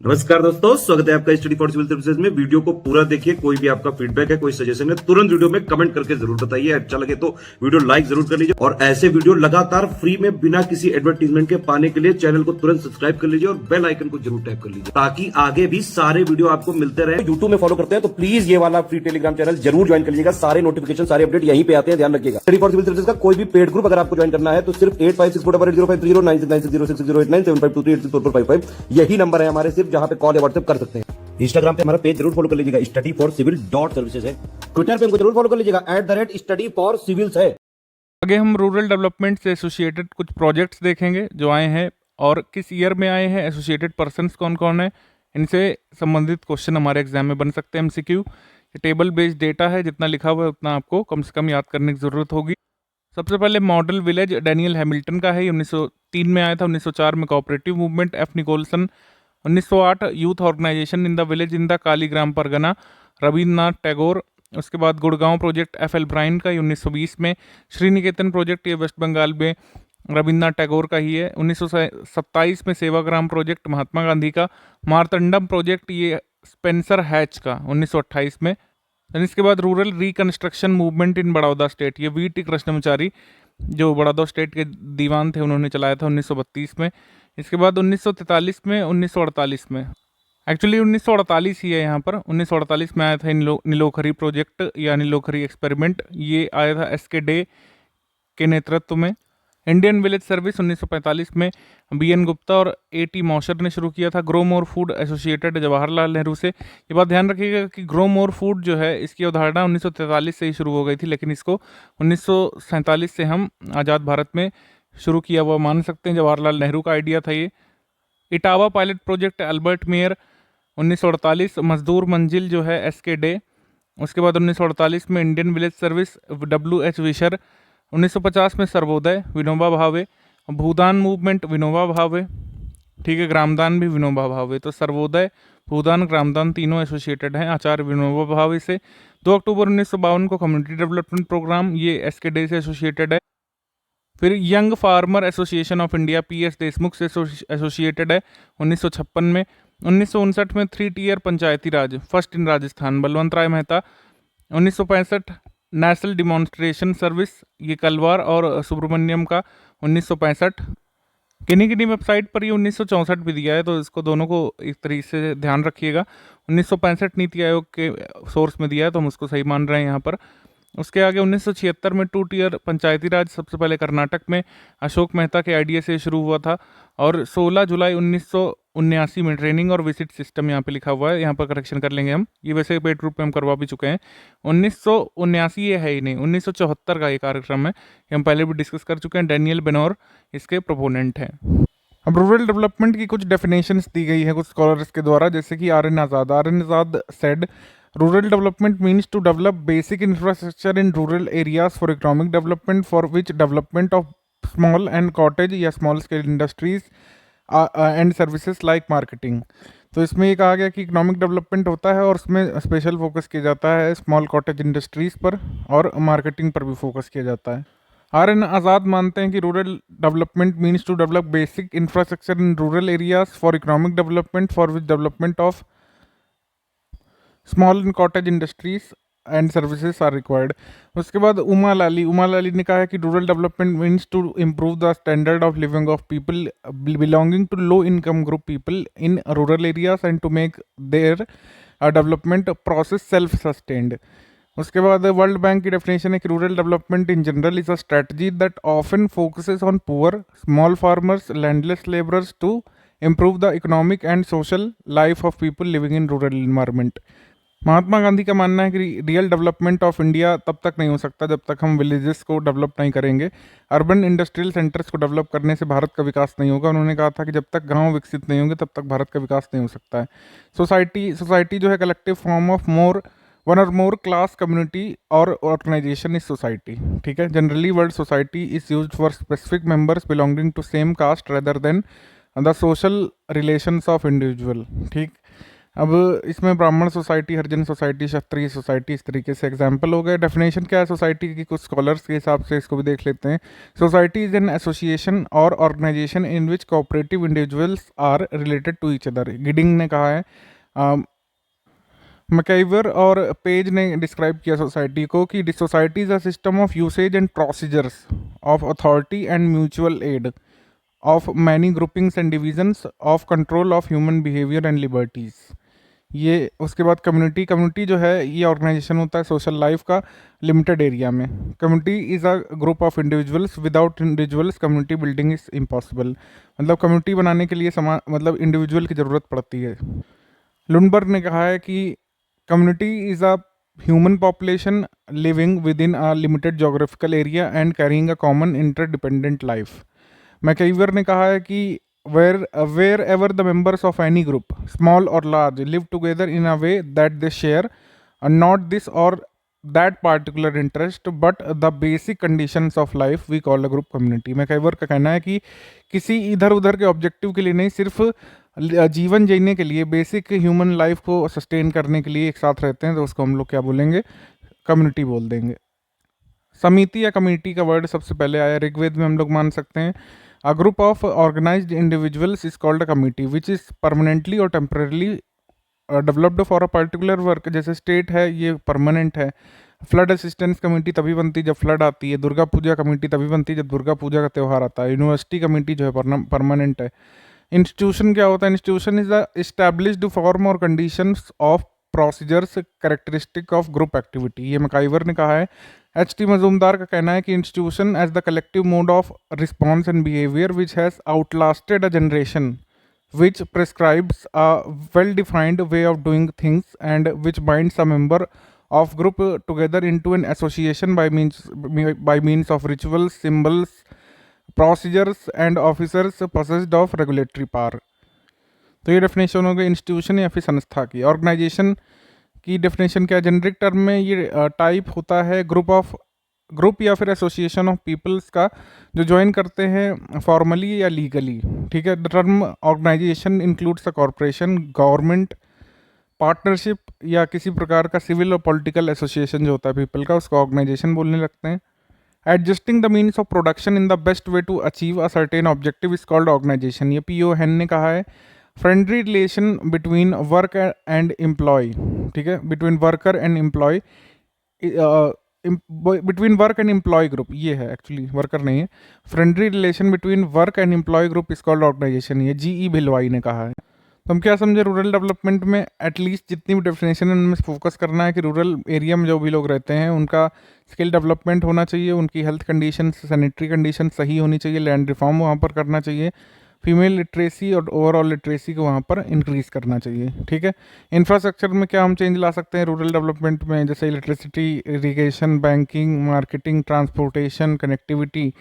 नमस्कार दोस्तों, स्वागत है आपका स्टडी फॉर सिविल सर्विसेज में। वीडियो को पूरा देखिए। कोई भी आपका फीडबैक है, कोई सजेशन है, तुरंत वीडियो में कमेंट करके जरूर बताइए। अच्छा लगे तो वीडियो लाइक जरूर कर लीजिए और ऐसे वीडियो लगातार फ्री में बिना किसी एडवर्टीजमेंट के पाने के लिए चैनल को तुरंत सब्सक्राइब कर लीजिए और बेल आइकन को जरूर टैप कर लीजिए ताकि आगे भी सारे वीडियो आपको मिलते रहे। यूट्यूब में फॉलो करते हैं तो प्लीज ये वाला फ्री टेलीग्राम चैनल जरूर ज्वाइन कर लीजिएगा। सारे नोटिफिकेशन, सारे अपडेट यहीं पे आते हैं, ध्यान रखिएगा। स्टडी फॉर सिविल सर्विसेज का कोई भी पेड ग्रुप अगर आपको ज्वाइन करना है तो सिर्फ 856488053096952386089455 यही नंबर है हमारे, सिर्फ जहां पे कॉल या व्हाट्सएप कर सकते हैं। इंस्टाग्राम पे हमारा पेज जरूर फॉलो कर लीजिएगा, स्टडी फॉर सिविल .सर्विसेज है। ट्विटर पे हमको जरूर फॉलो कर लीजिएगा, @study for civils है। आगे हम रूरल डेवलपमेंट से एसोसिएटेड कुछ प्रोजेक्ट्स देखेंगे जो आए हैं और किस ईयर में आए हैं, एसोसिएटेड पर्सन्स कौन कौन है, इनसे संबंधित क्वेश्चन हमारे एग्जाम में बन सकते हैं। एमसीक्यू ये टेबल बेस्ड डेटा है, जितना लिखा हुआ है उतना आपको कम से कम याद करने की ज़रूरत होगी। सबसे पहले मॉडल विलेज डैनियल हैमिल्टन का है, ये 1903 में आया था। 1904 में cooperative movement F Nicholson. 1908 youth organisation in the village in the Kaligram pargana Rabindranath Tagore. उसके बाद Gurgaon project F L Brayne का, ये 1920 में। श्रीनिकेतन प्रोजेक्ट ये वेस्ट बंगाल में रविन्द्रनाथ टैगोर का ही है। 1927 में सेवाग्राम प्रोजेक्ट महात्मा गांधी का। मार्तंडम प्रोजेक्ट ये स्पेंसर हैच का 1928 में। देन इसके बाद rural reconstruction movement in Baroda state, ये वी टी कृष्णमाचारी जो बड़ौदा स्टेट के दीवान थे उन्होंने चलाया था 1932 में। इसके बाद 1943 में, 1948 में, एक्चुअली 1948 ही है यहाँ पर। 1948 में आया था नीलोखरी प्रोजेक्ट या नीलोखरी एक्सपेरिमेंट, ये आया था एसके डे के नेतृत्व में। इंडियन विलेज सर्विस 1945 में बीएन गुप्ता और एटी मौशर ने शुरू किया था। Grow more food associated Jawaharlal Nehru से। ये बात ध्यान रखिएगा कि ग्रो मोर फूड जो है इसकी अवधारणा 1943 से ही शुरू हो गई थी, लेकिन इसको 1947 से हम आज़ाद भारत में शुरू किया हुआ मान सकते हैं। जवाहरलाल नेहरू का आइडिया था ये। Etawah pilot project Albert Mayer 1948। मजदूर मंजिल जो है एसके डे। उसके बाद 1948 में इंडियन विलेज सर्विस WH विशर। 1950 में सर्वोदय विनोबा भावे। भूदान मूवमेंट विनोबा भावे, ठीक है, ग्रामदान भी विनोबा भावे। तो सर्वोदय, भूदान, ग्रामदान तीनों एसोसिएटेड हैं आचार्य विनोबा भावे से। 2 अक्टूबर 1952 को कम्युनिटी डेवलपमेंट प्रोग्राम, ये एसके डे से एसोसिएटेड है। फिर young farmer association of India PS Deshmukh से एसोसिएटेड है 1956 में। 1959 में 3 tier Panchayati Raj, first in Rajasthan, Balwant Rai Mehta. 1965 national demonstration service, ये कलवार और सुब्रमण्यम का 1965। किन्हीं वेबसाइट पर ये 1964 भी दिया है, तो इसको दोनों को एक तरीके से ध्यान रखिएगा। 1965 नीति आयोग के सोर्स में दिया है तो हम उसको सही मान रहे हैं यहाँ पर। उसके आगे 1976 में 2 टियर पंचायती राज, सबसे पहले कर्नाटक में अशोक मेहता के आइडिया से शुरू हुआ था। और 16 जुलाई 1979 में ट्रेनिंग और विजिट सिस्टम यहाँ पे लिखा हुआ है, यहाँ पर करेक्शन कर लेंगे हम, ये वैसे पेड रूप में हम करवा भी चुके हैं। 1979 ये है ही नहीं, 1974 का ये कार्यक्रम है, ये हम पहले भी डिस्कस कर चुके हैं। डैनियल बेनोर इसके प्रोपोनेंट हैं। अब रूरल डेवलपमेंट की कुछ डेफिनेशंस दी गई है कुछ स्कॉलर्स के द्वारा, जैसे कि R N Azad said rural development means to develop basic infrastructure in rural areas for economic development, for which development of small and cottage या small scale industries and services like marketing। तो इसमें ये कहा गया कि इकोनॉमिक डेवलपमेंट होता है और उसमें स्पेशल फोकस किया जाता है स्मॉल कॉटेज इंडस्ट्रीज पर और मार्केटिंग पर भी फोकस किया जाता है। आर एन आज़ाद मानते हैं कि rural development means to develop basic infrastructure in rural areas for economic development, for which development of small and cottage industries and services are required. उसके बाद उमा लाली ने कहा है कि rural development means to improve the standard of living of people belonging to low income group people in rural areas and to make their development process self sustained. उसके बाद world bank की definition है कि rural development in general is a strategy that often focuses on poor small farmers landless labourers to improve the economic and social life of people living in rural environment. Mahatma Gandhi का मानना है कि real development of India तब तक नहीं हो सकता जब तक हम विलेजेस को डेवलप नहीं करेंगे। अर्बन इंडस्ट्रियल सेंटर्स को डेवलप करने से भारत का विकास नहीं होगा। उन्होंने कहा था कि जब तक गांव विकसित नहीं होंगे तब तक भारत का विकास नहीं हो सकता है। सोसाइटी जो है collective form of one or more class community or organisation is society, ठीक है। Generally word society is used for specific members belonging to same caste rather than the social relations of individual, ठीक। अब इसमें Brahmin society, Harijan society, Kshatriya society, इस तरीके से example हो गए। डेफिनेशन क्या है सोसाइटी की, कुछ स्कॉलर्स के हिसाब से इसको भी देख लेते हैं। Society is an association or organisation in which cooperative individuals are related to each other. Gidding ने कहा है, मैकाइवर और पेज ने डिस्क्राइब किया सोसाइटी को कि society is a system of usage and procedures of authority and mutual aid of many groupings and divisions of control of human behaviour and liberties. ये उसके बाद कम्युनिटी जो है ये ऑर्गेनाइजेशन होता है सोशल लाइफ का लिमिटेड एरिया में। Community is a group of individuals, without individuals community building is impossible. मतलब कम्युनिटी बनाने के लिए मतलब इंडिविजुअल की ज़रूरत पड़ती है। लुंडबर्ग ने कहा है कि community is a human population living with in a limited geographical area and carrying a common interdependent life. MacIver ने कहा है कि wherever the members of any group, small or large, live together in a way that they share not this or that particular interest but the basic conditions of life, we call a group community। MacIver का कहना है कि किसी इधर उधर के objective के लिए नहीं, सिर्फ जीवन जीने के लिए, बेसिक ह्यूमन लाइफ को सस्टेन करने के लिए एक साथ रहते हैं, तो उसको हम लोग क्या बोलेंगे, कम्युनिटी बोल देंगे। समिति या कम्युनिटी का वर्ड सबसे पहले आया ऋग्वेद में, हम लोग मान सकते हैं। A group of organized individuals is called a committee which is permanently or temporarily developed for a particular work। जैसे स्टेट है ये परमानेंट है। फ्लड असिस्टेंस कमेटी तभी बनती है जब फ्लड आती है। दुर्गा पूजा कमेटी तभी बनती है जब दुर्गा पूजा का त्यौहार आता है। यूनिवर्सिटी कमेटी जो है परमानेंट है। इंस्टीट्यूशन क्या होता है, institution is the established form और conditions of procedures characteristic of group activity. ये मैकाइवर ने कहा है। H.T. मजूमदार का कहना है कि institution as the collective mode of response and behaviour which has outlasted a generation which prescribes a well defined way of doing things and which binds a member of group together into an association by means of rituals, symbols, procedures and officers possessed of regulatory power। तो ये definition हो गई institution या फिर संस्था की। Organisation की definition क्या है, जेनरिक टर्म में ये टाइप होता है ग्रुप या फिर एसोसिएशन ऑफ पीपल्स का जो ज्वाइन करते हैं फॉर्मली या लीगली। ठीक है। The term organisation includes a corporation, government, partnership या किसी प्रकार का सिविल और पॉलिटिकल एसोसिएशन जो होता है पीपल का, उसको ऑर्गेनाइजेशन बोलने लगते हैं। Adjusting the means of production in the best way to achieve a certain objective is called organisation. ये P.O. हेन ने कहा है। Friendly relation between work and employ. ठीक है, between worker and employ, between work and employ group, ये है actually, worker नहीं है। Friendly relation between work and employ group is called organisation, ये G.E. भिलवाई ने कहा है। तो हम क्या समझे, रूरल डेवलपमेंट में एटलीस्ट जितनी भी डेफिनेशन है उनमें फोकस करना है कि रूरल एरिया में जो भी लोग रहते हैं उनका स्किल डेवलपमेंट होना चाहिए, उनकी हेल्थ कंडीशन, सैनिटरी कंडीशन सही होनी चाहिए, लैंड रिफॉर्म वहाँ पर करना चाहिए, फीमेल लिटरेसी और ओवरऑल लिटरेसी को वहाँ पर इंक्रीज करना चाहिए। ठीक है। इंफ्रास्ट्रक्चर में क्या हम चेंज ला सकते हैं रूरल डेवलपमेंट में, जैसे electricity, irrigation, banking, marketing, transportation, connectivity,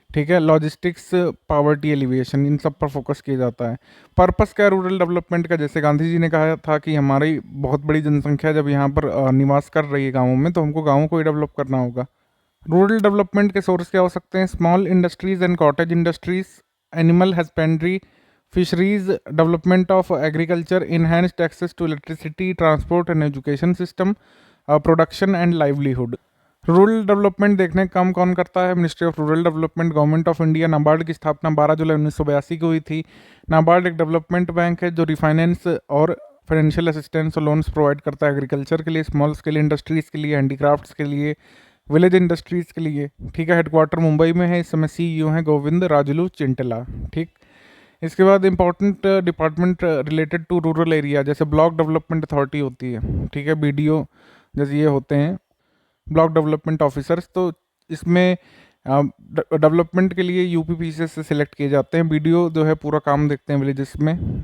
ठीक है, लॉजिस्टिक्स, पावर्टी एलिवेशन, इन सब पर फोकस किया जाता है। पर्पस क्या है रूरल डेवलपमेंट का, जैसे गांधी जी ने कहा था कि हमारी बहुत बड़ी जनसंख्या जब यहाँ पर निवास कर रही है गाँवों में, तो हमको गाँवों को ही डेवलप करना होगा। रूरल डेवलपमेंट के सोर्स क्या हो सकते हैं, small industries and cottage industries, animal husbandry, fisheries, development of agriculture, enhanced access to electricity, transport and education system, production and livelihood. Rural development देखने का काम कौन करता है, ministry of rural development, government of India. NABARD की स्थापना 12 जुलाई 1982 को हुई थी। नाबार्ड एक डेवलपमेंट बैंक है जो रिफाइनेंस और फाइनेंशियल असिस्टेंस और लोन्स प्रोवाइड करता है एग्रीकल्चर के लिए, स्मॉल स्केल इंडस्ट्रीज़ के लिए, हैंडीक्राफ्ट्स के लिए, विलेज इंडस्ट्रीज़ के लिए। ठीक है। हेडक्वार्टर मुंबई में है। इस समय CEO हैं गोविंद राजुलू चिंटला। ठीक। इसके बाद important department related to rural area, जैसे ब्लॉक डेवलपमेंट अथॉरिटी होती है। ठीक है। BDO जैसे ये होते हैं ब्लॉक डेवलपमेंट ऑफिसर्स, तो इसमें डेवलपमेंट के लिए UPPCS से सिलेक्ट किए जाते हैं। BDO जो है पूरा काम देखते हैं विलेजेस में,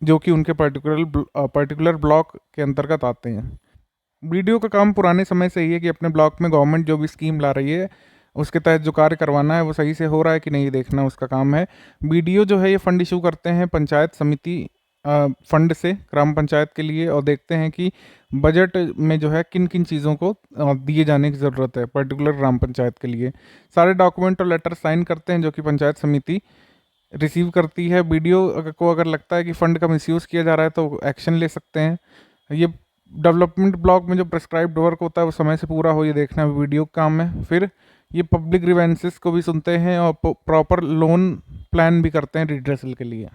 जो कि उनके पर्टिकुलर ब्लॉक के अंतर्गत आते हैं। BDO का काम पुराने समय से ही है कि अपने ब्लॉक में गवर्नमेंट जो भी स्कीम ला रही है उसके तहत जो कार्य करवाना है वो सही से हो रहा है कि नहीं देखना उसका काम है। BDO जो है ये फंड इशू करते हैं पंचायत समिति फंड से ग्राम पंचायत के लिए, और देखते हैं कि बजट में जो है किन किन चीज़ों को दिए जाने की ज़रूरत है पर्टिकुलर ग्राम पंचायत के लिए। सारे डॉक्यूमेंट और लेटर साइन करते हैं जो कि पंचायत समिति रिसीव करती है। वीडियो को अगर लगता है कि फ़ंड का मिसयूज़ किया जा रहा है तो एक्शन ले सकते हैं। ये डेवलपमेंट ब्लॉक में जो प्रेस्क्राइब्ड वर्क होता है वो समय से पूरा हो, ये देखना वीडियो का काम है। फिर ये पब्लिक ग्रीवेंसेस को भी सुनते हैं और प्रॉपर लोन प्लान भी करते हैं रिड्रेसल के लिए।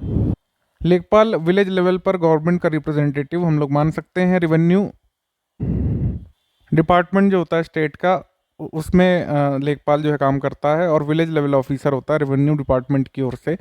लेखपाल विलेज लेवल पर गवर्नमेंट का रिप्रेजेंटेटिव हम लोग मान सकते हैं। रेवेन्यू डिपार्टमेंट जो होता है स्टेट का, उसमें लेखपाल जो है काम करता है, और विलेज लेवल ऑफिसर होता है रेवेन्यू डिपार्टमेंट की ओर से।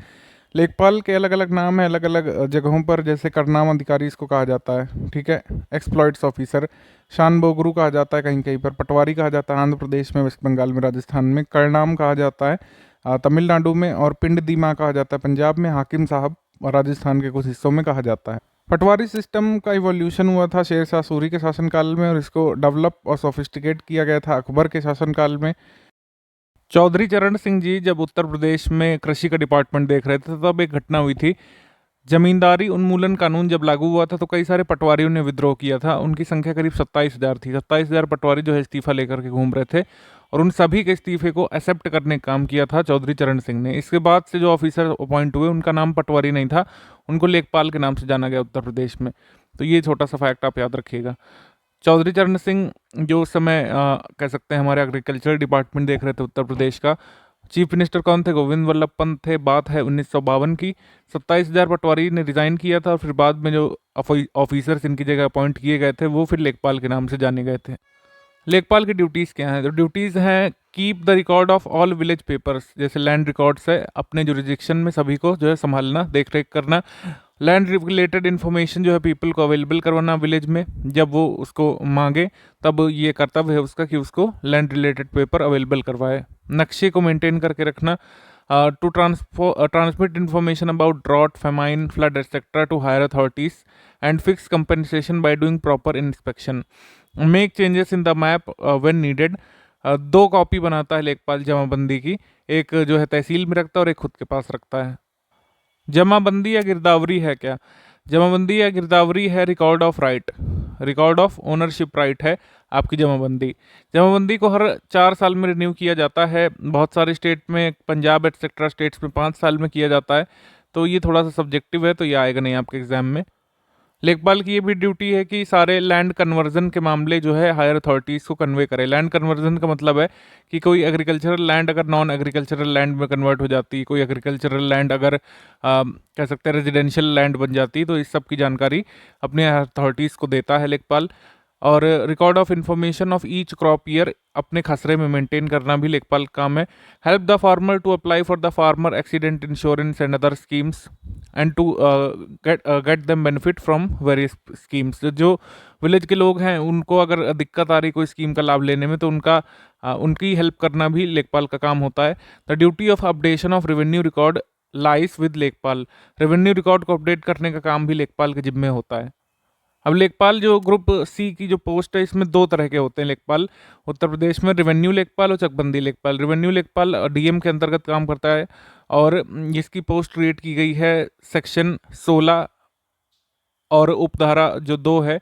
लेखपाल के अलग अलग नाम हैं अलग अलग जगहों पर, जैसे करनाम अधिकारी इसको कहा जाता है, ठीक है। एक्सप्लॉइट्स ऑफिसर शानबोगरू कहा जाता है कहीं कहीं पर, पटवारी कहा जाता है आंध्र प्रदेश में, वेस्ट बंगाल में, राजस्थान में, करनाम कहा जाता है तमिलनाडु में, और पिंड दीमा कहा जाता है पंजाब में, हाकिम साहब राजस्थान के कुछ हिस्सों में कहा जाता है। पटवारी सिस्टम का इवोल्यूशन हुआ था शेर शाह सूरी के शासनकाल में, और इसको डेवलप और सोफिस्टिकेट किया गया था अकबर के शासनकाल में। चौधरी चरण सिंह जी जब उत्तर प्रदेश में कृषि का डिपार्टमेंट देख रहे थे तब एक घटना हुई थी। जमींदारी उन्मूलन कानून जब लागू हुआ था तो कई सारे पटवारियों ने विद्रोह किया था। उनकी संख्या करीब 27,000 थी। 27,000 पटवारी जो है इस्तीफा लेकर के घूम रहे थे, और उन सभी के इस्तीफे को एक्सेप्ट करने का काम किया था चौधरी चरण सिंह ने। इसके बाद से जो ऑफिसर अपॉइंट हुए उनका नाम पटवारी नहीं था, उनको लेखपाल के नाम से जाना गया उत्तर प्रदेश में। तो ये छोटा सा फैक्ट आप याद रखिएगा। चौधरी चरण सिंह जो उस समय कह सकते हैं हमारे एग्रीकल्चर डिपार्टमेंट देख रहे थे उत्तर प्रदेश का। चीफ मिनिस्टर कौन थे? गोविंद वल्लभ पंत थे। बात है 1952 की। 27,000 पटवारी ने रिजाइन किया था, और फिर बाद में जो ऑफिसर्स इनकी जगह अपॉइंट किए गए थे वो फिर लेखपाल के नाम से जाने गए थे। लेखपाल की ड्यूटीज़ क्या हैं? तो ड्यूटीज़ हैं keep the record of all village papers, जैसे लैंड रिकॉर्ड्स है अपने जुरिडिक्शन में सभी को जो है संभालना, देख रेख करना। लैंड रिलेटेड इन्फॉर्मेशन जो है पीपल को अवेलेबल करवाना विलेज में, जब वो उसको मांगे तब ये कर्तव्य है उसका कि उसको लैंड रिलेटेड पेपर अवेलेबल करवाए। नक्शे को मेंटेन करके रखना, to transmit information about drought, famine, flood etcetera to higher authorities and fix compensation by doing proper inspection. Make changes in the map when needed. 2 copy बनाता है लेखपाल जमाबंदी की, एक जो है तहसील में रखता है और एक खुद के पास रखता है। जमाबंदी या गिरदावरी है क्या? जमाबंदी या गिरदावरी है record of right, record of ownership right है आपकी जमाबंदी। जमाबंदी को हर 4 साल में रिन्यू किया जाता है। बहुत सारे स्टेट में, पंजाब एटसेट्रा स्टेट्स में 5 साल में किया जाता है। तो ये थोड़ा सा सब्जेक्टिव है, तो ये आएगा नहीं आपके एग्जाम में। लेखपाल की ये भी ड्यूटी है कि सारे लैंड कन्वर्जन के मामले जो है हायर अथॉरिटीज़ को कन्वे करे। लैंड कन्वर्जन का मतलब है कि कोई एग्रीकल्चरल लैंड अगर नॉन एग्रीकल्चरल लैंड में कन्वर्ट हो जाती, कोई एग्रीकल्चरल लैंड अगर कह सकते हैं रेजिडेंशियल लैंड बन जाती, तो इस सब की जानकारी अपने अथॉरिटीज़ को देता है लेखपाल। और record of information of each crop year अपने खसरे में मेंटेन करना भी लेखपाल का काम है। Help the farmer to apply for the farmer accident insurance and other schemes and to get them benefit from various schemes. जो विलेज के लोग हैं उनको अगर दिक्कत आ रही कोई स्कीम का लाभ लेने में, तो उनकी हेल्प करना भी लेखपाल का काम होता है। The duty of updation of revenue record lies with लेखपाल। रेवेन्यू रिकॉर्ड को अपडेट करने का काम भी लेखपाल के जिम्मे होता है। अब लेखपाल जो ग्रुप सी की जो पोस्ट है, इसमें 2 तरह के होते हैं लेखपाल उत्तर प्रदेश में, रेवेन्यू लेखपाल और चकबंदी लेखपाल। रेवेन्यू लेखपाल डीएम के अंतर्गत काम करता है, और इसकी पोस्ट क्रिएट की गई है सेक्शन 16 और उपधारा जो 2 है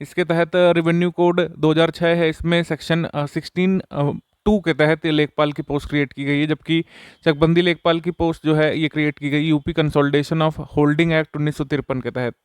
इसके तहत। रेवेन्यू कोड 2006 है, इसमें सेक्शन 16(2) के तहत लेखपाल की पोस्ट क्रिएट की गई है। जबकि चकबंदी लेखपाल की पोस्ट जो है ये क्रिएट की गई UP consolidation of holding act 1953 के तहत।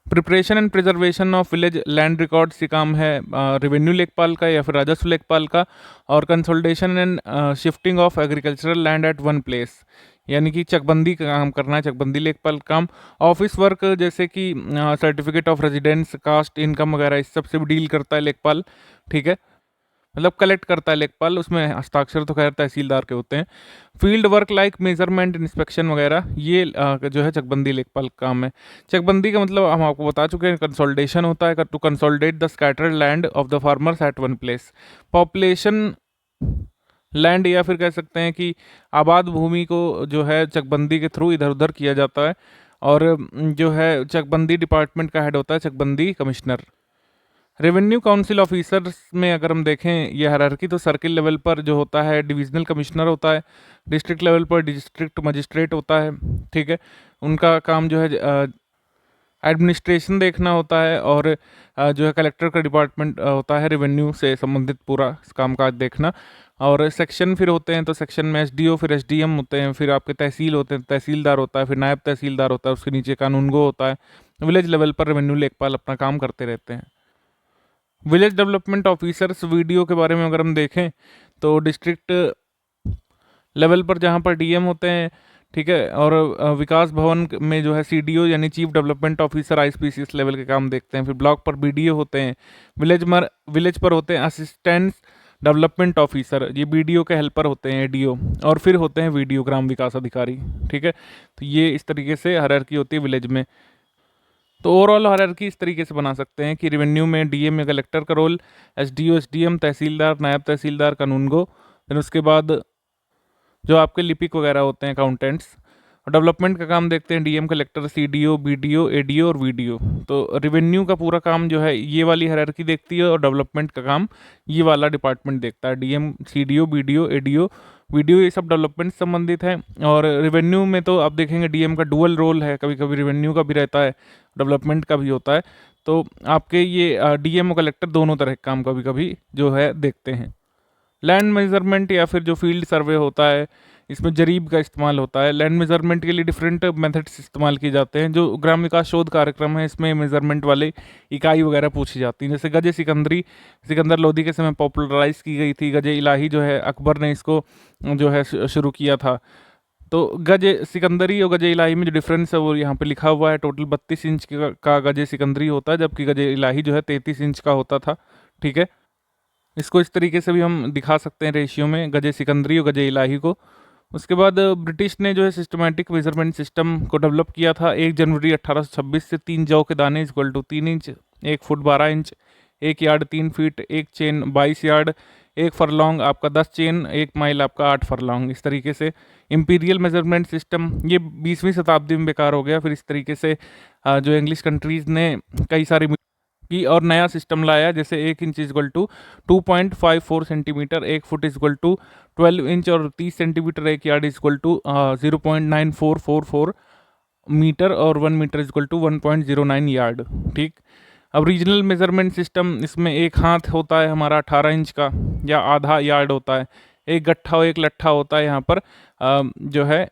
Preparation and preservation of village land records ये काम है रेवेन्यू लेखपाल का या फिर राजस्व लेखपाल का। और consolidation and shifting of agricultural land at one place, यानी कि चकबंदी का काम करना है चकबंदी लेखपाल का काम। ऑफिस वर्क जैसे कि certificate of residence, caste, income वगैरह इस सब से भी डील करता है लेखपाल, ठीक है। मतलब कलेक्ट करता है लेखपाल, उसमें हस्ताक्षर तो खैर तहसीलदार के होते हैं। Field work like measurement, inspection वगैरह ये जो है चकबंदी लेखपाल का काम है। चकबंदी का मतलब हम आपको बता चुके हैं, कंसोलिडेशन होता है, to consolidate the scattered land of the farmers at one place. Population land या फिर कह सकते हैं कि आबाद भूमि को जो है चकबंदी के थ्रू इधर उधर किया जाता है। और जो है चकबंदी डिपार्टमेंट का हेड होता है चकबंदी कमिश्नर। रेवेन्यू काउंसिल ऑफिसर्स में अगर हम देखें ये हायरार्की, तो सर्किल लेवल पर जो होता है डिविजनल कमिश्नर होता है, डिस्ट्रिक्ट लेवल पर डिस्ट्रिक्ट मजिस्ट्रेट होता है, ठीक है। उनका काम जो है एडमिनिस्ट्रेशन देखना होता है, और जो है कलेक्टर का डिपार्टमेंट होता है रेवेन्यू से संबंधित पूरा कामकाज देखना। और सेक्शन फिर होते हैं, तो सेक्शन में एसडीओ, फिर एसडीएम होते हैं, फिर आपके तहसील होते हैं, तहसीलदार होता है, फिर नायब तहसीलदार होता है, उसके नीचे कानूनगो होता है। विलेज लेवल पर रेवेन्यू लेखपाल अपना काम करते रहते हैं। विलेज डेवलपमेंट ऑफिसर्स वीडियो के बारे में अगर हम देखें तो डिस्ट्रिक्ट लेवल पर जहाँ पर डीएम होते हैं, ठीक है, और विकास भवन में जो है सीडीओ यानी चीफ डेवलपमेंट ऑफिसर आईपीसीएस लेवल के काम देखते हैं। फिर ब्लॉक पर बीडीओ होते हैं, विलेज पर होते हैं असिस्टेंट डेवलपमेंट ऑफिसर, ये बीडीओ के हेल्पर होते हैं एडीओ, और फिर होते हैं वीडीओ ग्राम विकास अधिकारी, ठीक है। तो ये इस तरीके से हायरार्की होती है विलेज में। तो ओवरऑल हायरार्की इस तरीके से बना सकते हैं कि रेवेन्यू में डीएम में कलेक्टर का रोल, एसडीओ एसडीएम, तहसीलदार, नायब तहसीलदार, कानूनगो, फिर उसके बाद जो आपके लिपिक वगैरह होते हैं अकाउंटेंट्स। डेवलपमेंट का काम देखते हैं DM, collector, CDO, BDO, ADO और वीडीओ। तो रेवेन्यू का पूरा काम जो है ये वाली हायरार्की देखती है, और डेवलपमेंट का काम ये वाला डिपार्टमेंट देखता है, DM, CDO, BDO, ADO, video, ये सब डेवलपमेंट से संबंधित है। और रेवेन्यू में तो आप देखेंगे डीएम का डुअल रोल है, कभी कभी रेवेन्यू का भी रहता है, डेवलपमेंट का भी होता है। तो आपके ये डीएम और कलेक्टर दोनों तरह के काम कभी कभी जो है देखते हैं। लैंड मेजरमेंट या फिर जो फील्ड सर्वे होता है, इसमें जरीब का इस्तेमाल होता है। लैंड मेजरमेंट के लिए डिफरेंट मेथड्स इस्तेमाल किए जाते हैं। जो ग्राम विकास शोध कार्यक्रम है, इसमें मेजरमेंट वाले इकाई वगैरह पूछी जाती हैं। जैसे गजे सिकंदरी सिकंदर लोधी के समय पॉपुलराइज की गई थी। गजे इलाही जो है अकबर ने इसको जो है शुरू किया था। तो गजे सिकंदरी और गजे इलाही में जो डिफरेंस है वो यहाँ पे लिखा हुआ है। टोटल 32 इंच का गजे सिकंदरी होता है, जबकि गजे इलाही जो है 33 इंच का होता था, ठीक है। इसको इस तरीके से भी हम दिखा सकते हैं रेशियो में, गजे सिकंदरी और गजे इलाही को। उसके बाद ब्रिटिश ने जो है सिस्टमैटिक मेजरमेंट सिस्टम को डेवलप किया था। 1 जनवरी 1826 से 3 जौ के दाने equal to 3 inch, 1 foot 12 inch, 1 yard 3 feet, 1 chain 22 yard, 1 furlong आपका 10 चेन, 1 माइल आपका 8 फरलॉन्ग। इस तरीके से इंपीरियल मेजरमेंट सिस्टम ये 20वीं शताब्दी में बेकार हो गया। फिर इस तरीके से जो इंग्लिश कंट्रीज़ ने कई सारी की और नया सिस्टम लाया, जैसे 1 inch equal to 2.54 centimetre, 1 foot equal to 12 inch और 30 centimetre, 1 yard equal to 0.9444 metre और 1 मीटर इक्वल टू 1.09 यार्ड, ठीक। अब रीजनल मेजरमेंट सिस्टम, इसमें एक हाथ होता है हमारा 18 इंच का या आधा यार्ड होता है। एक गट्ठा और एक लट्ठा होता है यहाँ पर जो है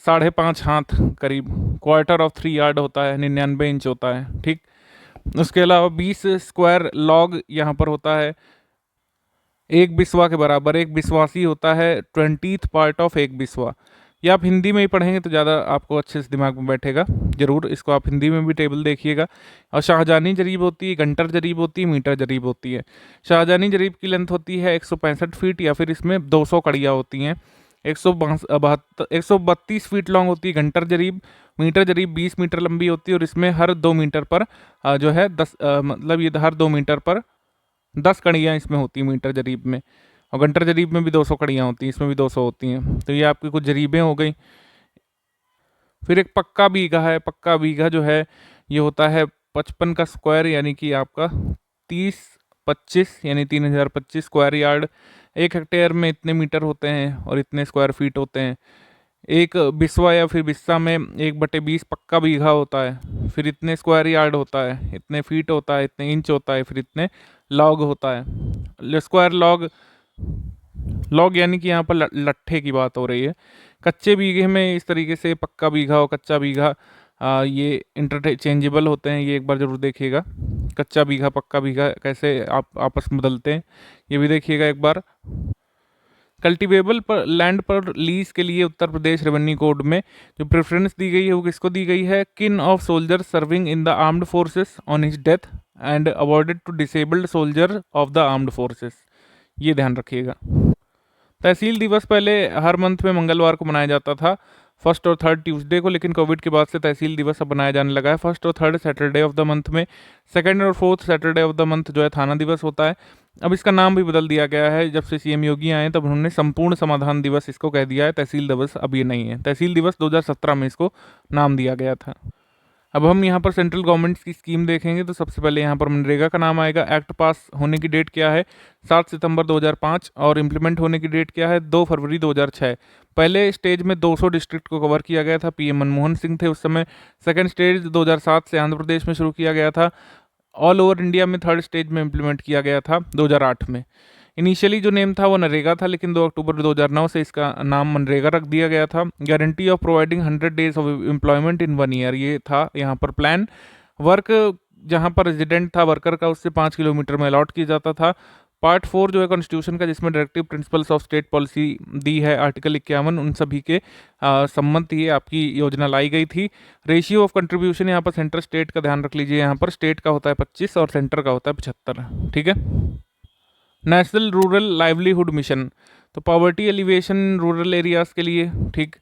5.5 हाथ करीब, क्वार्टर ऑफ 3 यार्ड होता है, 99 इंच होता है, ठीक। उसके अलावा 20 स्क्वायर लॉग यहाँ पर होता है, 1 बिस्वा के बराबर। एक बिस्वासी होता है 20th पार्ट ऑफ 1 बिस्वा। ये आप हिंदी में ही पढ़ेंगे तो ज़्यादा आपको अच्छे से दिमाग में बैठेगा। ज़रूर इसको आप हिंदी में भी टेबल देखिएगा। और शाहजहानी जरीब होती है, घंटर जरीब होती है, मीटर जरीब होती है। शाहजहानी जरीब की लेंथ होती है 165 फीट या फिर इसमें 200 कड़ियाँ होती हैं। 132 फीट लॉन्ग होती है घंटर जरीब। मीटर जरीब 20 मीटर लंबी होती है और इसमें हर 2 मीटर पर जो है 10 मतलब ये हर 2 मीटर पर 10 कड़ियाँ इसमें होती हैं मीटर जरीब में। और घंटर जरीब में भी 200 कड़ियाँ होती हैं, इसमें भी 200 होती हैं। तो ये आपकी कुछ जरीबें हो गई। फिर एक पक्का बीघा है। पक्का बीघा जो है ये होता है 55 का स्क्वायर, यानी कि आपका 30-25 यानी 3025 स्क्वायर यार्ड। 1 हेक्टेयर में इतने मीटर होते हैं और इतने स्क्वायर फीट होते हैं। एक बिस्वा या फिर बिस्सा में 1/20 पक्का बीघा होता है। फिर इतने स्क्वायर यार्ड होता है, इतने फीट होता है, इतने इंच होता है, फिर इतने लॉग होता है। स्क्वायर लॉग यानी कि यहाँ पर लट्ठे की बात हो रही है। कच्चे बीघे में इस तरीके से पक्का बीघा और कच्चा बीघा ये इंटरचेंजेबल होते हैं। ये एक बार ज़रूर देखिएगा, कच्चा बीघा पक्का बीघा कैसे आप आपस में बदलते हैं, ये भी देखिएगा एक बार। कल्टिवेबल पर लैंड पर लीज के लिए उत्तर प्रदेश रेवेन्यू कोड में जो प्रेफरेंस दी गई है वो किसको दी गई है? Kin of soldier serving in the armed forces on his death and awarded to disabled soldier of the armed forces, ये ध्यान रखिएगा। तहसील दिवस पहले हर मंथ में मंगलवार को मनाया जाता था, 1st और 3rd ट्यूसडे को, लेकिन कोविड के बाद से तहसील दिवस अब बनाया जाने लगा है 1st और 3rd Saturday of the month में। 2nd और 4th Saturday of the month जो है थाना दिवस होता है। अब इसका नाम भी बदल दिया गया है। जब से सीएम योगी आए तब उन्होंने संपूर्ण समाधान दिवस इसको कह दिया है, तहसील दिवस अब ये नहीं है। तहसील दिवस 2017 में इसको नाम दिया गया था। अब हम यहाँ पर सेंट्रल गवर्नमेंट की स्कीम देखेंगे तो सबसे पहले यहाँ पर मनरेगा का नाम आएगा। एक्ट पास होने की डेट क्या है? 7 सितंबर 2005 और इम्प्लीमेंट होने की डेट क्या है? 2 फरवरी 2006। पहले स्टेज में 200 डिस्ट्रिक्ट को कवर किया गया था, पीएम मनमोहन सिंह थे उस समय। सेकंड स्टेज 2007 से आंध्र प्रदेश में शुरू किया गया था। ऑल ओवर इंडिया में 3rd स्टेज में इम्प्लीमेंट किया गया था 2008 में। इनिशियली जो नेम था वो नरेगा था, लेकिन 2 अक्टूबर 2009 से इसका नाम मनरेगा रख दिया गया था। Guarantee of providing 100 days of employment in 1 year, ये था यहाँ पर प्लान। वर्क जहाँ पर रेजिडेंट था वर्कर का, उससे 5 किलोमीटर में अलॉट किया जाता था। पार्ट 4 जो है कॉन्स्टिट्यूशन का, जिसमें directive principles of state policy दी है, आर्टिकल 51, उन सभी के सम्मत ये आपकी योजना लाई गई थी। रेशियो ऑफ कंट्रीब्यूशन यहाँ पर सेंटर स्टेट का ध्यान रख लीजिए, यहाँ पर स्टेट का होता है 25 और सेंटर का होता है 75, ठीक है। नेशनल रूरल लाइवलीहुड मिशन, तो पॉवर्टी एलिवेशन रूरल एरियाज़ के लिए, ठीक,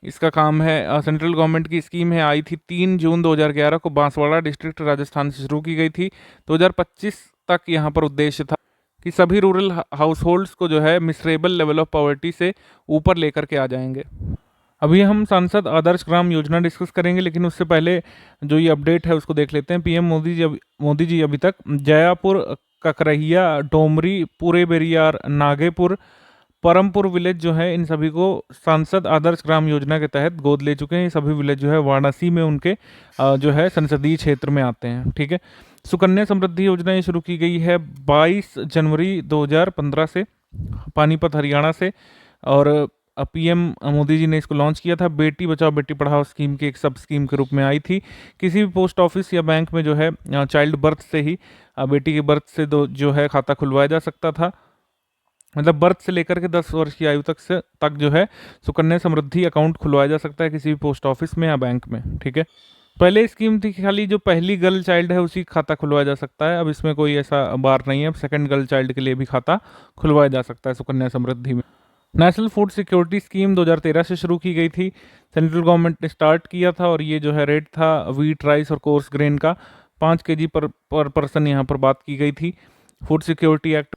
इसका काम है। सेंट्रल गवर्नमेंट की स्कीम है, आई थी 3 जून 2011 को, बांसवाड़ा डिस्ट्रिक्ट राजस्थान से शुरू की गई थी। 2025 तक यहाँ पर उद्देश्य था कि सभी रूरल हाउस होल्ड्स को जो है मिसरेबल लेवल ऑफ पॉवर्टी से ऊपर लेकर के आ जाएंगे। अभी हम सांसद आदर्श ग्राम योजना डिस्कस करेंगे, लेकिन उससे पहले जो ये अपडेट है उसको देख लेते हैं। पीएम मोदी जी अभी तक जयापुर, ककरहिया, डोमरी, पूरे बेरियार, नागेपुर, परमपुर विलेज जो है, इन सभी को सांसद आदर्श ग्राम योजना के तहत गोद ले चुके हैं। ये सभी विलेज जो है वाराणसी में उनके जो है संसदीय क्षेत्र में आते हैं, ठीक है। सुकन्या समृद्धि योजना ये शुरू की गई है 22 जनवरी 2015 से, पानीपत हरियाणा से, और पीएम मोदी जी ने इसको लॉन्च किया था। बेटी बचाओ बेटी पढ़ाओ स्कीम की एक सब स्कीम के रूप में आई थी। किसी भी पोस्ट ऑफिस या बैंक में जो है चाइल्ड बर्थ से ही, बेटी के बर्थ से जो है खाता खुलवाया जा सकता था, मतलब बर्थ से लेकर के 10 वर्ष की आयु तक जो है सुकन्या समृद्धि अकाउंट खुलवाया जा सकता है किसी भी पोस्ट ऑफिस में या बैंक में, ठीक है। पहले स्कीम थी कि खाली जो पहली गर्ल चाइल्ड है उसी खाता खुलवाया जा सकता है, अब इसमें कोई ऐसा बार नहीं है, अब सेकंड गर्ल चाइल्ड के लिए भी खाता खुलवाया जा सकता है सुकन्या समृद्धि में। नेशनल फूड सिक्योरिटी स्कीम 2013 से शुरू की गई थी, सेंट्रल गवर्नमेंट ने स्टार्ट किया था, और ये जो है रेट था वीट, राइस और कोर्स ग्रेन का 5 kg पर पर्सन यहाँ पर बात की गई थी। Food security act,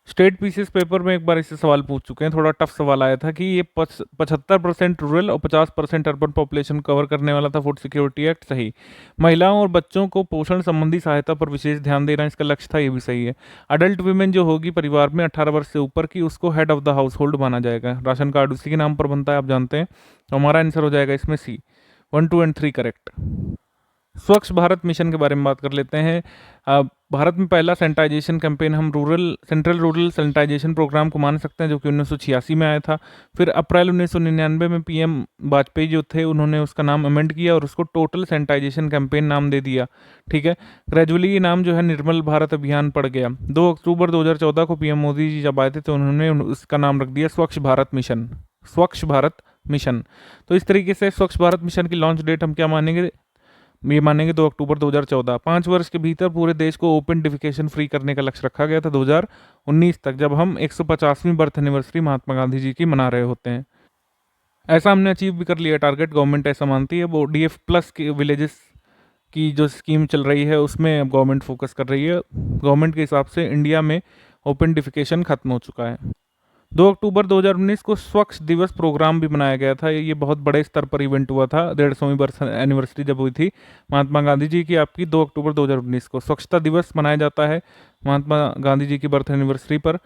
state PCS paper में एक बार इससे सवाल पूछ चुके हैं, थोड़ा टफ सवाल आया था कि ये 75% रूरल और 50% अर्बन पॉपुलेशन कवर करने वाला था फूड सिक्योरिटी एक्ट, सही। महिलाओं और बच्चों को पोषण संबंधी सहायता पर विशेष ध्यान देना इसका लक्ष्य था, ये भी सही है। अडल्ट वीमेन जो होगी परिवार में 18 वर्ष से ऊपर की, उसको head of the house hold माना जाएगा। राशन कार्ड उसी के नाम पर बनता है, आप जानते हैं। तो हमारा आंसर हो जाएगा इसमें सी, 1, 2 और 3 करेक्ट। स्वच्छ भारत मिशन के बारे में बात कर लेते हैं। भारत में पहला सैनिटाइजेशन कैंपेन हम सेंट्रल रूरल सैनिटाइजेशन प्रोग्राम को मान सकते हैं, जो कि 1986 में आया था। फिर अप्रैल 1999 में पीएम वाजपेयी जो थे उन्होंने उसका नाम अमेंड किया और उसको टोटल सैनिटाइजेशन कैंपेन नाम दे दिया, ठीक है। ग्रेजुअली ये नाम जो है निर्मल भारत अभियान पड़ गया। 2 अक्टूबर 2014 को पीएम मोदी जी जब आए थे तो उन्होंने उसका नाम रख दिया स्वच्छ भारत मिशन, स्वच्छ भारत मिशन। तो इस तरीके से स्वच्छ भारत मिशन की लॉन्च डेट हम क्या मानेंगे, ये मानेंगे 2 अक्टूबर 2014। 5 वर्ष के भीतर पूरे देश को ओपन डिफिकेशन फ्री करने का लक्ष्य रखा गया था 2019 तक, जब हम 150वीं बर्थ एनिवर्सरी महात्मा गांधी जी की मना रहे होते हैं। ऐसा हमने अचीव भी कर लिया टारगेट, गवर्नमेंट ऐसा मानती है। वो DF+ के विलेजेस की जो स्कीम चल रही है उसमें अब गवर्नमेंट फोकस कर रही है। गवर्नमेंट के हिसाब से इंडिया में ओपन डिफिकेशन खत्म हो चुका है। 2 अक्टूबर 2019 को स्वच्छ दिवस प्रोग्राम भी मनाया गया था। ये बहुत बड़े स्तर पर इवेंट हुआ था, 150वीं बर्थ एनिवर्सरी जब हुई थी महात्मा गांधी जी की, आपकी 2 अक्टूबर 2019 को स्वच्छता दिवस मनाया जाता है महात्मा गांधी जी की बर्थ एनिवर्सरी पर।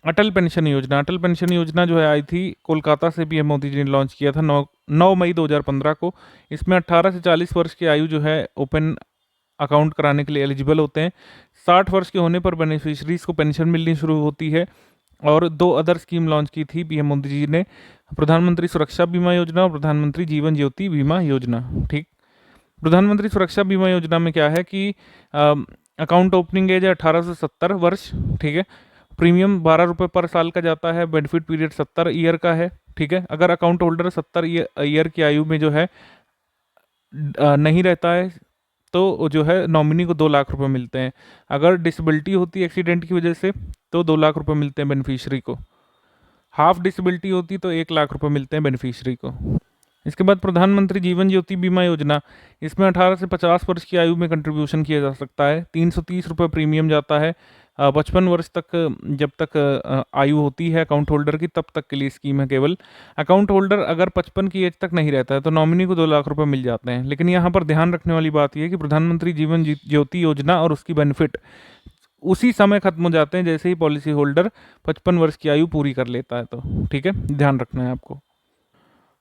अटल पेंशन योजना, अटल पेंशन योजना जो है आई थी कोलकाता से, पीएम मोदी जी ने लॉन्च किया था 9 मई 2015 को। इसमें 18 से 40 वर्ष की आयु जो है ओपन अकाउंट कराने के लिए एलिजिबल होते हैं। 60 वर्ष के होने पर बेनिफिशरीज को पेंशन मिलनी शुरू होती है। और 2 अदर स्कीम लॉन्च की थी पीएम मोदी जी ने, प्रधानमंत्री सुरक्षा बीमा योजना और प्रधानमंत्री जीवन ज्योति बीमा योजना, ठीक। प्रधानमंत्री सुरक्षा बीमा योजना में क्या है कि अकाउंट ओपनिंग एज है 18 से 70 वर्ष, ठीक है। प्रीमियम 12 रुपये पर साल का जाता है, बेनिफिट पीरियड 70 ईयर का है, ठीक है। अगर अकाउंट होल्डर 70 ईयर की आयु में जो है नहीं रहता है तो जो है नॉमिनी को 2 लाख रुपए मिलते हैं। अगर डिसेबिलिटी होती है एक्सीडेंट की वजह से तो 2 लाख रुपए मिलते हैं बेनिफिशियरी को। हाफ डिसेबिलिटी होती तो 1 लाख रुपए मिलते हैं बेनिफिशियरी को। इसके बाद प्रधानमंत्री जीवन ज्योति बीमा योजना, इसमें 18 से 50 वर्ष की आयु में कंट्रीब्यूशन किया जा सकता है। 330 रुपये प्रीमियम जाता है। 55 वर्ष तक जब तक आयु होती है अकाउंट होल्डर की, तब तक के लिए स्कीम है केवल। अकाउंट होल्डर अगर 55 की एज तक नहीं रहता है तो नॉमिनी को 2 लाख रुपए मिल जाते हैं। लेकिन यहाँ पर ध्यान रखने वाली बात यह है कि प्रधानमंत्री जीवन ज्योति योजना और उसकी बेनिफिट उसी समय खत्म हो जाते हैं जैसे ही पॉलिसी होल्डर 55 वर्ष की आयु पूरी कर लेता है, तो ठीक है, ध्यान रखना है आपको।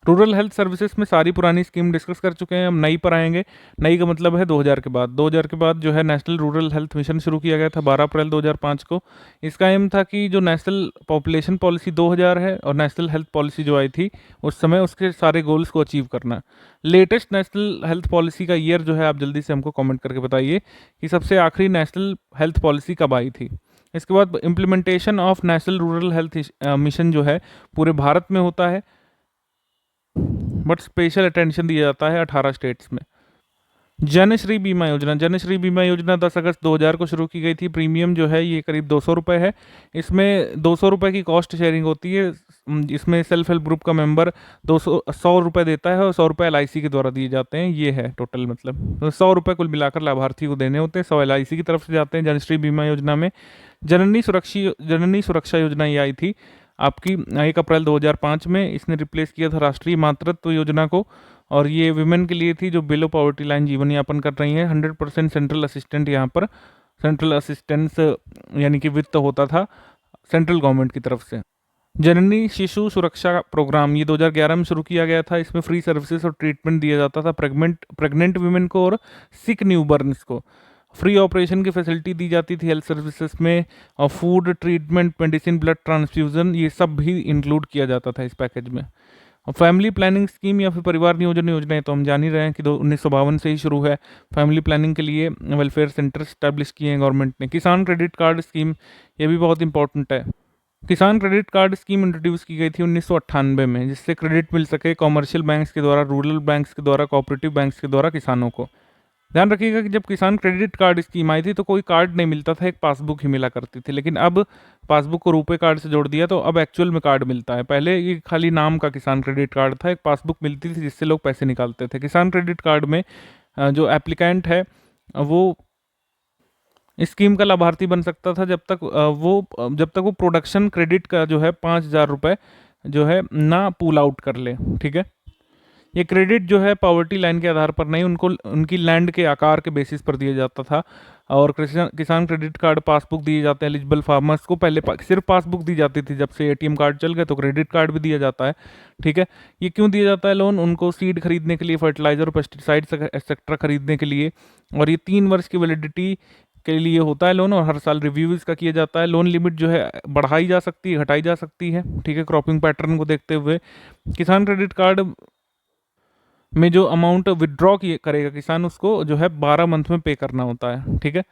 रूरल हेल्थ सर्विसेज में सारी पुरानी स्कीम डिस्कस कर चुके हैं, हम नई पर आएंगे। नई का मतलब है 2000 के बाद। 2000 के बाद जो है नेशनल रूरल हेल्थ मिशन शुरू किया गया था 12 अप्रैल 2005 को। इसका एम था कि जो नेशनल पॉपुलेशन पॉलिसी 2000 है और नेशनल हेल्थ पॉलिसी जो आई थी उस समय, उसके सारे गोल्स को अचीव करना। लेटेस्ट नेशनल हेल्थ पॉलिसी का ईयर जो है आप जल्दी से हमको कॉमेंट करके बताइए कि सबसे आखिरी नेशनल हेल्थ पॉलिसी कब आई थी। इसके बाद implementation of national rural health mission जो है पूरे भारत में होता है, बट स्पेशल अटेंशन दिया जाता है 18 स्टेट्स में। जनश्री बीमा योजना। जनश्री बीमा योजना 10 अगस्त 2000 को शुरू की गई थी। प्रीमियम जो है ये करीब 200 रुपये है। इसमें 200 रुपये की कॉस्ट शेयरिंग होती है। इसमें सेल्फ हेल्प ग्रुप का मेंबर 100 रुपये देता है और 100 रुपये LIC के द्वारा दिए जाते हैं। ये है टोटल, मतलब तो 100 रुपये कुल मिलाकर लाभार्थी को देने होते हैं, 100 LIC की तरफ से जाते हैं। जनश्री बीमा योजना में जननी सुरक्षा योजना ये आई थी आपकी 1 अप्रैल 2005 में। इसने रिप्लेस किया था राष्ट्रीय मातृत्व योजना को, और ये विमेन के लिए थी जो बिलो पॉवर्टी लाइन जीवन यापन कर रही हैं। 100% सेंट्रल असिस्टेंट, यहाँ पर सेंट्रल असिस्टेंस यानी कि वित्त होता था सेंट्रल गवर्नमेंट की तरफ से। जननी शिशु सुरक्षा प्रोग्राम ये 2011 में शुरू किया गया था। इसमें फ्री सर्विसेज और ट्रीटमेंट दिया जाता था प्रेग्नेंट वीमेन को और सिक न्यूबर्न्स को। फ्री ऑपरेशन की फैसिलिटी दी जाती थी हेल्थ सर्विसेज में, और food, treatment, medicine, blood transfusion ये सब भी इंक्लूड किया जाता था इस पैकेज में। और फैमिली प्लानिंग स्कीम या फिर परिवार नियोजन योजना, तो हम जान ही रहे हैं कि 1952 से ही शुरू है। फैमिली प्लानिंग के लिए वेलफेयर सेंटर स्टैब्लिश किए हैं गवर्नमेंट ने। किसान क्रेडिट कार्ड स्कीम ये भी बहुत इंपॉर्टेंट है। किसान क्रेडिट कार्ड स्कीम इंट्रोड्यूस की गई थी 1998 में, जिससे क्रेडिट मिल सके कॉमर्शियल बैंक्स के द्वारा, रूरल बैंक्स के द्वारा, कोऑपरेटिव बैंक्स के द्वारा किसानों को। ध्यान रखिएगा कि जब किसान क्रेडिट कार्ड स्कीम आई थी तो कोई कार्ड नहीं मिलता था, एक पासबुक ही मिला करती थी। लेकिन अब पासबुक को रुपए कार्ड से जोड़ दिया तो अब एक्चुअल में कार्ड मिलता है। पहले ये खाली नाम का किसान क्रेडिट कार्ड था, एक पासबुक मिलती थी जिससे लोग पैसे निकालते थे। किसान क्रेडिट कार्ड में जो एप्लीकेंट है वो इस स्कीम का लाभार्थी बन सकता था जब तक वो प्रोडक्शन क्रेडिट का जो है 5,000 रुपये जो है ना पुल आउट कर ले। ठीक है, ये क्रेडिट जो है पॉवर्टी लाइन के आधार पर नहीं, उनको उनकी लैंड के आकार के बेसिस पर दिया जाता था। और किसान क्रेडिट कार्ड पासबुक दिए जाते हैं एलिजिबल फार्मर्स को। पहले सिर्फ पासबुक दी जाती थी, जब से ATM कार्ड चल गए तो क्रेडिट कार्ड भी दिया जाता है। ठीक है, ये क्यों दिया जाता है लोन? उनको सीड खरीदने के लिए, फर्टिलाइजर और पेस्टिसाइड्स एक्सेट्रा खरीदने के लिए। और ये 3 वर्ष की वैलिडिटी के लिए होता है लोन, और हर साल रिव्यू इसका किया जाता है। लोन लिमिट जो है बढ़ाई जा सकती है, घटाई जा सकती है। ठीक है, क्रॉपिंग पैटर्न को देखते हुए। किसान क्रेडिट कार्ड में जो अमाउंट विड्रॉ करेगा किसान, उसको जो है 12 मंथ में पे करना होता है। ठीक है,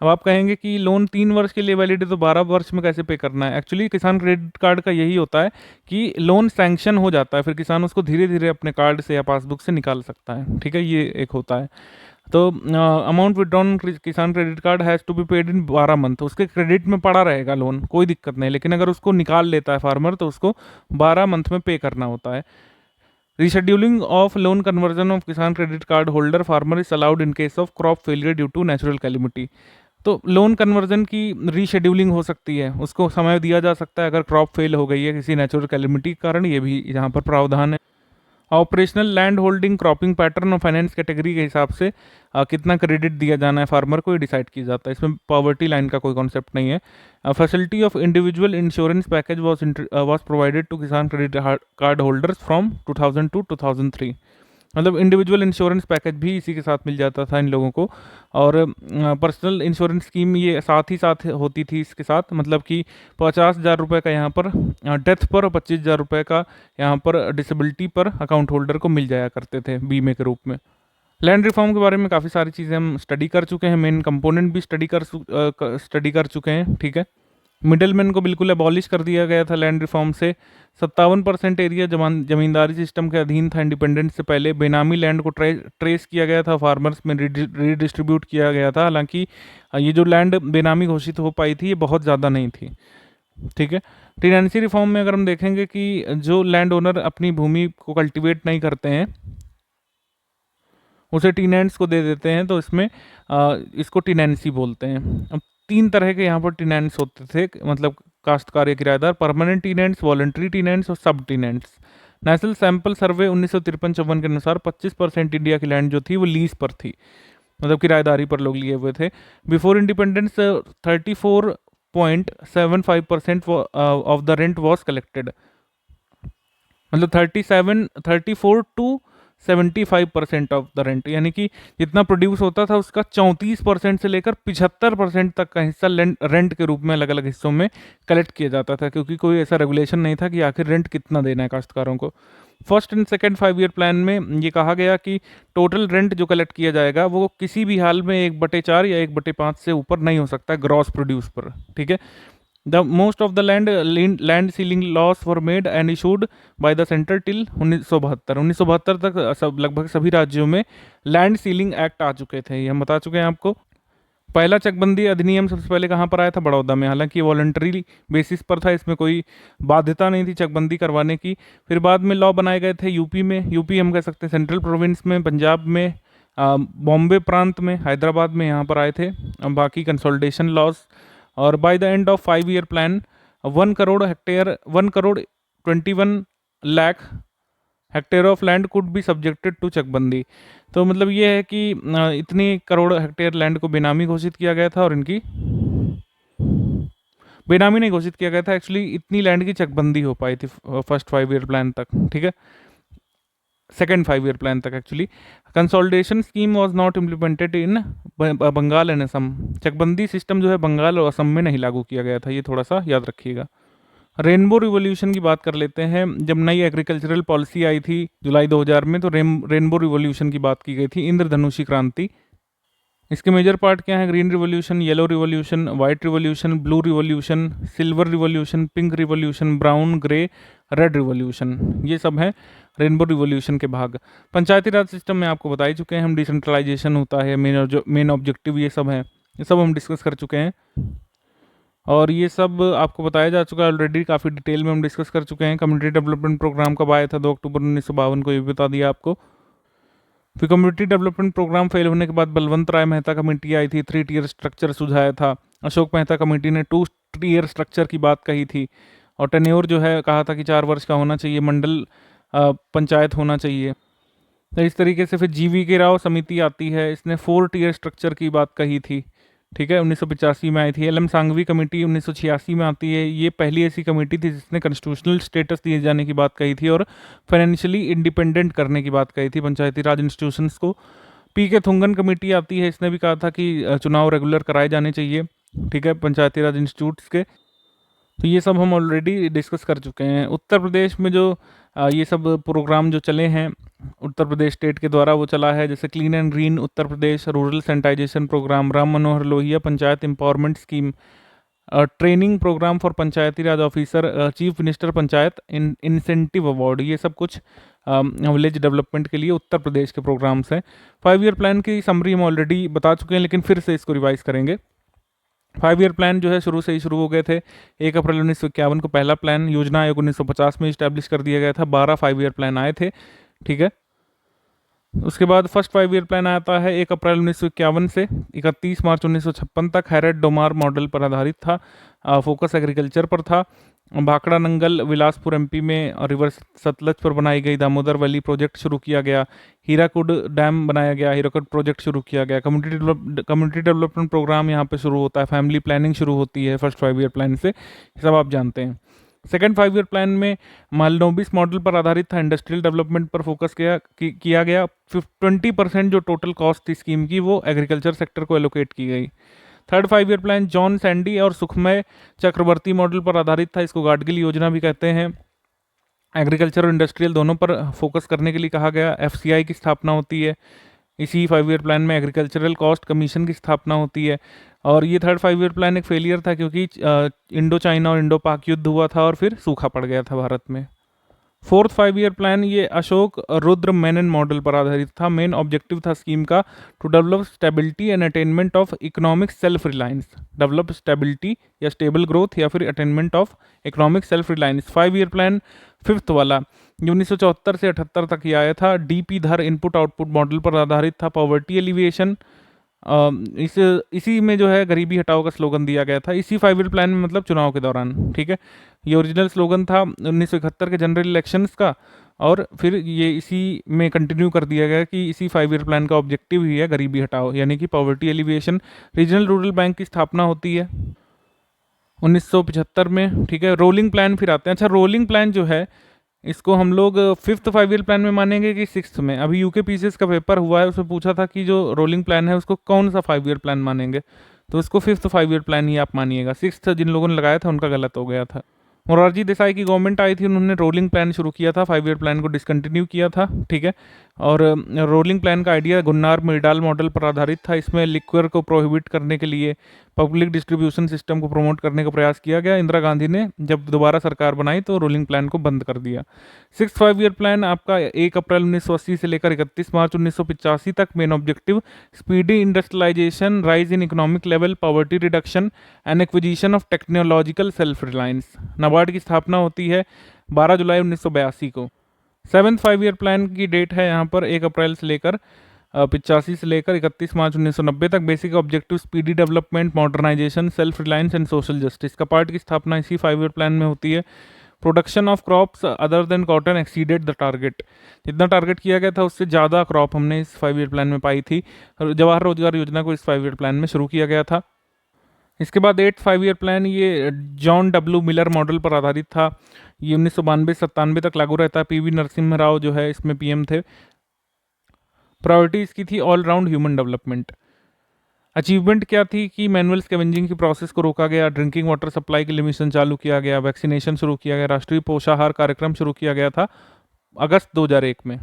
अब आप कहेंगे कि लोन 3 वर्ष के लिए वैलिड है तो 12 वर्ष में कैसे पे करना है? एक्चुअली किसान क्रेडिट कार्ड का यही होता है कि लोन सैंक्शन हो जाता है, फिर किसान उसको धीरे धीरे अपने कार्ड से या पासबुक से निकाल सकता है। ठीक है, ये एक होता है। तो amount withdrawn Kisan credit card has to be paid in 12 month. उसके क्रेडिट में पड़ा रहेगा लोन, कोई दिक्कत नहीं, लेकिन अगर उसको निकाल लेता है फार्मर तो उसको 12 मंथ में पे करना होता है। Rescheduling of loan conversion of Kisan credit card holder farmer is allowed in case of crop failure due to natural calamity. तो लोन कन्वर्जन की रीशेड्यूलिंग हो सकती है, उसको समय दिया जा सकता है अगर क्रॉप फेल हो गई है किसी नेचुरल कैलिमिटी के कारण। ये भी यहाँ पर प्रावधान है। Operational land holding, cropping pattern और फाइनेंस कैटेगरी के हिसाब से कितना क्रेडिट दिया जाना है फार्मर को, ये डिसाइड किया जाता है। इसमें पॉवर्टी लाइन का कोई कॉन्सेप्ट नहीं है। Facility of individual insurance package was provided to Kisan credit card holders from 2000 to 2003। मतलब इंडिविजुअल इंश्योरेंस पैकेज भी इसी के साथ मिल जाता था इन लोगों को। और पर्सनल इंश्योरेंस स्कीम ये साथ ही साथ होती थी इसके साथ, मतलब कि 50,000 रुपये का यहाँ पर डेथ पर और 25,000 रुपये का यहाँ पर डिसेबिलिटी पर अकाउंट होल्डर को मिल जाया करते थे बीमे के रूप में। लैंड रिफॉर्म के बारे में काफ़ी सारी चीज़ें हम स्टडी कर चुके हैं, मेन कंपोनेंट भी स्टडी कर चुके हैं। ठीक है, मिडलमैन को बिल्कुल अबॉलिश कर दिया गया था लैंड रिफॉर्म से। 57% एरिया जमींदारी सिस्टम के अधीन था इंडिपेंडेंस से पहले। बेनामी लैंड को ट्रेस किया गया था, फार्मर्स में रीडिस्ट्रीब्यूट किया गया था। हालांकि ये जो लैंड बेनामी घोषित हो पाई थी ये बहुत ज़्यादा नहीं थी। ठीक है, टेनेंसी रिफॉर्म में अगर हम देखेंगे कि जो लैंड ओनर अपनी भूमि को कल्टिवेट नहीं करते हैं उसे टीनेंट्स को दे देते हैं, तो इसमें इसको टीनेंसी बोलते हैं। अब 3 तरह के यहाँ पर टीनेंट्स होते थे, मतलब काश्तकार या किराएदार: परमानेंट टीनेंट्स, वॉलंटरी टीनेंट्स और सब टीनेंट्स। नेशनल सैंपल सर्वे 1953-54 के अनुसार 25% इंडिया की लैंड जो थी वो लीज पर थी, मतलब किराएदारी पर लोग लिए हुए थे। Before independence 34.75% of the rent was collected. मतलब 34 टू 75% ऑफ द रेंट, यानी कि जितना प्रोड्यूस होता था उसका 34% से लेकर 75% तक का हिस्सा रेंट के रूप में अलग अलग हिस्सों में कलेक्ट किया जाता था, क्योंकि कोई ऐसा रेगुलेशन नहीं था कि आखिर रेंट कितना देना है काश्तकारों को। First and second 5 year plan में ये कहा गया कि टोटल रेंट जो कलेक्ट किया जाएगा वो किसी भी हाल में 1/4 या 1/5 से ऊपर नहीं हो सकता ग्रॉस प्रोड्यूस पर, ठीक है। The most of the land ceiling loss were made and issued by the centre till 1972 तक लगभग सभी राज्यों में लैंड सीलिंग एक्ट आ चुके थे, ये हम बता चुके हैं आपको। पहला चकबंदी अधिनियम सबसे पहले कहाँ पर आया था? बड़ौदा में, हालांकि वॉलंटरी बेसिस पर था, इसमें कोई बाध्यता नहीं थी चकबंदी करवाने की। फिर बाद में लॉ बनाए गए थे यूपी में, यूपी हम कह सकते हैं सेंट्रल प्रोविंस में, पंजाब में, बॉम्बे प्रांत में, हैदराबाद में, यहाँ पर आए थे बाकी कंसोलिडेशन लॉज। और by the end of 5 year plan 1 crore 21 lakh hectare of land could be subjected to चकबंदी। तो मतलब ये है कि इतनी करोड़ हेक्टेयर लैंड को बेनामी घोषित किया गया था, और इनकी बेनामी नहीं घोषित किया गया था, एक्चुअली इतनी लैंड की चकबंदी हो पाई थी फर्स्ट 5 ईयर प्लान तक, ठीक है, सेकेंड 5 ईयर प्लान तक actually. Consolidation scheme was not implemented in Bengal and Assam. चकबंदी सिस्टम जो है बंगाल और असम में नहीं लागू किया गया था, ये थोड़ा सा याद रखिएगा। रेनबो रिवॉल्यूशन की बात कर लेते हैं। जब नई एग्रीकल्चरल पॉलिसी आई थी जुलाई 2000 में, तो रेनबो रिवॉल्यूशन की बात की गई थी, इंद्रधनुषी क्रांति। इसके मेजर पार्ट क्या है? Green revolution, yellow revolution, white revolution, blue revolution, silver revolution, pink revolution, brown, grey, red revolution, ये सब है रेनबो रिवॉल्यूशन के भाग। पंचायती राज सिस्टम में आपको बता ही चुके हैं हम, डिसेंट्रलाइजेशन होता है, मेन ऑब्जेक्टिव ये सब है, ये सब हम डिस्कस कर चुके हैं, और ये सब आपको बताया जा चुका है ऑलरेडी, काफ़ी डिटेल में हम डिस्कस कर चुके हैं। कम्युनिटी डेवलपमेंट प्रोग्राम कब आया था? 2 अक्टूबर 1952 को, ये भी बता दिया आपको। फिर कम्युनिटी डेवलपमेंट प्रोग्राम फेल होने के बाद बलवंत राय मेहता कमेटी आई थी, 3 टियर स्ट्रक्चर सुझाया था। अशोक मेहता कमेटी ने 2 टियर स्ट्रक्चर की बात कही थी, और टेन्योर जो है कहा था कि 4 वर्ष का होना चाहिए, मंडल पंचायत होना चाहिए। तो इस तरीके से फिर GV के राव समिति आती है, इसने 4 टियर स्ट्रक्चर की बात कही थी, ठीक है, 1985 में आई थी। LM सांघवी कमेटी 1986 में आती है, ये पहली ऐसी कमेटी थी जिसने कॉन्स्टिट्यूशनल स्टेटस दिए जाने की बात कही थी और फाइनेंशियली इंडिपेंडेंट करने की बात कही थी पंचायती राज इंस्टीट्यूशंस को। PK थुंगन कमेटी आती है, इसने भी कहा था कि चुनाव रेगुलर कराए जाने चाहिए, ठीक है, पंचायती राज इंस्टीट्यूट्स के। तो ये सब हम ऑलरेडी डिस्कस कर चुके हैं। उत्तर प्रदेश में जो ये सब प्रोग्राम जो चले हैं उत्तर प्रदेश स्टेट के द्वारा, वो चला है जैसे clean and green Uttar Pradesh, rural sanitisation programme, Ram Manohar Lohia panchayat empowerment scheme, training programme for panchayati raj officer, chief minister panchayat incentive award, ये सब कुछ विलेज डेवलपमेंट के लिए उत्तर प्रदेश के प्रोग्राम्स हैं। 5 ईयर प्लान की समरी हम ऑलरेडी बता चुके हैं, लेकिन फिर से इसको रिवाइज करेंगे। 5 ईयर प्लान जो है शुरू से ही शुरू हो गए थे। 1 अप्रैल 1951 को पहला प्लान, योजना आयोग 1950 में इस्टेब्लिश कर दिया गया था। 12 5 ईयर प्लान आए थे, ठीक है। उसके बाद फर्स्ट 5 ईयर प्लान आता है 1 अप्रैल 1951 से 31 मार्च 1956 तक। हैरेड डोमार मॉडल पर आधारित था, फोकस एग्रीकल्चर पर था। भाखड़ा नंगल विलासपुर MP में और रिवर सतलज पर बनाई गई दामोदर वैली प्रोजेक्ट शुरू किया गया। हीराकुड डैम बनाया गया, हीराकुड प्रोजेक्ट शुरू किया गया। कम्युनिटी डेवलपमेंट प्रोग्राम यहाँ पे शुरू होता है, फैमिली प्लानिंग शुरू होती है फर्स्ट 5 ईयर प्लान से, सब आप जानते हैं। सेकेंड 5 ईयर प्लान में मालनोबिस मॉडल पर आधारित था, इंडस्ट्रियल डेवलपमेंट पर फोकस किया गया। 20% जो टोटल कॉस्ट थी स्कीम की वो एग्रीकल्चर सेक्टर को एलोकेट की गई। Third 5 year plan John Sandy और सुखमय चक्रवर्ती मॉडल पर आधारित था, इसको गाडगिल योजना भी कहते हैं। एग्रीकल्चर और इंडस्ट्रियल दोनों पर फोकस करने के लिए कहा गया। FCI की स्थापना होती है इसी 5 ईयर प्लान में। एग्रीकल्चरल कॉस्ट कमीशन की स्थापना होती है। और ये थर्ड 5 ईयर प्लान एक फेलियर था क्योंकि इंडो चाइना और इंडो पाक युद्ध हुआ था और फिर सूखा पड़ गया था भारत में। फोर्थ 5 ईयर प्लान ये अशोक रुद्र मेनन मॉडल पर आधारित था। मेन ऑब्जेक्टिव था स्कीम का to develop stability and attainment of economic self reliance. Develop stability या स्टेबल ग्रोथ या फिर attainment of economic self reliance. 5 year plan fifth वाला जो 1974 से 78 तक ही आया था, DP धर इनपुट आउटपुट मॉडल पर आधारित था। पॉवर्टी एलिविएशन इसी में जो है गरीबी हटाओ का स्लोगन दिया गया था इसी 5 ईयर प्लान में, मतलब चुनाव के दौरान, ठीक है। ये ओरिजिनल स्लोगन था 1971 के जनरल इलेक्शंस का और फिर ये इसी में कंटिन्यू कर दिया गया कि इसी 5 ईयर प्लान का ऑब्जेक्टिव ही है गरीबी हटाओ यानी कि poverty alleviation. Regional rural bank की स्थापना होती है 1975 में, ठीक है। रोलिंग प्लान फिर आते हैं। अच्छा, रोलिंग प्लान जो है इसको हम लोग 5th 5 ईयर प्लान में मानेंगे कि 6th में। अभी यूके पीसीएस का पेपर हुआ है, उसमें पूछा था कि जो रोलिंग प्लान है उसको कौन सा 5 ईयर प्लान मानेंगे, तो इसको 5th 5 ईयर प्लान ही आप मानिएगा। 6th जिन लोगों ने लगाया था उनका गलत हो गया था। मोरारजी देसाई की गवर्नमेंट आई थी, उन्होंने रोलिंग प्लान शुरू किया था, 5 ईयर प्लान को डिसकंटिन्यू किया था, ठीक है। और रोलिंग प्लान का आइडिया गुन्नार मिर्डाल मॉडल पर आधारित था। इसमें लिक्वर को प्रोहिबिट करने के लिए पब्लिक डिस्ट्रीब्यूशन सिस्टम को प्रमोट करने का प्रयास किया गया। इंदिरा गांधी ने जब दोबारा सरकार बनाई तो रोलिंग प्लान को बंद कर दिया। 6th 5 ईयर प्लान आपका 1 अप्रैल 1980 से लेकर 31 मार्च 1985 तक। Main objective speedy industrialisation, rise in economic level, poverty reduction and acquisition of technological self reliance. NABARD की स्थापना होती है 12 जुलाई 1982 को। 7th 5 ईयर प्लान की डेट है यहाँ पर 1 अप्रैल से लेकर 85 से लेकर 31 मार्च 1990 तक। Basic objective speedy development, modernisation, self reliance and social justice. CAPART की स्थापना इसी 5 ईयर प्लान में होती है। Production of crops other than cotton exceeded the target. जितना टारगेट किया गया था उससे ज़्यादा क्रॉप हमने इस 5 ईयर प्लान में पाई थी। जवाहर रोजगार योजना को इस 5 ईयर प्लान में शुरू किया गया था। इसके बाद 8th 5 ईयर प्लान ये जॉन डब्ल्यू मिलर मॉडल पर आधारित था। ये 1992-97 तक लागू रहता है। पीवी नरसिम्हा राव जो है इसमें पीएम थे। प्रायोरिटी इसकी थी all round human development. Achievement क्या थी कि मैनुअल स्कैवेंजिंग की प्रोसेस को रोका गया, ड्रिंकिंग वाटर सप्लाई के लिए मिशन चालू किया गया, वैक्सीनेशन शुरू किया गया, राष्ट्रीय पोषाहार कार्यक्रम शुरू किया गया था अगस्त 2001 में।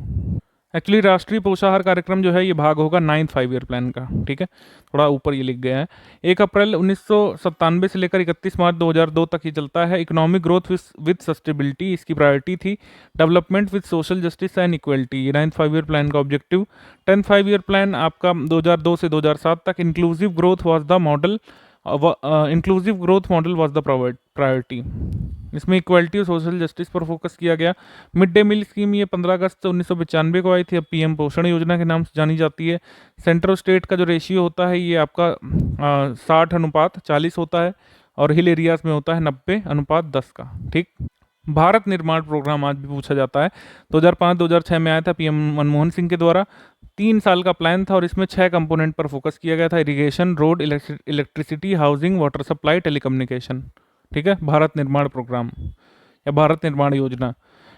एक्चुअली राष्ट्रीय पोषाहार कार्यक्रम जो है ये भाग होगा 9th 5 ईयर प्लान का, ठीक है, थोड़ा ऊपर ये लिख गया है। 1 अप्रैल 1997 से लेकर 31 मार्च 2002 तक ये चलता है। इकोनॉमिक ग्रोथ विद सस्टेबिलिटी इसकी प्रायोरिटी थी। Development with social justice and equality ये 9th 5 ईयर प्लान का ऑब्जेक्टिव। 10th 5 ईयर प्लान आपका 2002 से 2007 तक। Inclusive growth was the model, inclusive growth model was the priority. इसमें इक्वालिटी और सोशल जस्टिस पर फोकस किया गया। मिड डे मील स्कीम ये 15 अगस्त 1995 को आई थी, अब पीएम पोषण योजना के नाम से जानी जाती है। सेंटर और स्टेट का जो रेशियो होता है ये आपका 60:40 होता है और हिल एरियाज में होता है 90:10 का, ठीक। भारत निर्माण प्रोग्राम आज भी पूछा जाता है। 2005-2006 में आया था पीएम मनमोहन सिंह के द्वारा। 3 साल का प्लान था और इसमें 6 कंपोनेंट पर फोकस किया गया था। Irrigation, road, electricity, housing, water supply, telecommunication, ठीक है। भारत निर्माण प्रोग्राम या भारत निर्माण योजना।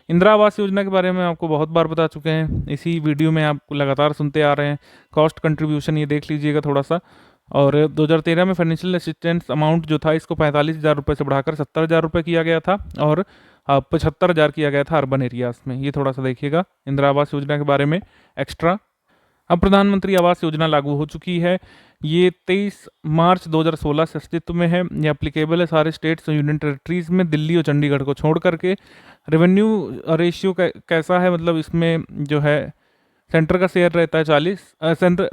इंदिरा आवास योजना के बारे में आपको बहुत बार बता चुके हैं, इसी वीडियो में आप लगातार सुनते आ रहे हैं। कॉस्ट कंट्रीब्यूशन ये देख लीजिएगा थोड़ा सा। और 2013 में फाइनेंशियल असिस्टेंस अमाउंट जो था इसको 45,000 रुपये से बढ़ाकर 70,000 रुपये किया गया था और 75,000 किया गया था अर्बन एरियाज में। ये थोड़ा सा देखिएगा इंदिरा आवास योजना के बारे में एक्स्ट्रा। अब प्रधानमंत्री आवास योजना लागू हो चुकी है। ये 23 मार्च 2016 से अस्तित्व में है। ये एप्लीकेबल है सारे स्टेट्स और यूनियन टेरिटरीज में, दिल्ली और चंडीगढ़ को छोड़ करके। रेवेन्यू रेशियो कैसा है, मतलब इसमें जो है सेंटर का शेयर रहता है 40,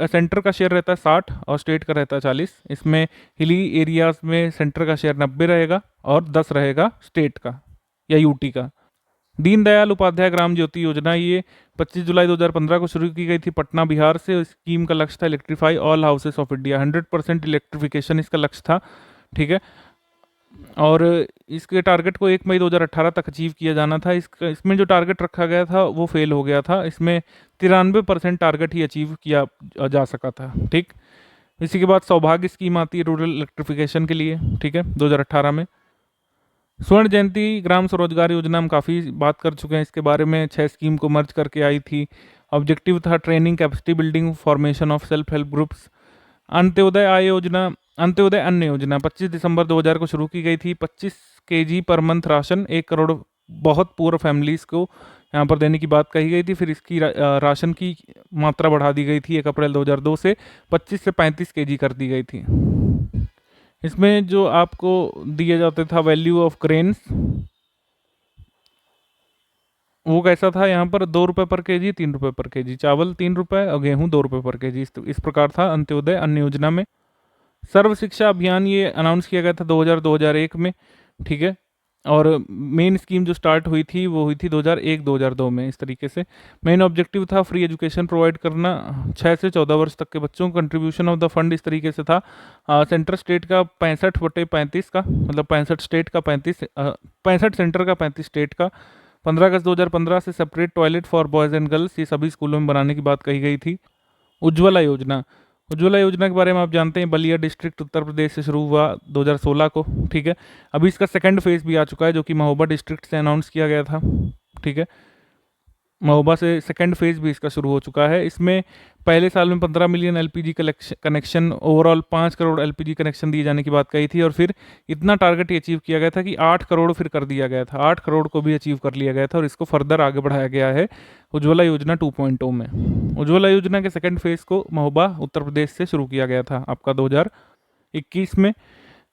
सेंटर का शेयर रहता है 60 और स्टेट का रहता है 40। इसमें हिली एरियाज में सेंटर का शेयर 90 रहेगा और 10 रहेगा स्टेट का या यूटी का। दीनदयाल उपाध्याय ग्राम ज्योति योजना ये 25 जुलाई 2015 को शुरू की गई थी पटना बिहार से। स्कीम का लक्ष्य था electrify all houses of India. 100% electrification इसका लक्ष्य था, ठीक है। और इसके टारगेट को 1 मई 2018 तक अचीव किया जाना था। इसमें जो टारगेट रखा गया था वो फेल हो गया था। इसमें 93% टारगेट ही अचीव किया जा सका था, ठीक। इसी के बाद सौभाग्य स्कीम आती है रूरल इलेक्ट्रिफिकेशन के लिए, ठीक है, 2018 में। स्वर्ण जयंती ग्राम स्वरोजगार योजना हम काफ़ी बात कर चुके हैं इसके बारे में। 6 स्कीम को मर्ज करके आई थी। ऑब्जेक्टिव था training, capacity building, formation of self help groups. Antyodaya अन्न योजना 25 दिसंबर 2000 को शुरू की गई थी। 25 kg per month ration 1 crore बहुत पुअर फैमिलीज़ को यहाँ पर देने की बात कही गई थी। फिर इसकी राशन की मात्रा बढ़ा दी गई थी 1 अप्रैल 2002 से 25 से 35 kg कर दी गई थी। इसमें जो आपको दिया जाता था वैल्यू ऑफ ग्रेन्स वो कैसा था, यहाँ पर 2 रुपये पर केजी, 3 रुपये पर केजी। चावल 3 रुपये और गेहूँ 2 रुपये पर केजी। इस प्रकार था अंत्योदय अन्न योजना में। सर्व शिक्षा अभियान ये अनाउंस किया गया था 2000-2001 में, ठीक है। और मेन स्कीम जो स्टार्ट हुई थी वो हुई थी 2001-2002 में। इस तरीके से मेन ऑब्जेक्टिव था फ्री एजुकेशन प्रोवाइड करना 6 से 14 वर्ष तक के बच्चों को। कंट्रीब्यूशन ऑफ द फंड इस तरीके से था सेंटर स्टेट का 65/35 का, मतलब 65 स्टेट का 65 सेंटर का 35 स्टेट का। 15 अगस्त 2015 से separate toilet for boys and girls ये सभी स्कूलों में बनाने की बात कही गई थी। उज्ज्वला योजना के बारे में आप जानते हैं, बलिया डिस्ट्रिक्ट उत्तर प्रदेश से शुरू हुआ 2016 को, ठीक है। अभी इसका सेकंड फेज भी आ चुका है जो कि महोबा डिस्ट्रिक्ट से अनाउंस किया गया था। ठीक है। महोबा से सेकंड फेज भी इसका शुरू हो चुका है। इसमें पहले साल में 15 million LPG connection, overall 5 crore LPG connection दिए जाने की बात कही थी, और फिर इतना टारगेट अचीव किया गया था कि 8 करोड़ फिर कर दिया गया था, 8 करोड़ को भी अचीव कर लिया गया था, और इसको फर्दर आगे बढ़ाया गया है उज्ज्वला योजना 2.0 में। उज्ज्वला योजना के सेकंड फेज को महोबा उत्तर प्रदेश से शुरू किया गया था आपका 2021 में।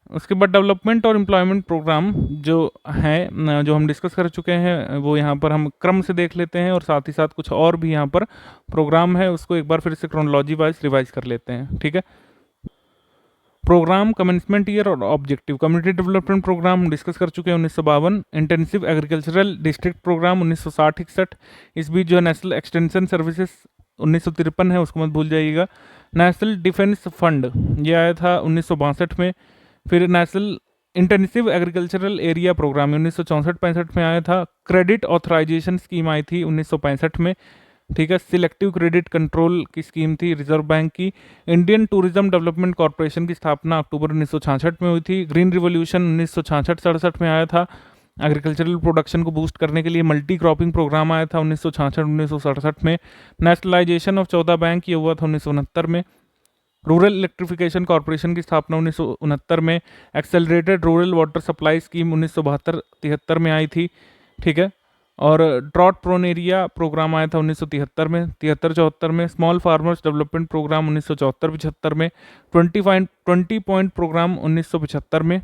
उसके बाद डेवलपमेंट और एम्प्लॉयमेंट प्रोग्राम जो हैं, जो हम डिस्कस कर चुके हैं, वो यहाँ पर हम क्रम से देख लेते हैं, और साथ ही साथ कुछ और भी यहाँ पर प्रोग्राम है उसको एक बार फिर से क्रोनोलॉजी वाइज रिवाइज कर लेते हैं। ठीक है। प्रोग्राम, कमेंसमेंट ईयर और ऑब्जेक्टिव। कम्युनिटी डेवलपमेंट प्रोग्राम हम डिस्कस कर चुके हैं 1952। Intensive agricultural district programme 1960-61। इस बीच जो है नेशनल एक्सटेंशन सर्विसेज 1953 है, उसको मत भूल जाइएगा। नेशनल डिफेंस फंड ये आया था 1962 में। फिर national intensive agricultural area programme 1964-65 में आया था। क्रेडिट ऑथराइजेशन स्कीम आई थी 1965 में। ठीक है। सिलेक्टिव क्रेडिट कंट्रोल की स्कीम थी रिजर्व बैंक की। इंडियन टूरिज्म डेवलपमेंट कॉर्पोरेशन की स्थापना अक्टूबर 1966 में हुई थी। ग्रीन रिवॉल्यूशन 1966-67 में आया था। एग्रीकल्चरल प्रोडक्शन को बूस्ट करने के लिए मल्टी क्रॉपिंग प्रोग्राम आया था 1966-1967 में। नेशनलाइजेशन ऑफ 14 बैंक ये हुआ था 1969 में। रूरल इलेक्ट्रिफिकेशन कॉर्पोरेशन की स्थापना 1969 में। Accelerated rural water supply scheme 1972-73 में आई थी। ठीक है। और ड्रॉट प्रोन एरिया प्रोग्राम आया था 1973 में, 73-74 में। स्मॉल फार्मर्स डेवलपमेंट प्रोग्राम 1974-75 में। 20 पॉइंट प्रोग्राम 1975 में।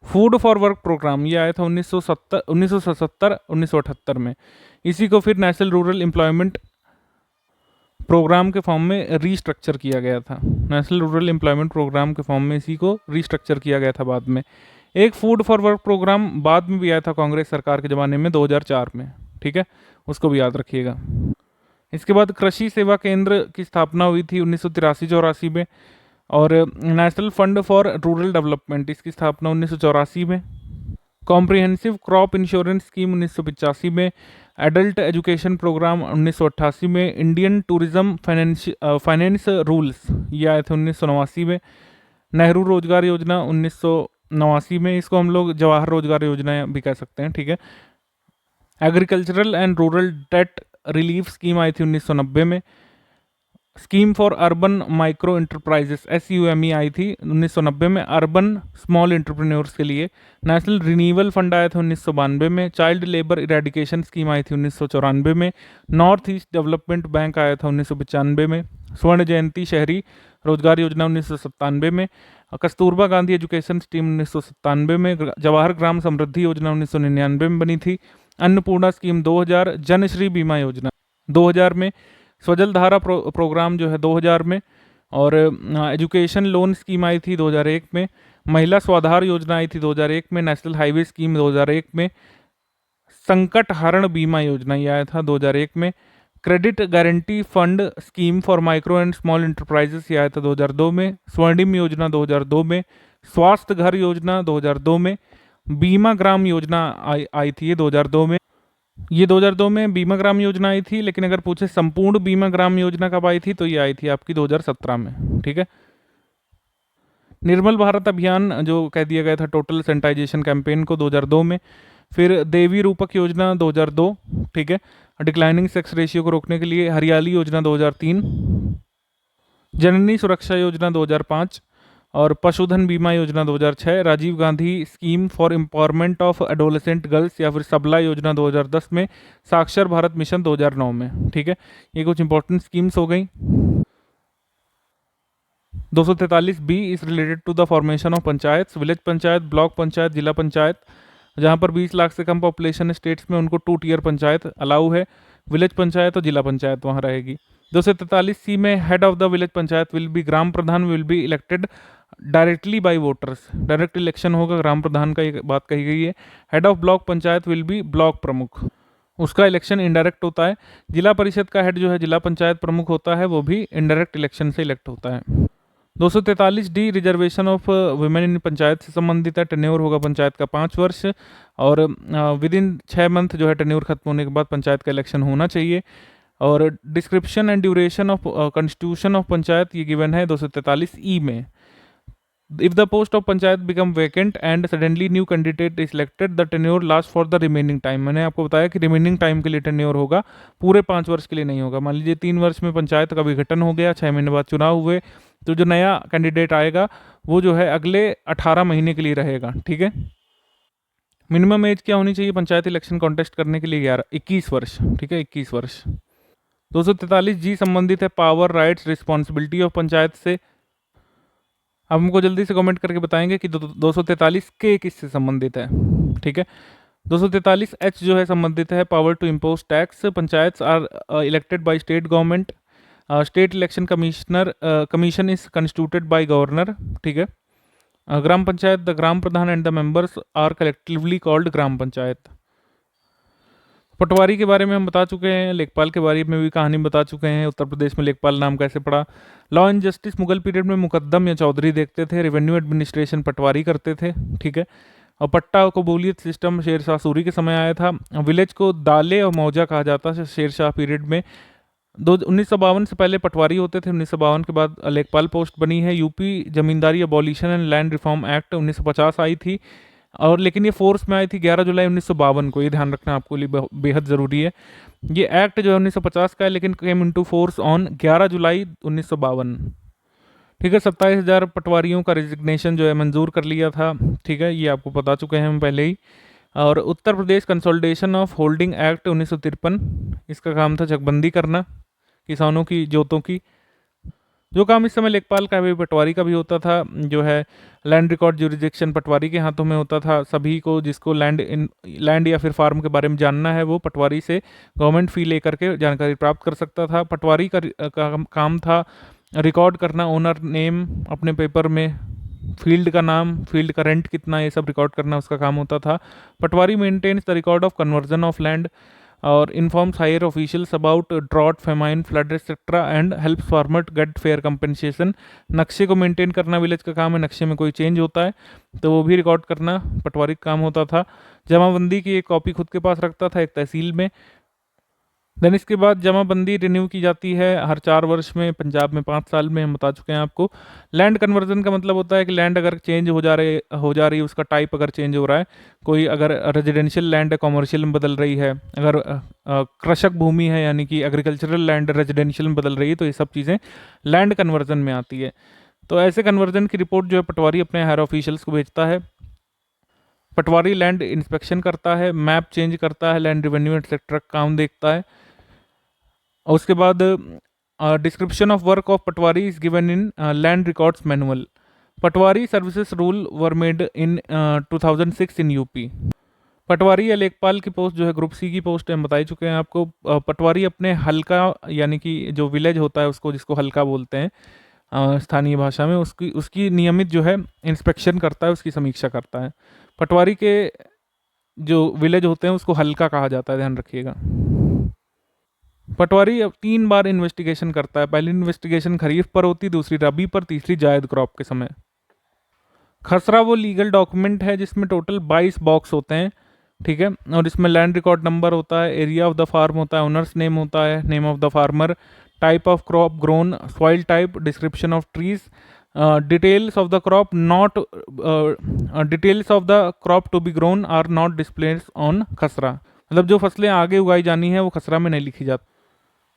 फूड फॉर वर्क प्रोग्राम ये आया था 1977-1978 में। इसी को फिर नेशनल रूरल एम्प्लॉयमेंट प्रोग्राम के फॉर्म में रीस्ट्रक्चर किया गया था। नेशनल रूरल एम्प्लॉयमेंट प्रोग्राम के फॉर्म में इसी को रीस्ट्रक्चर किया गया था बाद में। एक फूड फॉर वर्क प्रोग्राम बाद में भी आया था कांग्रेस सरकार के ज़माने में 2004 में। ठीक है, उसको भी याद रखिएगा। इसके बाद कृषि सेवा केंद्र की स्थापना हुई थी 1983-84 में। और national fund for rural development इसकी स्थापना 1984 में। कॉम्प्रिहेंसिव क्रॉप इंश्योरेंस स्कीम 1985 में। एडल्ट एजुकेशन प्रोग्राम 1988 में। इंडियन टूरिज्म फाइनेंस रूल्स ये आए थे 1989 में। नेहरू रोजगार योजना 1989 में, इसको हम लोग जवाहर रोजगार योजना भी कह सकते हैं। ठीक है। Agricultural and rural debt relief scheme आई थी 1990 में। Scheme for urban micro enterprises SUME आई थी 1990 में, अर्बन स्मॉल एंटरप्रेन्योर्स के लिए। नेशनल रिन्यूअल फंड आया था 1992 में। चाइल्ड लेबर इरेडिकेशन स्कीम आई थी 1994 में। नॉर्थ ईस्ट डेवलपमेंट बैंक आया था 1995 में। स्वर्ण जयंती शहरी रोजगार योजना 1997 में। कस्तूरबा गांधी एजुकेशन स्कीम 1997 में। जवाहर ग्राम समृद्धि योजना 1999 में बनी थी। अन्नपूर्णा स्कीम 2000। जनश्री बीमा योजना 2000 में। स्वजल धारा प्रोग्राम जो है 2000 में। और एजुकेशन लोन स्कीम आई थी 2001 में। महिला स्वाधार योजना आई थी 2001 में। नेशनल हाईवे स्कीम 2001 में। संकट हरण बीमा योजना ये आया था 2001 में। Credit guarantee fund scheme for micro and small enterprises ये आया था 2002 में। स्वर्णिम योजना 2002 में। स्वास्थ्य घर योजना 2002 में। बीमा ग्राम योजना आई थी ये 2002 में। ये 2002 में बीमा ग्राम योजना आई थी, लेकिन अगर पूछे संपूर्ण बीमा ग्राम योजना कब आई थी तो ये आई थी आपकी 2017 में। ठीक है। निर्मल भारत अभियान जो कह दिया गया था टोटल सैनिटाइजेशन कैंपेन को 2002 में। फिर देवी रूपक योजना 2002। ठीक है। डिक्लाइनिंग सेक्स रेशियो को रोकने के लिए हरियाली योजना 2003। जननी सुरक्षा योजना 2005। और पशुधन बीमा योजना 2006। Rajiv Gandhi scheme for empowerment of adolescent girls या फिर सबला योजना 2010 में। साक्षर भारत मिशन 2009 में। ठीक है। ये कुछ इंपॉर्टेंट स्कीम्स हो गई। 243B is related to the formation of panchayat. Village panchayat, block panchayat, जिला पंचायत। जहाँ पर 20 लाख से कम पॉपुलेशन है स्टेट्स में उनको 2 टियर पंचायत अलाउ है। विलेज पंचायत और जिला पंचायत वहाँ रहेगी। 243C में head of the village panchayat will be gram pradhan will be elected directly by voters. Direct election होगा ग्राम प्रधान का, ये बात कही गई है। Head of block panchayat will be block pramukh, उसका इलेक्शन इनडायरेक्ट होता है। जिला परिषद का हेड जो है जिला पंचायत प्रमुख होता है, वो भी इनडायरेक्ट इलेक्शन से इलेक्ट होता है। 243D reservation of women in panchayat से संबंधित है। टेन्योर होगा पंचायत का 5 वर्ष और विद इन 6 मंथ जो है टेन्योर खत्म होने के बाद पंचायत का इलेक्शन होना चाहिए। और description and duration of constitution of panchayat ये गिवन है 243E में। If the post of panchayat become vacant and suddenly new candidate is elected, the tenure lasts for the remaining time. मैंने आपको बताया कि रिमेनिंग टाइम के लिए टेन्योर होगा, पूरे 5 वर्ष के लिए नहीं होगा। मान लीजिए 3 वर्ष में पंचायत का विघटन हो गया, 6 महीने बाद चुनाव हुए, तो जो नया कैंडिडेट आएगा वो जो है अगले 18 महीने के लिए रहेगा। ठीक है। मिनिमम एज क्या होनी चाहिए पंचायत इलेक्शन कॉन्टेस्ट करने के लिए? 21 वर्ष। ठीक है, 21 वर्ष। 243 जी संबंधित है power, rights, responsibility of panchayat से। अब हमको जल्दी से कमेंट करके बताएंगे कि 243 के किससे संबंधित है। ठीक है, 243 एच जो है संबंधित है power to impose tax. Panchayat are elected by state government. State election commission is constituted by governor. ठीक है। Gram panchayat, the gram pradhan and the members are collectively called gram panchayat. Patwari के बारे में हम बता चुके हैं, लेखपाल के बारे में भी कहानी बता चुके हैं, उत्तर प्रदेश में लेखपाल नाम कैसे पड़ा। Law and justice Mughal period में मुकद्दम या चौधरी देखते थे, रेवेन्यू एडमिनिस्ट्रेशन पटवारी करते थे। ठीक है। और पट्टा को बोलियत सिस्टम शेरशाह सूरी के समय आया था। विलेज को दाले और मौजा कहा जाता था शेरशाह पीरियड में। 1952 से पहले पटवारी होते थे, 1952 के बाद लेखपाल पोस्ट बनी है। UP zamindari abolition and land reform act 1950 आई थी, और लेकिन ये फोर्स में आई थी 11 जुलाई 1952 को। ये ध्यान रखना आपको लिए बेहद ज़रूरी है। ये एक्ट जो है 1950 का है, लेकिन केम इनटू फोर्स ऑन 11 जुलाई 1952। ठीक है। 27,000 पटवारियों का रेजिग्नेशन जो है मंजूर कर लिया था। ठीक है, ये आपको बता चुके हैं हम पहले ही। और Uttar Pradesh consolidation of holding act 1953, इसका काम था चकबंदी करना किसानों की जोतों की। जो काम इस समय लेखपाल का भी पटवारी का भी होता था। जो है लैंड रिकॉर्ड ज्यूरिडिक्शन पटवारी के हाथों में होता था। सभी को जिसको लैंड या फिर फार्म के बारे में जानना है वो पटवारी से गवर्नमेंट फी लेकर के जानकारी प्राप्त कर सकता था। पटवारी का काम था रिकॉर्ड करना ओनर नेम अपने पेपर में, फील्ड का नाम, फील्ड का रेंट कितना, ये सब रिकॉर्ड करना उसका काम होता था। Patwari maintains the record of conversion of land और informs higher officials about drought, famine, flood etcetera and help farmer get fair compensation. नक्शे को मेंटेन करना विलेज का काम है। नक्शे में कोई चेंज होता है तो वो भी रिकॉर्ड करना पटवारी का काम होता था। जमाबंदी की एक कॉपी खुद के पास रखता था एक तहसील में। देन इसके बाद जमाबंदी रिन्यू की जाती है हर 4 वर्ष में, पंजाब में 5 साल में, हम बता चुके हैं आपको। लैंड कन्वर्जन का मतलब होता है कि लैंड अगर चेंज हो जा रही है, उसका टाइप अगर चेंज हो रहा है, कोई अगर रेजिडेंशियल लैंड है कॉमर्शियल में बदल रही है, अगर कृषक भूमि है यानी कि एग्रीकल्चरल लैंड रेजिडेंशियल में बदल रही है, तो ये सब चीज़ें लैंड कन्वर्जन में आती है। तो ऐसे कन्वर्जन की रिपोर्ट जो है पटवारी अपने हायर ऑफिशियल्स को भेजता है। पटवारी लैंड इंस्पेक्शन करता है, मैप चेंज करता है, लैंड रेवेन्यू एक्सेट्रा काम देखता है। और उसके बाद description of work of patwari is given in land records manual. Patwari services rule were made in 2006 in UP. Patwari या लेखपाल की पोस्ट जो है ग्रुप सी की पोस्ट है, हम बता ही चुके हैं आपको। पटवारी अपने हल्का यानी कि जो विलेज होता है उसको, जिसको हल्का बोलते हैं स्थानीय भाषा में, उसकी नियमित जो है इंस्पेक्शन करता है, उसकी समीक्षा करता है। पटवारी के जो विलेज होते हैं उसको हल्का कहा जाता है, ध्यान रखिएगा। पटवारी अब 3 बार इन्वेस्टिगेशन करता है। पहली इन्वेस्टिगेशन खरीफ पर होती, दूसरी रबी पर, तीसरी जायद क्रॉप के समय। खसरा वो लीगल डॉक्यूमेंट है जिसमें टोटल 22 बॉक्स होते हैं। ठीक है। और इसमें लैंड रिकॉर्ड नंबर होता है, एरिया ऑफ द फार्म होता है, ओनर्स नेम होता है, name of the farmer, type of crop grown, soil type, description of trees, details of the crop not details of the crop to be grown are not displayed on khasra. मतलब जो फसलें आगे उगाई जानी है वो खसरा में नहीं लिखी जाती।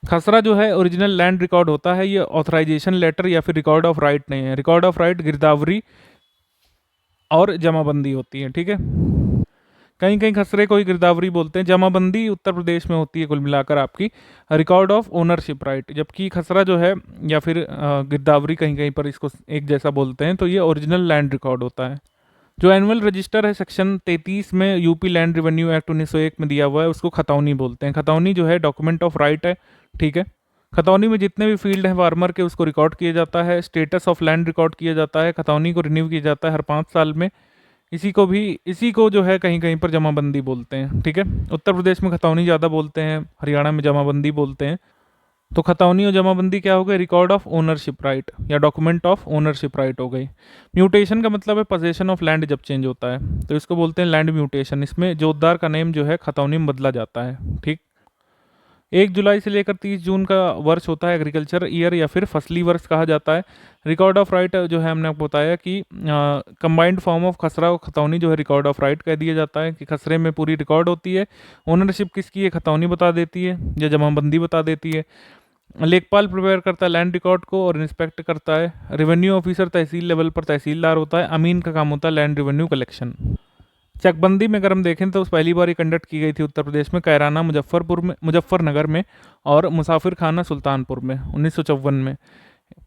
खसरा जो है ओरिजिनल लैंड रिकॉर्ड होता है, ये ऑथराइजेशन लेटर या फिर रिकॉर्ड ऑफ राइट नहीं है। रिकॉर्ड ऑफ राइट गिरदावरी और जमाबंदी होती है। ठीक है। कहीं कहीं खसरे को ही गिरदावरी बोलते हैं। जमाबंदी उत्तर प्रदेश में होती है कुल मिलाकर आपकी रिकॉर्ड ऑफ ओनरशिप राइट, जबकि खसरा जो है या फिर गिरदावरी कहीं कहीं पर इसको एक जैसा बोलते हैं, तो ये ओरिजिनल लैंड रिकॉर्ड होता है। जो एनुअल रजिस्टर है सेक्शन 33 में यूपी लैंड रेवेन्यू एक्ट 1901 में दिया हुआ है, उसको खतौनी बोलते हैं। खतौनी जो है डॉक्यूमेंट ऑफ राइट है। ठीक है। खतौनी में जितने भी फील्ड हैं फार्मर के उसको रिकॉर्ड किया जाता है। स्टेटस ऑफ लैंड रिकॉर्ड किया जाता है। खतौनी को रिन्यू किया जाता है हर 5 साल में। इसी को जो है कहीं कहीं पर जमाबंदी बोलते हैं। ठीक है। उत्तर प्रदेश में खतौनी ज़्यादा बोलते हैं, हरियाणा में जमाबंदी बोलते हैं। तो खतौनी और जमाबंदी क्या हो गए? रिकॉर्ड ऑफ ओनरशिप राइट या डॉक्यूमेंट ऑफ ओनरशिप राइट हो गई। म्यूटेशन का मतलब है पोजेशन ऑफ लैंड जब चेंज होता है, तो इसको बोलते हैं लैंड म्यूटेशन। इसमें जोतदार का नेम जो है खतौनी में बदला जाता है। ठीक। 1 जुलाई से लेकर 30 जून का वर्ष होता है एग्रीकल्चर ईयर या फिर फसली वर्ष कहा जाता है। रिकॉर्ड ऑफ राइट जो है हमने आपको बताया कि कंबाइंड फॉर्म ऑफ खसरा और खतौनी जो है रिकॉर्ड ऑफ राइट कह दिया जाता है कि खसरे में पूरी रिकॉर्ड होती है, ओनरशिप किसकी है खतौनी बता देती है या जमाबंदी बता देती है। लेखपाल प्रिपेयर करता है लैंड रिकॉर्ड को और इंस्पेक्ट करता है। रेवेन्यू ऑफिसर तहसील लेवल पर तहसीलदार होता है। अमीन का काम होता है लैंड रेवेन्यू कलेक्शन। चकबंदी में अगर हम देखें तो पहली बार ये कंडक्ट की गई थी उत्तर प्रदेश में कैराना मुजफ्फरनगर में और मुसाफिर खाना सुल्तानपुर में 1954 में।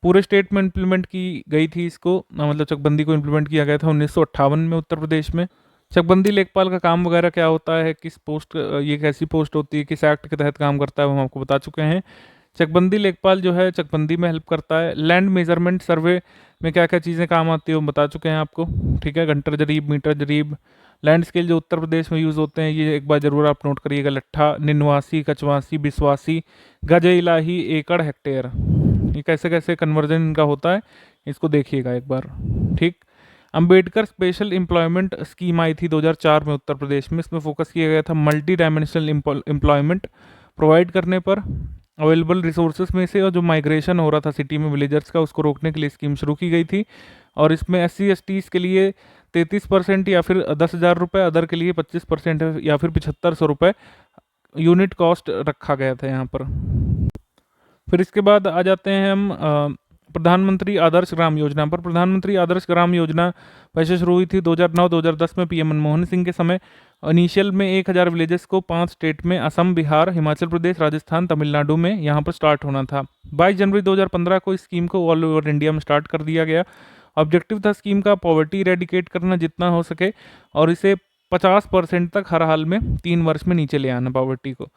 पूरे स्टेट में इम्प्लीमेंट की गई थी इसको, मतलब चकबंदी को इम्प्लीमेंट किया गया था 1958 में उत्तर प्रदेश में। चकबंदी लेखपाल का काम वगैरह क्या होता है, किस पोस्ट, ये कैसी पोस्ट होती है, किस एक्ट के तहत काम करता है, वो हम आपको बता चुके हैं। चकबंदी लेखपाल जो है चकबंदी में हेल्प करता है। लैंड मेजरमेंट सर्वे में क्या क्या चीज़ें काम आती है वो बता चुके हैं आपको, ठीक है। घंटर जरीब, मीटर जरीब, लैंड स्केल जो उत्तर प्रदेश में यूज़ होते हैं ये एक बार ज़रूर आप नोट करिएगा। लट्ठा, निन्वासी, कचवासी, बिस्वासी, गज इलाही, एकड़, हेक्टेयर, ये कैसे कैसे कन्वर्जन इनका होता है इसको देखिएगा एक बार, ठीक। अंबेडकर स्पेशल एम्प्लॉयमेंट स्कीम आई थी 2004 में उत्तर प्रदेश में। इसमें फोकस किया गया था मल्टी डायमेंशनल एम्प्लॉयमेंट प्रोवाइड करने पर अवेलेबल रिसोर्सेज में से, और जो माइग्रेशन हो रहा था सिटी में विलेजर्स का उसको रोकने के लिए स्कीम शुरू की गई थी। और इसमें SC/STs के लिए 33% या फिर 10,000 रुपये, अदर के लिए 25% या फिर 7500 रुपये यूनिट कॉस्ट रखा गया था यहाँ पर। फिर इसके बाद आ जाते हैं हम प्रधानमंत्री आदर्श ग्राम योजना पर। प्रधानमंत्री आदर्श ग्राम योजना वैसे शुरू हुई थी 2009-2010 में PM मनमोहन सिंह के समय। इनिशियल में 1000 विलेजेस को 5 स्टेट में असम, बिहार, हिमाचल प्रदेश, राजस्थान, तमिलनाडु में यहाँ पर स्टार्ट होना था। 22 जनवरी 2015 को इस स्कीम को ऑल ओवर इंडिया में स्टार्ट कर दिया गया। ऑब्जेक्टिव था स्कीम का पॉवर्टी इरेडिकेट करना जितना हो सके, और इसे 50% तक हर हाल में 3 वर्ष में नीचे ले आना पॉवर्टी को।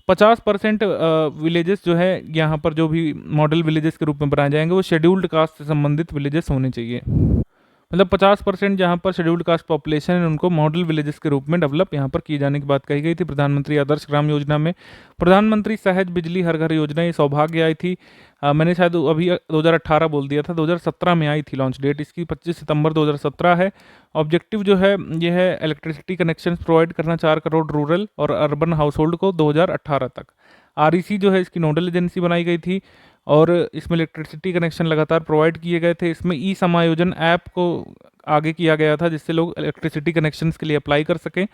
50% विलेजेस जो है यहाँ पर जो भी मॉडल विलेजेस के रूप में बनाए जाएंगे वो शेड्यूल्ड कास्ट से संबंधित विलेजेस होने चाहिए। मतलब 50% जहाँ पर शेड्यूल्ड कास्ट पॉपुलेशन है उनको मॉडल विलेजेस के रूप में डेवलप यहाँ पर किए जाने की बात कही गई थी प्रधानमंत्री आदर्श ग्राम योजना में। प्रधानमंत्री सहज बिजली हर घर योजना ये सौभाग्य आई थी, मैंने शायद अभी 2018 बोल दिया था, 2017 में आई थी लॉन्च डेट इसकी, 25 सितंबर 2017 है। ऑब्जेक्टिव जो है ये है इलेक्ट्रिसिटी कनेक्शन प्रोवाइड करना 4 करोड़ रूरल और अर्बन हाउस होल्ड को 2018 तक। REC जो है इसकी नोडल एजेंसी बनाई गई थी और इसमें इलेक्ट्रिसिटी कनेक्शन लगातार प्रोवाइड किए गए थे। इसमें ई समायोजन ऐप को आगे किया गया था जिससे लोग इलेक्ट्रिसिटी कनेक्शंस के लिए अप्लाई कर सकें,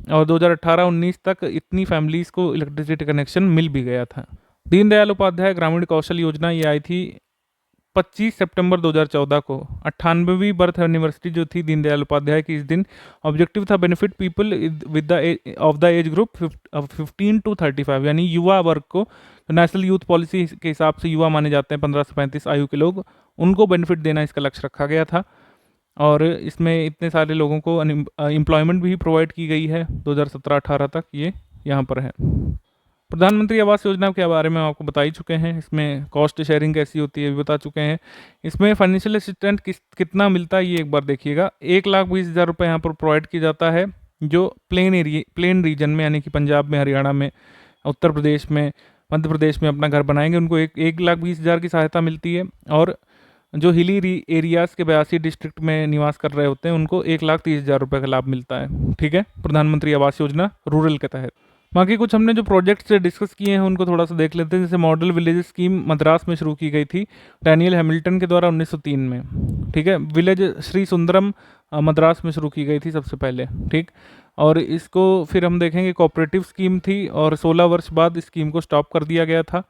और 2018-19 तक इतनी फैमिलीज़ को इलेक्ट्रिसिटी कनेक्शन मिल भी गया था। दीनदयाल उपाध्याय ग्रामीण कौशल योजना ये आई थी 25 सितंबर 2014 को। 98वीं बर्थ एनिवर्सरी जो थी दीनदयाल उपाध्याय की इस दिन। ऑब्जेक्टिव था benefit people with the of the age group 15 to 35, यानी युवा वर्ग को, नेशनल यूथ पॉलिसी के हिसाब से युवा माने जाते हैं 15 से 35 आयु के लोग, उनको बेनिफिट देना इसका लक्ष्य रखा गया था। और इसमें इतने सारे लोगों को एम्प्लॉयमेंट भी प्रोवाइड की गई है 2017-18 तक, ये यहाँ पर है। प्रधानमंत्री आवास योजना के बारे में आपको बता ही चुके हैं, इसमें कॉस्ट शेयरिंग कैसी होती है भी बता चुके हैं। इसमें फाइनेंशियल असिस्टेंट कितना मिलता है ये एक बार देखिएगा। 1,20,000 रुपये यहाँ पर प्रोवाइड किया जाता है जो प्लेन रीजन में, यानी कि पंजाब में, हरियाणा में, उत्तर प्रदेश में, मध्य प्रदेश में अपना घर बनाएंगे उनको 1,20,000 की सहायता मिलती है। और जो हिली एरियाज़ के 82 डिस्ट्रिक्ट में निवास कर रहे होते हैं उनको 1,30,000 रुपये का लाभ मिलता है, ठीक है, प्रधानमंत्री आवास योजना रूरल के तहत। बाकी कुछ हमने जो प्रोजेक्ट्स डिस्कस किए हैं उनको थोड़ा सा देख लेते हैं। जैसे मॉडल विलेज स्कीम मद्रास में शुरू की गई थी डैनियल हैमिल्टन के द्वारा 1903 में, ठीक है। विलेज श्री सुंदरम मद्रास में शुरू की गई थी सबसे पहले, ठीक। और इसको फिर हम देखेंगे कोऑपरेटिव स्कीम थी और 16 वर्ष बाद इस स्कीम को स्टॉप कर दिया गया था।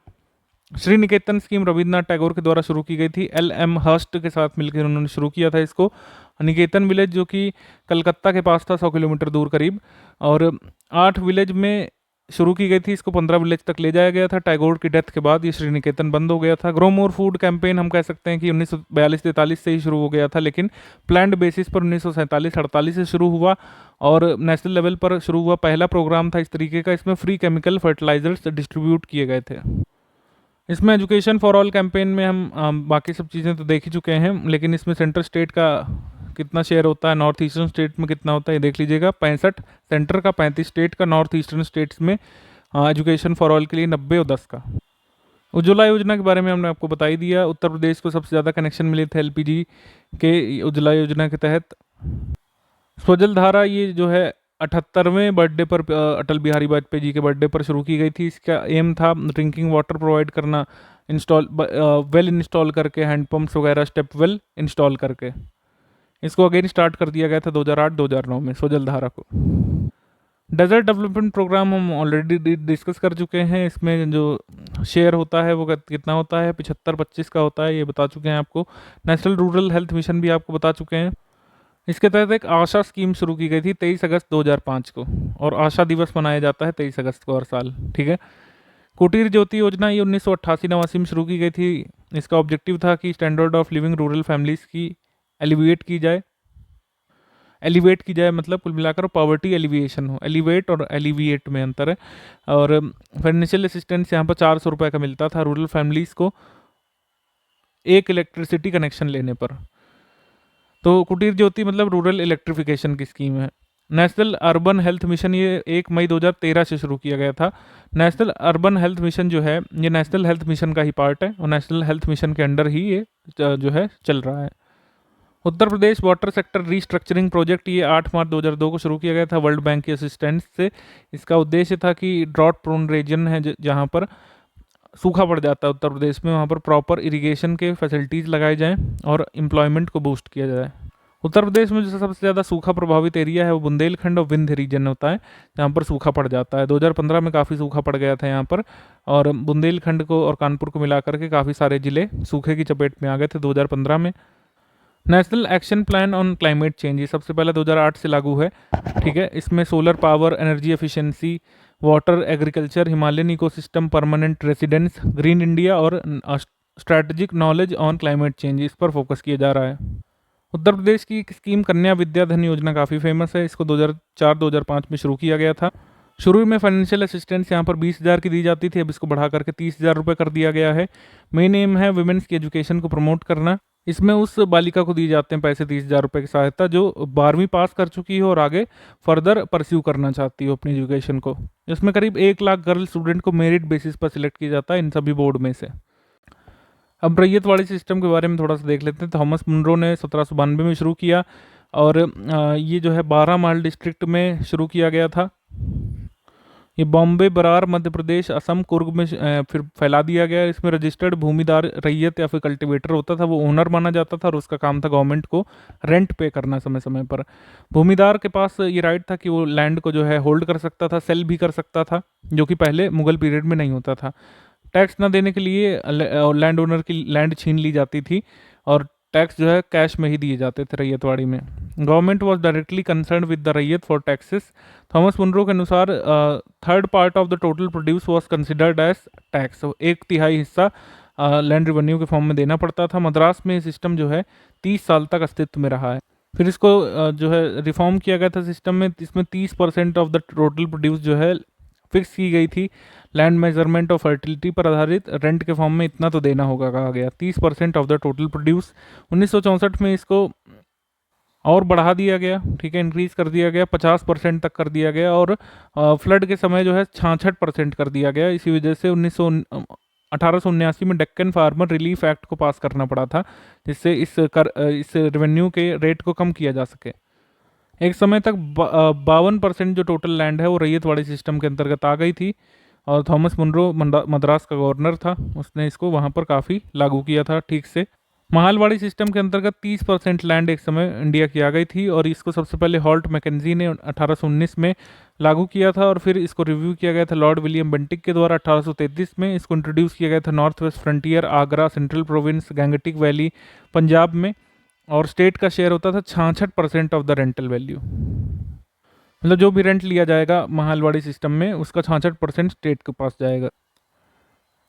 श्री निकेतन स्कीम रविन्द्रनाथ टैगोर के द्वारा शुरू की गई थी, LM हर्स्ट के साथ मिलकर उन्होंने शुरू किया था इसको। निकेतन विलेज जो कि कलकत्ता के पास था 100 किलोमीटर दूर करीब, और 8 विलेज में शुरू की गई थी, इसको 15 विलेज तक ले जाया गया था। टैगोर की डेथ के बाद ये श्री निकेतन बंद हो गया था। ग्रो मोर फूड कैंपेन हम कह सकते हैं कि 1942-43 से ही शुरू हो गया था, लेकिन प्लान्ड बेसिस पर 1947-48 से शुरू हुआ और नेशनल लेवल पर शुरू हुआ पहला प्रोग्राम था इस तरीके का। इसमें फ्री केमिकल फर्टिलाइजर्स डिस्ट्रीब्यूट किए गए थे। इसमें एजुकेशन फॉर ऑल कैंपेन में हम बाकी सब चीज़ें तो देख ही चुके हैं, लेकिन इसमें सेंट्रल स्टेट का कितना शेयर होता है, नॉर्थ ईस्टर्न स्टेट में कितना होता है ये देख लीजिएगा। 65 सेंटर का, 35 स्टेट का, नॉर्थ ईस्टर्न स्टेट्स में एजुकेशन फॉर ऑल के लिए 90 और 10 का। उज्ज्वला योजना के बारे में हमने आपको बता ही दिया। उत्तर प्रदेश को सबसे ज़्यादा कनेक्शन मिले थे LPG के उज्ज्वला योजना के तहत। स्वजल धारा ये जो है 78वें बर्थडे पर अटल बिहारी वाजपेयी जी के बर्थडे पर शुरू की गई थी। इसका एम था ड्रिंकिंग वाटर प्रोवाइड करना, वेल इंस्टॉल करके, हैंडपम्प्स वगैरह स्टेप वेल इंस्टॉल करके। इसको अगेन स्टार्ट कर दिया गया था 2008-2009 में सोजलधारा को। डेजर्ट डेवलपमेंट प्रोग्राम हम ऑलरेडी डिस्कस कर चुके हैं। इसमें जो शेयर होता है वो कितना होता है, 75-25 का होता है, ये बता चुके हैं आपको। नेशनल रूरल हेल्थ मिशन भी आपको बता चुके हैं। इसके तहत एक आशा स्कीम शुरू की गई थी 23 अगस्त 2005 को, और आशा दिवस मनाया जाता है 23 अगस्त को हर साल, ठीक है। कुटीर ज्योति योजना ये 1988-89 में शुरू की गई थी। इसका ऑब्जेक्टिव था कि standard of living rural families की एलिवेट की जाए, मतलब कुल मिलाकर पॉवर्टी एलिविएशन हो। एलिवेट और एलिविएट में अंतर है। और फाइनेंशियल असिस्टेंस यहाँ पर 400 रुपये का मिलता था रूरल फैमिलीज़ को एक इलेक्ट्रिसिटी कनेक्शन लेने पर। तो कुटीर ज्योति मतलब रूरल इलेक्ट्रिफिकेशन की स्कीम है। नेशनल अर्बन हेल्थ मिशन ये 1 मई 2013 से शुरू किया गया था। नेशनल अर्बन हेल्थ मिशन जो है ये नेशनल हेल्थ मिशन का ही पार्ट है, और नेशनल हेल्थ मिशन के अंडर ही ये जो है चल रहा है। Uttar Pradesh water sector restructuring project ये 8 मार्च 2002 को शुरू किया गया था वर्ल्ड बैंक की असिस्टेंस से। इसका उद्देश्य था कि ड्रॉट प्रोन रीजन है जहाँ पर सूखा पड़ जाता है उत्तर प्रदेश में, वहाँ पर प्रॉपर इरिगेशन के फैसिलिटीज़ लगाए जाएँ और एम्प्लॉयमेंट को बूस्ट किया जाए। उत्तर प्रदेश में जो सबसे ज़्यादा सूखा प्रभावित एरिया है वो बुंदेलखंड और विंध्य रीजन होता है, जहाँ पर सूखा पड़ जाता है। 2015 में काफ़ी सूखा पड़ गया था यहाँ पर, और बुंदेलखंड को और कानपुर को मिलाकर के काफ़ी सारे ज़िले सूखे की चपेट में आ गए थे 2015 में। National action plan on climate change ये सबसे पहले 2008 से लागू है, ठीक है। इसमें solar power, energy efficiency, water, agriculture, Himalayan ecosystem, permanent residence, green India और strategic knowledge on climate change, इस पर फोकस किया जा रहा है। उत्तर प्रदेश की एक स्कीम कन्या विद्या धन योजना काफ़ी फेमस है। इसको 2004-2005 में शुरू किया गया था। शुरू में फाइनेंशियल असिस्टेंस यहाँ पर 20,000 की दी जाती थी, अब इसको बढ़ा करके 30,000 रुपये कर दिया गया है। मेन एम है वुमेन्स की एजुकेशन को प्रमोट करना। इसमें उस बालिका को दिए जाते हैं पैसे 30,000 रुपये की सहायता जो 12वीं पास कर चुकी हो और आगे फर्दर परस्यू करना चाहती हो अपनी एजुकेशन को। इसमें करीब 1 लाख गर्ल स्टूडेंट को मेरिट बेसिस पर सिलेक्ट किया जाता है इन सभी बोर्ड में से। अब रैयतवाड़ी सिस्टम के बारे में थोड़ा सा देख लेते हैं। थॉमस मुनरो ने 1792 में शुरू किया, और ये जो है 12 माइल डिस्ट्रिक्ट में शुरू किया गया था। ये बॉम्बे, बरार, मध्य प्रदेश, असम, कुर्ग में फिर फैला दिया गया। इसमें रजिस्टर्ड भूमिदार रैयत या फिर कल्टिवेटर होता था, वो ओनर माना जाता था, और उसका काम था गवर्नमेंट को रेंट पे करना समय समय पर। भूमिदार के पास ये राइट था कि वो लैंड को जो है होल्ड कर सकता था, सेल भी कर सकता था, जो कि पहले मुगल पीरियड में नहीं होता था। टैक्स न देने के लिए लैंड ओनर की लैंड छीन ली जाती थी, और टैक्स जो है कैश में ही दिए जाते थे रैयतवाड़ी में। Government was directly concern with the ryot for taxes. Thomas Munro के अनुसार 3rd part of the total produce was considered as tax. 1/3 हिस्सा लैंड रेवेन्यू के फॉर्म में देना पड़ता था। मद्रास में ये सिस्टम जो है 30 साल तक अस्तित्व में रहा है। फिर इसको जो है रिफॉर्म किया गया था सिस्टम में। इसमें 30% ऑफ द टोटल प्रोड्यूस जो है फिक्स की गई थी। लैंड मेजरमेंट और फर्टिलिटी पर आधारित रेंट के फॉर्म में इतना तो देना होगा कहा गया, 30% ऑफ द टोटल प्रोड्यूस। 1964 में इसको और बढ़ा दिया गया, ठीक है, इंक्रीज कर दिया गया, 50% तक कर दिया गया, और फ्लड के समय जो है 66% कर दिया गया। इसी वजह से 1879 में डेक्कन फार्मर रिलीफ एक्ट को पास करना पड़ा था, जिससे इस रेवेन्यू के रेट को कम किया जा सके। एक समय तक 52% जो टोटल लैंड है वो रैयतवाड़ी सिस्टम के अंतर्गत आ गई थी, और थॉमस मुनरो मद्रास का गवर्नर था, उसने इसको वहाँ पर काफ़ी लागू किया था ठीक से। महालवाड़ी सिस्टम के अंतर्गत 30% लैंड एक समय इंडिया की आ गई थी, और इसको सबसे पहले हॉल्ट मैकेंजी ने 1819 में लागू किया था, और फिर इसको रिव्यू किया गया था लॉर्ड विलियम बेंटिक के द्वारा 1833 में। इसको इंट्रोड्यूस किया गया था north west frontier, Agra, central province, Gangetic valley, Punjab में, और स्टेट का शेयर होता था 66% ऑफ द रेंटल वैल्यू। मतलब जो भी रेंट लिया जाएगा महालवाड़ी सिस्टम में उसका 66% स्टेट के पास जाएगा।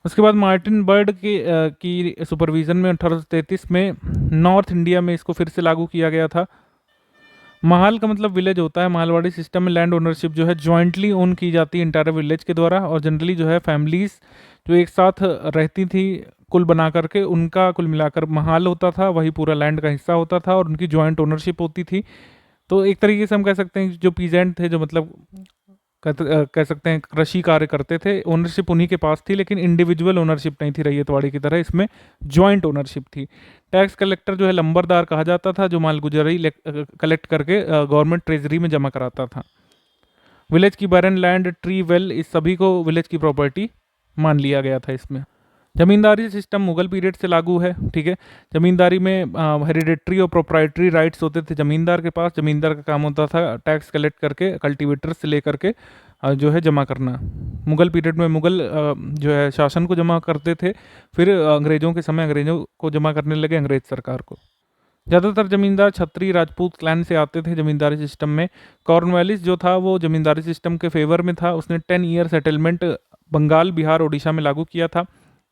उसके बाद मार्टिन बर्ड की सुपरविज़न में 1833 में नॉर्थ इंडिया में इसको फिर से लागू किया गया था। महाल का मतलब विलेज होता है। महालवाड़ी सिस्टम में लैंड ओनरशिप जो है जॉइंटली ओन की जाती है इंटायर विलेज के द्वारा, और जनरली जो है फैमिलीज जो एक साथ रहती थी कुल बना करके, उनका कुल मिलाकर महाल होता था, वही पूरा लैंड का हिस्सा होता था, और उनकी जॉइंट ओनरशिप होती थी। तो एक तरीके से हम कह सकते हैं जो पीजेंट थे, जो मतलब कह सकते हैं कृषि कार्य करते थे, ओनरशिप उन्हीं के पास थी, लेकिन इंडिविजुअल ओनरशिप नहीं थी रैयतवाड़ी की तरह, इसमें जॉइंट ओनरशिप थी। टैक्स कलेक्टर जो है लंबरदार कहा जाता था, जो मालगुजारी कलेक्ट करके गवर्नमेंट ट्रेजरी में जमा कराता था। विलेज की बैरन लैंड, ट्री, वेल, इस सभी को विलेज की प्रॉपर्टी मान लिया गया था इसमें। जमींदारी सिस्टम मुगल पीरियड से लागू है, ठीक है। जमींदारी में हेरिडेटरी और प्रोप्राइटरी राइट्स होते थे जमींदार के पास। जमींदार का काम होता था टैक्स कलेक्ट करके कल्टीवेटर से लेकर के जो है जमा करना। मुगल पीरियड में मुगल जो है शासन को जमा करते थे, फिर अंग्रेज़ों के समय अंग्रेज़ों को जमा करने लगे अंग्रेज सरकार को। ज़्यादातर जमींदार छत्री राजपूत क्लैन से आते थे जमींदारी सिस्टम में। कॉर्नवालिस जो था वो जमींदारी सिस्टम के फेवर में था। उसने 10 ईयर सेटलमेंट बंगाल, बिहार, ओडिशा में लागू किया था।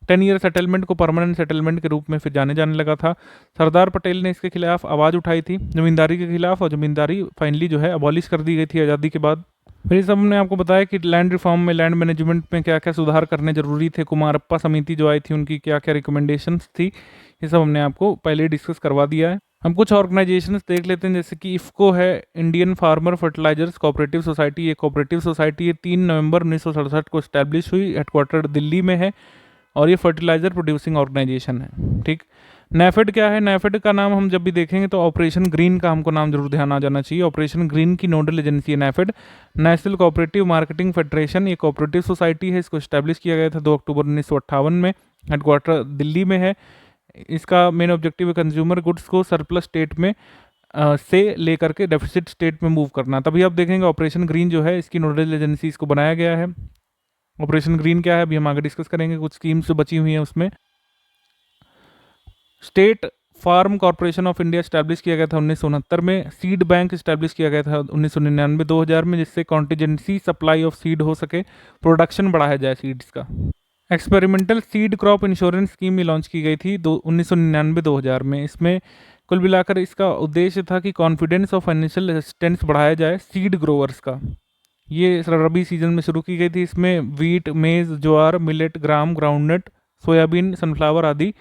10 ईयर सेटलमेंट को परमानेंट सेटलमेंट के रूप में फिर जाने लगा था। सरदार पटेल ने इसके खिलाफ आवाज़ उठाई थी जमींदारी के खिलाफ, और जमींदारी फाइनली जो है अबॉलिश कर दी गई थी आज़ादी के बाद। फिर ये सब हमने आपको बताया कि लैंड रिफॉर्म में, लैंड मैनेजमेंट में क्या क्या सुधार करने जरूरी थे। कुमारप्पा समिति जो आई थी उनकी क्या क्या रिकमेंडेशंस थी, ये सब हमने आपको पहले डिस्कस करवा दिया है। हम कुछ ऑर्गेनाइजेशंस देख लेते हैं, जैसे कि इफ़को है, Indian farmer fertilisers cooperative society. ये कोऑपरेटिव सोसाइटी ये 3 नवंबर 1967 को इस्टेब्लिश हुई, हेडक्वार्टर दिल्ली में है, और ये फर्टिलाइजर प्रोड्यूसिंग ऑर्गेनाइजेशन है, ठीक। नैफेड क्या है? नैफेड का नाम हम जब भी देखेंगे तो ऑपरेशन ग्रीन का हमको नाम जरूर ध्यान आ जाना चाहिए। ऑपरेशन ग्रीन की नोडल एजेंसी है NAFED. National cooperative marketing federation, ये कोऑपरेटिव सोसाइटी है, इसको इस्टेब्लिश किया गया था 2 अक्टूबर 1958 में, हेडक्वार्टर दिल्ली में है। इसका मेन ऑब्जेक्टिव है कंज्यूमर गुड्स को सरप्लस स्टेट में से लेकर के डेफिसिट स्टेट में मूव करना। तभी आप देखेंगे ऑपरेशन ग्रीन जो है इसकी नोडल एजेंसी इसको बनाया गया है। ऑपरेशन ग्रीन क्या है अभी हम आगे डिस्कस करेंगे, कुछ स्कीम्स जो बची हुई हैं उसमें। State farm corporation of India establish किया गया था 1969 में। सीड बैंक स्टैब्लिश किया गया था 1999-2000 में, जिससे कॉन्टीजेंसी सप्लाई ऑफ सीड हो सके, प्रोडक्शन बढ़ाया जाए सीड्स का। Experimental seed crop insurance scheme भी लॉन्च की गई थी 1999-2000 में। इसमें कुल मिलाकर इसका उद्देश्य था कि कॉन्फिडेंस और फाइनेंशियल असिस्टेंस बढ़ाया जाए सीड ग्रोवर्स का। ये रबी सीजन में शुरू की गई थी। इसमें वीट, मेज़, ज्वार, मिलेट, ग्राम, ग्राउंडनट, सोयाबीन, सनफ्लावर आदि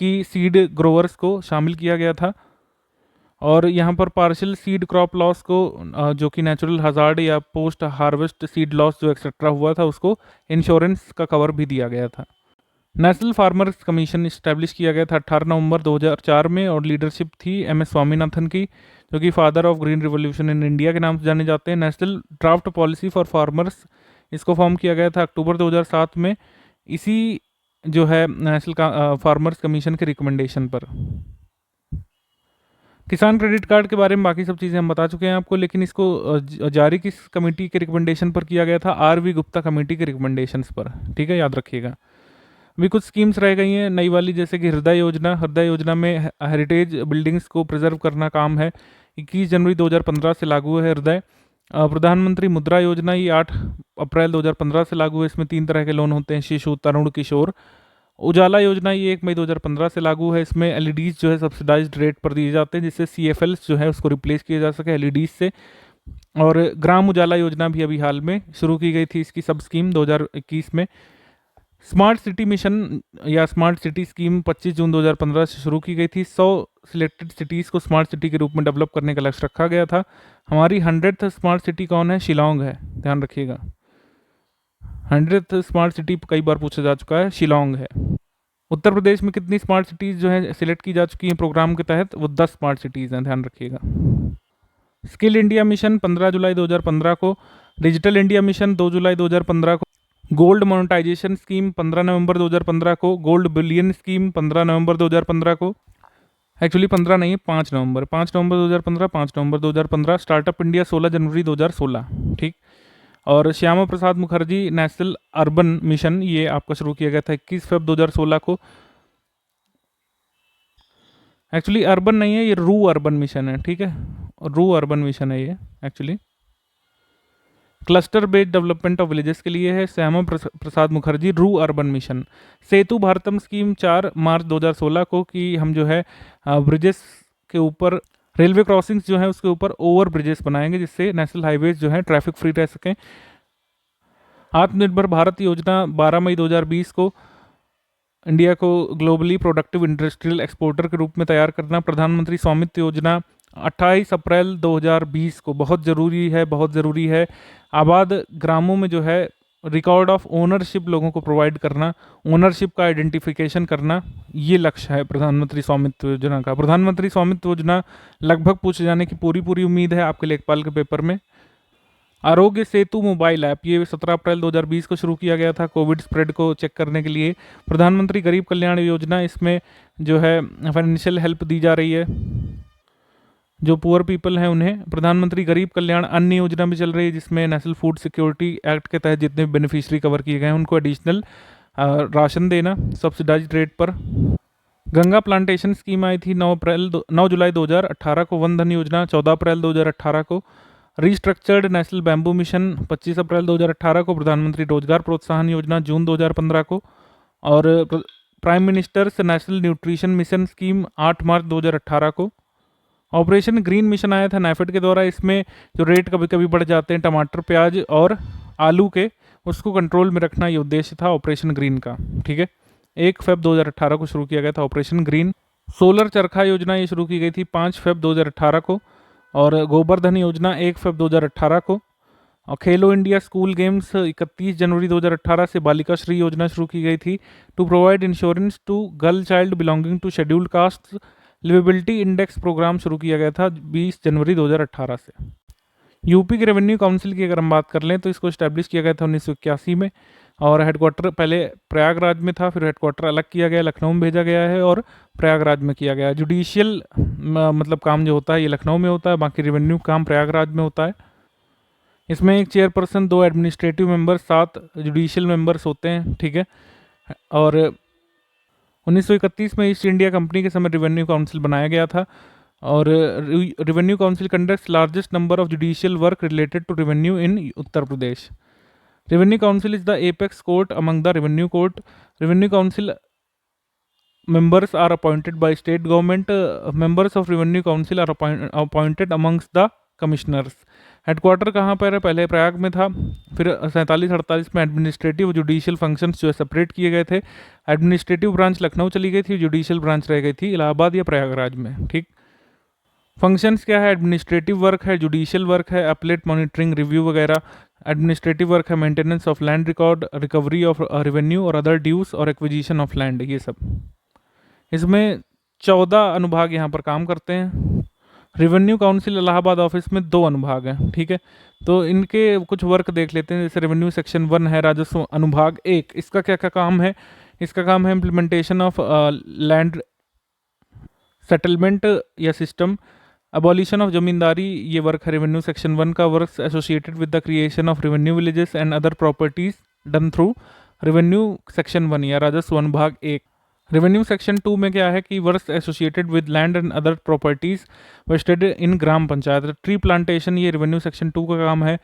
की सीड ग्रोवर्स को शामिल किया गया था। और यहाँ पर पार्शियल सीड क्रॉप लॉस को जो कि नेचुरल हजार्ड या पोस्ट हार्वेस्ट सीड लॉस जो एक्सेट्रा हुआ था उसको इंश्योरेंस का कवर भी दिया गया था। नेशनल फार्मर्स कमीशन इस्टेब्लिश किया गया था 18 नवंबर 2004 में, और लीडरशिप थी MS स्वामीनाथन की, जो कि father of green revolution in India के नाम से जाने जाते हैं। National draft policy for farmers, इसको फॉर्म किया गया था अक्टूबर 2007 में, इसी जो है नेशनल फार्मर्स कमीशन के रिकमेंडेशन पर। किसान क्रेडिट कार्ड के बारे में बाकी सब चीज़ें हम बता चुके हैं आपको, लेकिन इसको जारी किस कमेटी के रिकमेंडेशन पर किया गया था? RV गुप्ता कमेटी के रिकमेंडेशंस पर, ठीक है, याद रखिएगा। अभी कुछ स्कीम्स रह गई हैं नई वाली, जैसे कि हृदय योजना। हृदय योजना में हेरिटेज बिल्डिंग्स को प्रिजर्व करना काम है। 21 जनवरी 2015 से लागू है हृदय। प्रधानमंत्री मुद्रा योजना ये 8 अप्रैल 2015 से लागू है। इसमें 3 तरह के लोन होते हैं, शिशु, तरुण, किशोर। उजाला योजना ये 1 मई 2015 से लागू है। इसमें LEDs जो है सब्सिडाइज्ड रेट पर दिए जाते हैं, जिससे CFLs जो है उसको रिप्लेस किया जा सके LEDs से। और ग्राम उजाला योजना भी अभी हाल में शुरू की गई थी, इसकी सब स्कीम 2021 में। स्मार्ट सिटी मिशन या स्मार्ट सिटी स्कीम 25 जून 2015 से शुरू की गई थी। 100 सिलेक्टेड सिटीज़ को स्मार्ट सिटी के रूप में डेवलप करने का लक्ष्य रखा गया था। हमारी 100th स्मार्ट सिटी कौन है? शिलोंग है, ध्यान रखिएगा। 100th स्मार्ट सिटी कई बार पूछा जा चुका है, शिलोंग है। उत्तर प्रदेश में कितनी स्मार्ट सिटीज़ जो है सिलेक्ट की जा चुकी हैं प्रोग्राम के तहत? वो 10 स्मार्ट सिटीज़ हैं, ध्यान रखिएगा। स्किल इंडिया मिशन 15 जुलाई 2015 को। डिजिटल इंडिया मिशन 2 जुलाई 2015 को। गोल्ड मोनेटाइजेशन स्कीम 15 नवंबर 2015 को। गोल्ड बिलियन स्कीम 15 नवंबर 2015 को। एक्चुअली 15 नहीं है, 5 नवंबर 2015, 5 नवंबर 2015। स्टार्टअप इंडिया 16 जनवरी 2016, ठीक। और Shyama Prasad Mukherjee national urban mission, ये आपका शुरू किया गया था 21 फरवरी 2016 को। एक्चुअली अर्बन नहीं है, ये रू अर्बन मिशन है, ठीक है, रू अर्बन मिशन है ये actually. Cluster based development of villages के लिए है श्यामा प्रसाद मुखर्जी रू urban mission. Setu Bharatam scheme 4 मार्च 2016 को, कि हम जो है ब्रिजेस के ऊपर, रेलवे क्रॉसिंग्स जो है उसके ऊपर ओवर ब्रिजेस बनाएंगे, जिससे नेशनल हाईवेज जो है ट्रैफिक फ्री रह सकें। आत्मनिर्भर भारत योजना 12 मई 2020 को, इंडिया को ग्लोबली प्रोडक्टिव इंडस्ट्रियल एक्सपोर्टर के रूप में तैयार करना। प्रधानमंत्री स्वामित्व योजना 28 अप्रैल 2020 को, बहुत ज़रूरी है। आबाद ग्रामों में जो है रिकॉर्ड ऑफ ओनरशिप लोगों को प्रोवाइड करना, ओनरशिप का आइडेंटिफिकेशन करना, ये लक्ष्य है प्रधानमंत्री स्वामित्व योजना का। प्रधानमंत्री स्वामित्व योजना लगभग पूछे जाने की पूरी उम्मीद है आपके लेखपाल के पेपर में। आरोग्य सेतु मोबाइल ऐप, ये 17 अप्रैल 2020 को शुरू किया गया था कोविड स्प्रेड को चेक करने के लिए। प्रधानमंत्री गरीब कल्याण योजना, इसमें जो है फाइनेंशियल हेल्प दी जा रही है जो पुअर पीपल हैं उन्हें। प्रधानमंत्री गरीब कल्याण अन्न योजना भी चल रही है, जिसमें नेशनल फूड सिक्योरिटी एक्ट के तहत जितने बेनिफिशियरी कवर किए गए हैं उनको एडिशनल राशन देना सब्सिडाइज्ड रेट पर। गंगा प्लांटेशन स्कीम आई थी 9 जुलाई 2018 को। वन धन योजना 14 अप्रैल 2018 को। रिस्ट्रक्चर्ड नेशनल बैम्बू मिशन 25 अप्रैल 2018 को। प्रधानमंत्री रोजगार प्रोत्साहन योजना जून 2015 को। और prime ministers national nutrition mission scheme 8 मार्च 2018 को। ऑपरेशन ग्रीन मिशन आया था नाफेड के द्वारा, इसमें जो रेट कभी कभी बढ़ जाते हैं टमाटर, प्याज और आलू के, उसको कंट्रोल में रखना ये उद्देश्य था ऑपरेशन ग्रीन का। ठीक है, 1 फरवरी 2018 को शुरू किया गया था ऑपरेशन ग्रीन। सोलर चरखा योजना ये शुरू की गई थी 5 फरवरी 2018 को। और गोबर्धन योजना 1 फरवरी 2018 को। और खेलो इंडिया स्कूल गेम्स 31 जनवरी 2018 से। बालिका श्री योजना शुरू की गई थी to provide insurance to girl child belonging to scheduled caste. Liveability index programme शुरू किया गया था 20 जनवरी 2018 से। यूपी के रेवेन्यू काउंसिल की अगर हम बात कर लें तो इसको इस्टेब्लिश किया गया था 1981 में। और हेडक्वार्टर पहले प्रयागराज में था, फिर हेडक्वार्टर अलग किया गया, लखनऊ में भेजा गया है और प्रयागराज में किया गया है। जुडिशियल मतलब काम जो होता है ये लखनऊ में होता है, बाकी रेवेन्यू काम प्रयागराज में होता है। इसमें एक chairperson, 2 administrative member, 7 judicial members होते हैं। ठीक है, और 1931 में ईस्ट इंडिया कंपनी के समय रेवेन्यू काउंसिल बनाया गया था। और revenue council conducts largest number of judicial work related to revenue in Uttar Pradesh. Revenue council is the apex court among the revenue court. Revenue council members are appointed by state government. Members of revenue council are appointed amongst the commissioners. Headquarter कहाँ पर है? पहले प्रयाग में था, फिर 47-48 में administrative judicial functions जो है सेपरेट किए गए थे। एडमिनिस्ट्रेटिव ब्रांच लखनऊ चली गई थी, जुडिशियल ब्रांच रह गई थी इलाहाबाद या प्रयागराज में। ठीक, फंक्शंस क्या है? एडमिनिस्ट्रेटिव वर्क है, जुडिशियल वर्क है, अपलेट मॉनिटरिंग रिव्यू वगैरह। एडमिनिस्ट्रेटिव वर्क है maintenance of land record, recovery of revenue और अदर ड्यूज और एक्विजिशन ऑफ लैंड, ये सब। इसमें 14 अनुभाग यहाँ पर काम करते हैं। रेवेन्यू काउंसिल इलाहाबाद ऑफिस में 2 अनुभाग हैं। ठीक है, तो इनके कुछ वर्क देख लेते हैं। जैसे रेवेन्यू सेक्शन 1 है राजस्व अनुभाग 1, इसका क्या क्या काम है? इसका काम है इम्प्लीमेंटेशन ऑफ लैंड सेटलमेंट या सिस्टम। अबॉलिशन ऑफ जमींदारी, ये वर्क है रेवेन्यू सेक्शन 1 का। Works associated with the creation of revenue villages and other properties done through revenue section 1 या राजस्व अनुभाग 1। रेवेन्यू सेक्शन 2 में क्या है कि works associated with land and other properties vested in gram panchayat. Tree plantation, ये रेवेन्यू सेक्शन 2 का काम है।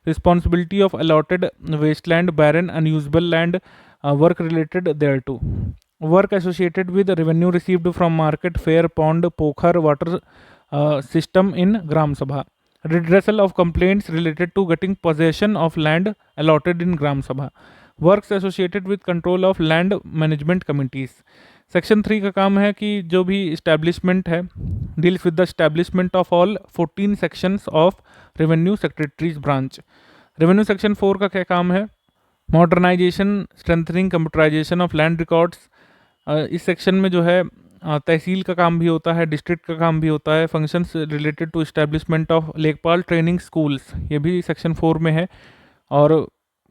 Responsibility of allotted waste land, barren unusable land, work related thereto. Work associated with revenue received from market, fair, pond, पोखर, water system in gram sabha. Redressal of complaints related to getting possession of land allotted in gram sabha. Works associated with control of land management committees. Section 3 का काम है कि जो भी establishment है, deals with the establishment of all 14 sections of revenue secretaries branch. Revenue section 4 का क्या काम है? Modernisation, strengthening, computerisation of land records. इस सेक्शन में जो है तहसील का काम भी होता है, डिस्ट्रिक्ट का काम भी होता है। Functions related to establishment of lekhpal training schools, ये भी सेक्शन 4 में है। और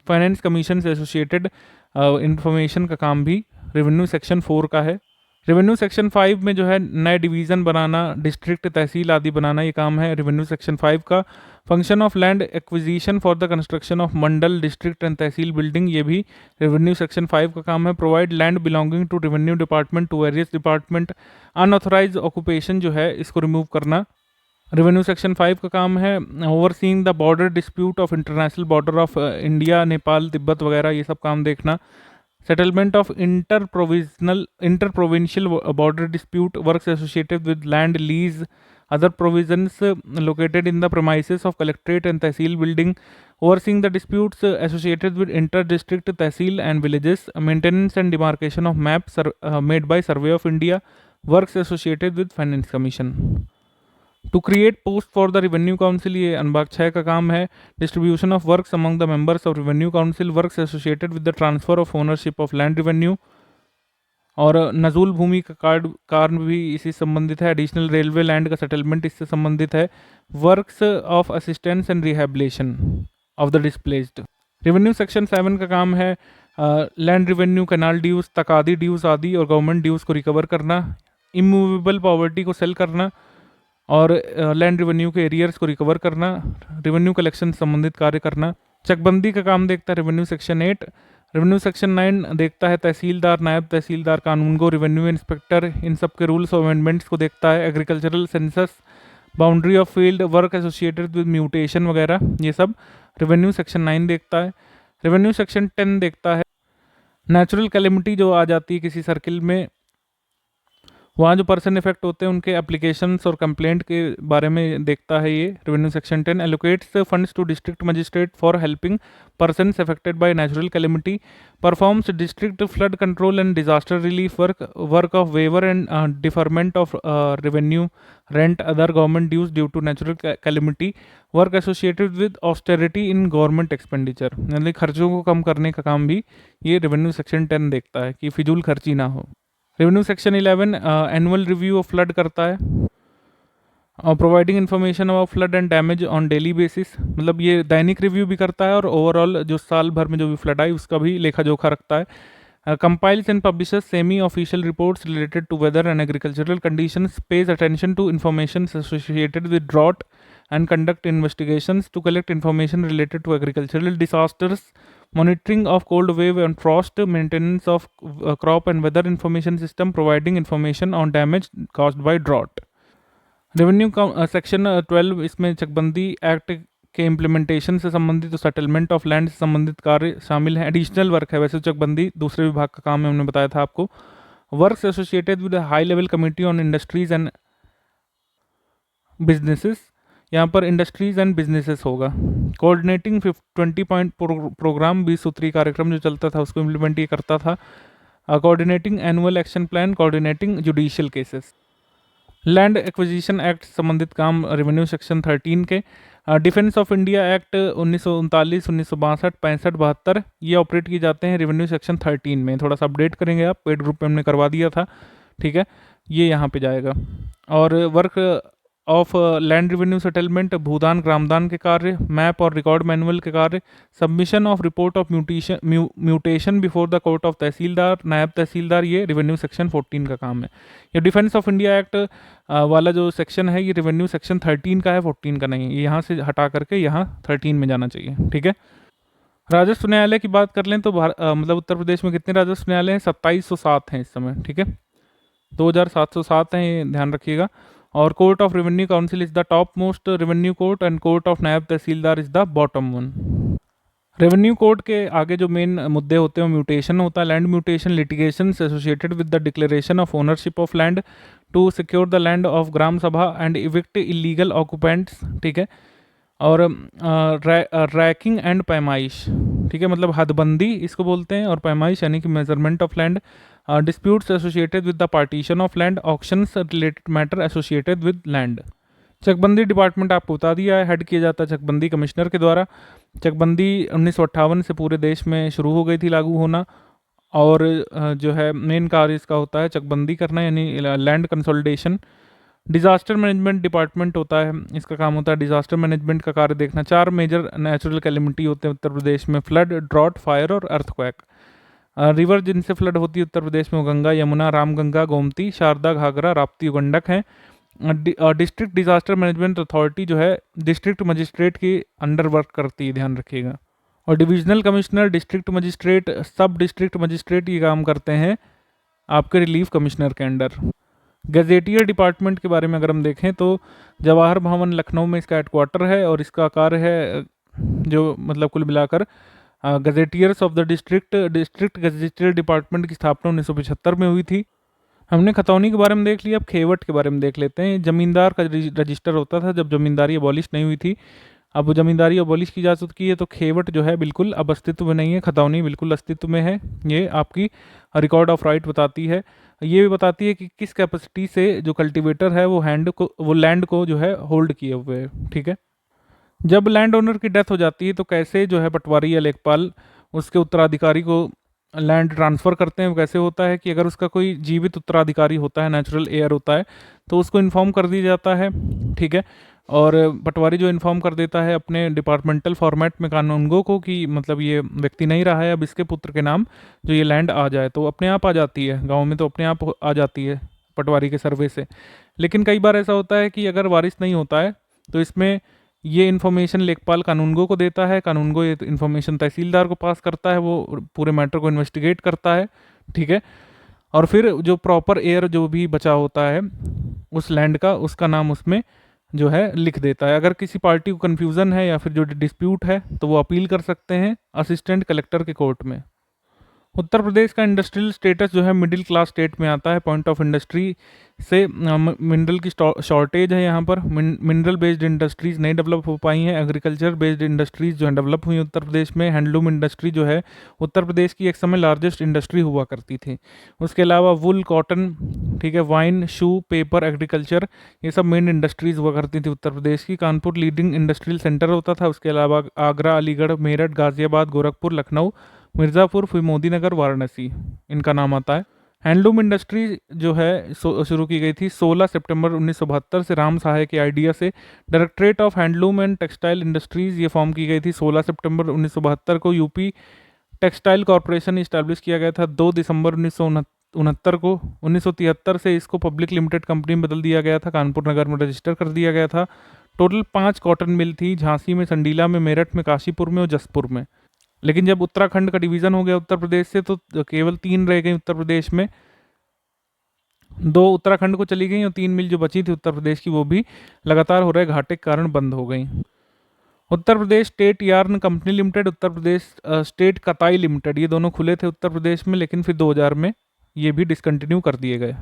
फाइनेंस कमीशन से एसोसिएटेड इंफॉर्मेशन का काम भी रेवेन्यू सेक्शन 4 का है। रेवेन्यू सेक्शन 5 में जो है नए डिवीज़न बनाना, डिस्ट्रिक्ट, तहसील आदि बनाना, ये काम है रेवेन्यू सेक्शन 5 का। Function of land acquisition for the construction of mandal, district and tehsil building, ये भी रेवेन्यू सेक्शन 5 का काम है। Provide land belonging to revenue department to various department. Unauthorise occupation जो है इसको रिमूव करना रेवेन्यू सेक्शन 5 का काम है। Overseeing the border dispute of international border of India, Nepal, Tibet वगैरह, ये सब काम देखना। Settlement of inter provincial border dispute, works associated with land lease, other provisions located in the premises of collectorate and tehsil building. Overseeing the disputes associated with inter district tehsil and villages. Maintenance and demarcation of maps made by survey of India. Works associated with finance commission. To create post for the revenue council, ये अनुभाग 6 का काम है। Distribution of works among the members of revenue council. Works associated with the transfer of ownership of land revenue. और नजूल भूमि का कार्ड भी इसी संबंधित है। एडिशनल रेलवे लैंड का सेटलमेंट इससे संबंधित है। Works of assistance and rehabilitation, of the displaced. Revenue section 7 का काम है लैंड रेवेन्यू, कैनाल ड्यूज, तकादी ड्यूज आदि और गवर्नमेंट ड्यूज को रिकवर करना, इमूवेबल प्रॉपर्टी को सेल करना और लैंड रेवेन्यू के एरियर्स को रिकवर करना, रेवेन्यू कलेक्शन संबंधित कार्य करना। चकबंदी का काम देखता है रेवेन्यू सेक्शन 8। रेवेन्यू सेक्शन 9 देखता है तहसीलदार, नायब तहसीलदार, कानूनगो, रेवेन्यू इंस्पेक्टर, इन सब के रूल्स और अमेंडमेंट्स को देखता है। Agricultural census, boundary of field work associated with mutation वगैरह, ये सब रेवेन्यू सेक्शन 9 देखता है। रेवेन्यू सेक्शन 10 देखता है नेचुरल कैलेमिटी जो आ जाती है किसी सर्किल में, वहाँ जो पर्सन इफेक्ट होते हैं उनके एप्लीकेशंस और कंप्लेंट के बारे में देखता है ये revenue section 10। Allocates funds to district magistrate for helping persons affected by natural calamity, performs district flood control and disaster relief work of waiver and deferment of revenue, rent, other government dues due to natural calamity, work associated with austerity in government expenditure, यानी खर्चों को कम करने का काम भी ये revenue section 10 देखता है कि फिजूल खर्ची ना हो। Revenue section 11 annual review of flood करता है और providing information about flood and damage on daily basis, मतलब ये दैनिक रिव्यू भी करता है और ओवरऑल जो साल भर में जो भी फ्लड आई उसका भी लेखा जोखा रखता है। Compiles and publishes semi official reports related to weather and agricultural conditions, pays attention to information associated with drought and conduct investigations to collect information related to agricultural disasters, monitoring of cold wave and frost, maintenance of crop and weather information system, providing information on damage caused by drought. Revenue का section 12 इसमें चकबंदी act के implementation से संबंधित तो settlement of land से संबंधित कार्य शामिल है। एडिशनल वर्क है, वैसे चकबंदी दूसरे विभाग का काम है, हमने बताया था आपको। Works associated with high level committee on industries and businesses, यहाँ पर इंडस्ट्रीज एंड बिजनेसेस होगा। कोऑर्डिनेटिंग 20 पॉइंट प्रोग्राम, 20 सूत्री कार्यक्रम जो चलता था उसको इम्प्लीमेंट ये करता था। Coordinating annual action plan, coordinating judicial cases. Land acquisition act संबंधित काम रेवेन्यू सेक्शन 13 के। डिफेंस ऑफ इंडिया एक्ट 1939, 1962, 65, 72 ये ऑपरेट किए जाते हैं रेवेन्यू सेक्शन 13 में। थोड़ा सा अपडेट करेंगे आप, पेड ग्रुप में हमने करवा दिया था, ठीक है, ये यहाँ पे जाएगा। और work of land revenue settlement, Bhoodan Gramdan के कार्य, मैप और रिकॉर्ड मैनुअल के कार्य, submission of report of mutation before the court of tehsildar, naib tehsildar, ये रेवेन्यू सेक्शन 14 का काम है। ये डिफेंस ऑफ इंडिया एक्ट वाला जो सेक्शन है ये रेवेन्यू सेक्शन 13 का है, 14 का नहीं। ये यहाँ से हटा करके यहाँ 13 में जाना चाहिए, ठीक है। राजस्व न्यायालय की बात कर लें तो मतलब उत्तर प्रदेश में कितने राजस्व न्यायालय हैं? 2707 हैं इस समय, ठीक है, 2707 हैं, ये ध्यान रखिएगा। और court of revenue council is the top most revenue court and court of naib tehsildar is the bottom one. Revenue court के आगे जो मेन मुद्दे होते हैं म्यूटेशन होता है, land mutation, litigation associated with the declaration of ownership of land to secure the land of gram sabha and evict illegal occupants, ठीक है। और रैकिंग एंड पैमाइश, ठीक है, मतलब हदबंदी इसको बोलते हैं, और पैमाइश यानी कि measurement of land. Disputes associated with the partition of land, auctions related matter associated with land. चकबंदी डिपार्टमेंट आपको बता दिया है, हेड किया जाता है चकबंदी कमिश्नर के द्वारा। चकबंदी 1958 से पूरे देश में शुरू हो गई थी लागू होना, और जो है मेन कार्य इसका होता है चकबंदी करना, यानी land consolidation. Disaster management department होता है, इसका काम होता है डिजास्टर मैनेजमेंट का कार्य देखना। 4 मेजर नेचुरल कैलेमिटी होते हैं उत्तर प्रदेश में, फ्लड, ड्रॉट, फायर और अर्थक्वेक। रिवर जिनसे फ्लड होती है उत्तर प्रदेश में वो गंगा, यमुना, रामगंगा, गोमती, शारदा, घाघरा, राप्ती, गंडक हैं। डिस्ट्रिक्ट डिजास्टर मैनेजमेंट अथॉरिटी जो है डिस्ट्रिक्ट मजिस्ट्रेट की अंडर वर्क करती है, ध्यान रखिएगा। और डिविजनल कमिश्नर, डिस्ट्रिक्ट मजिस्ट्रेट, सब डिस्ट्रिक्ट मजिस्ट्रेट ये काम करते हैं आपके रिलीफ कमिश्नर के अंडर। गजेटियर डिपार्टमेंट के बारे में अगर हम देखें तो जवाहर भवन लखनऊ में इसका हेडक्वार्टर है, और इसका कार्य है जो मतलब कुल मिलाकर gazetteers of the district gazetteer department की स्थापना 1975 में हुई थी। हमने खतौनी के बारे में देख लिया, अब खेवट के बारे में देख लेते हैं। जमींदार का रजिस्टर होता था जब जमींदारी अबॉलिश नहीं हुई थी, अब जमींदारी अबॉलिश की जा चुकी है, तो खेवट जो है बिल्कुल अब अस्तित्व में नहीं है, खतौनी बिल्कुल अस्तित्व में है। ये आपकी रिकॉर्ड ऑफ राइट बताती है, ये भी बताती है कि किस कैपेसिटी से जो कल्टीवेटर है वो लैंड को जो है होल्ड किए हुए है, ठीक है। जब लैंड ओनर की डेथ हो जाती है तो कैसे जो है पटवारी या लेखपाल उसके उत्तराधिकारी को लैंड ट्रांसफ़र करते हैं। कैसे होता है कि अगर उसका कोई जीवित उत्तराधिकारी होता है, नेचुरल एयर होता है, तो उसको इन्फॉर्म कर दिया जाता है, ठीक है। और पटवारी जो इन्फॉर्म कर देता है अपने डिपार्टमेंटल फॉर्मेट में कानूनगो को कि मतलब ये व्यक्ति नहीं रहा है, अब इसके पुत्र के नाम जो ये लैंड आ जाए, तो अपने आप आ जाती है गांव में, तो अपने आप आ जाती है पटवारी के सर्वे से। लेकिन कई बार ऐसा होता है कि अगर वारिस नहीं होता है तो इसमें ये इन्फॉर्मेशन लेखपाल कानूनगो को देता है, कानूनगो ये इन्फॉर्मेशन तहसीलदार को पास करता है, वो पूरे मैटर को इन्वेस्टिगेट करता है, ठीक है। और फिर जो प्रॉपर एयर जो भी बचा होता है उस लैंड का, उसका नाम उसमें जो है लिख देता है। अगर किसी पार्टी को कन्फ्यूज़न है या फिर जो डिस्प्यूट है तो वो अपील कर सकते हैं असिस्टेंट कलेक्टर के कोर्ट में। उत्तर प्रदेश का इंडस्ट्रियल स्टेटस जो है मिडिल क्लास स्टेट में आता है। पॉइंट ऑफ इंडस्ट्री से मिनरल की शॉर्टेज है यहाँ पर। मिनरल बेस्ड इंडस्ट्रीज़ नहीं डेवलप हो पाई हैं। एग्रीकल्चर बेस्ड इंडस्ट्रीज़ जो है डेवलप हुई उत्तर प्रदेश में। हैंडलूम इंडस्ट्री जो है उत्तर प्रदेश की एक समय लार्जेस्ट इंडस्ट्री हुआ करती थी। उसके अलावा वुल, कॉटन, ठीक है, वाइन, शू, पेपर, एग्रीकल्चर, ये सब मेन इंडस्ट्रीज़ हुआ करती थी उत्तर प्रदेश की। कानपुर लीडिंग इंडस्ट्रियल सेंटर होता था। उसके अलावा आगरा, अलीगढ़, मेरठ, गाजियाबाद, गोरखपुर, लखनऊ, मिर्ज़ापुर, फिर मोदीनगर, वाराणसी, इनका नाम आता है। हैंडलूम इंडस्ट्री जो है शुरू की गई थी 16 सितंबर 1972 से राम सहाय के आइडिया से। Directorate of handloom and textile industries ये फॉर्म की गई थी 16 सितंबर 1972 को। यूपी टेक्सटाइल कॉरपोरेशन इस्टेब्लिश किया गया था 2 दिसंबर 1969 को। 1973 से इसको पब्लिक लिमिटेड कंपनी में बदल दिया गया था, कानपुर नगर में रजिस्टर कर दिया गया था। टोटल 5 कॉटन मिल थी, झांसी में, संडीला में, मेरठ में, काशीपुर में और जसपुर में। लेकिन जब उत्तराखंड का डिवीज़न हो गया उत्तर प्रदेश से तो केवल 3 रह गई उत्तर प्रदेश में। 2 उत्तराखंड को चली गई और 3 मिल जो बची थी उत्तर प्रदेश की वो भी लगातार हो रहे घाटे के कारण बंद हो गई। Uttar Pradesh state yarn company limited, Uttar Pradesh state कताई लिमिटेड, ये दोनों खुले थे उत्तर प्रदेश में, लेकिन फिर 2000 में ये भी डिसकंटिन्यू कर दिए गए।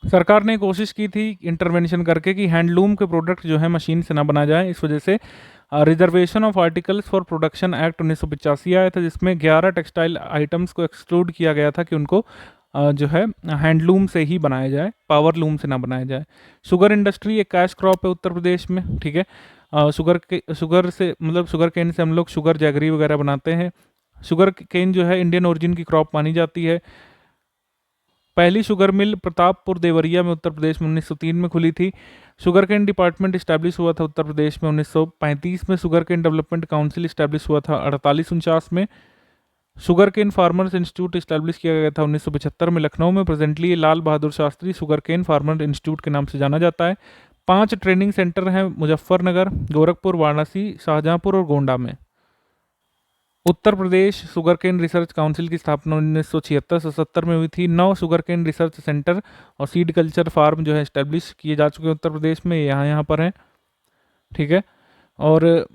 सरकार ने कोशिश की थी इंटरवेंशन करके कि हैंडलूम के प्रोडक्ट जो है मशीन से ना बना जाए। इस वजह से reservation of articles for production act 1985 आया था, जिसमें 11 टेक्सटाइल आइटम्स को एक्सक्लूड किया गया था कि उनको जो है हैंडलूम से ही बनाया जाए, पावर लूम से ना बनाया जाए। शुगर इंडस्ट्री एक कैश क्रॉप है उत्तर प्रदेश में, ठीक है। शुगर से मतलब शुगर केन से हम लोग शुगर जैगरी वगैरह बनाते हैं। शुगर केन जो है इंडियन ओरिजिन की क्रॉप मानी जाती है। पहली शुगर मिल प्रतापपुर देवरिया में उत्तर प्रदेश में 1903 में खुली थी। शुगर केन डिपार्टमेंट इस्टेब्लिश हुआ था उत्तर प्रदेश में 1935 में। Sugar cane development council establish हुआ था 48-49 में। Sugar cane farmers institute establish किया गया था 1975 में लखनऊ में। प्रेजेंटली ये Lal Bahadur Shastri sugar cane farmer institute के नाम से जाना जाता है। 5 ट्रेनिंग सेंटर हैं मुजफ्फरनगर, गोरखपुर, वाराणसी, शाहजहाँपुर और गोंडा में। Uttar Pradesh sugar cane research council की स्थापना 1976-77 में हुई थी। 9 शुगर केन रिसर्च सेंटर और सीड कल्चर फार्म जो है इस्टेब्लिश किए जा चुके हैं उत्तर प्रदेश में, यहाँ पर हैं, ठीक है। और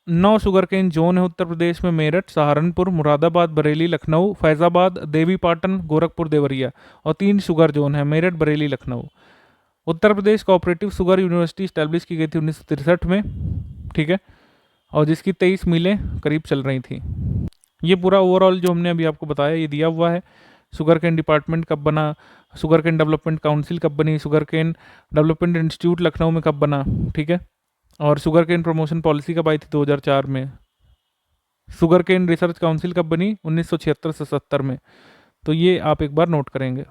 9 शुगर केन जोन है उत्तर प्रदेश में, मेरठ, सहारनपुर, मुरादाबाद, बरेली, लखनऊ, फैज़ाबाद, देवीपाटन, गोरखपुर, देवरिया। और 3 शुगर जोन है, Meerut, Bareilly, Lucknow. Uttar Pradesh cooperative sugar university establish की गई थी 1963 में, ठीक है, और जिसकी 23 मिलें करीब चल रही थी। ये पूरा ओवरऑल जो हमने अभी आपको बताया ये दिया हुआ है। शुगर केन डिपार्टमेंट कब बना, शुगर केन डेवलपमेंट काउंसिल कब बनी, sugar cane development institute Lucknow में कब बना, ठीक है, और शुगर केन प्रमोशन पॉलिसी कब आई थी 2004 में। शुगर केन रिसर्च काउंसिल कब बनी 1976 से 70 में। तो ये आप एक बार नोट करेंगे।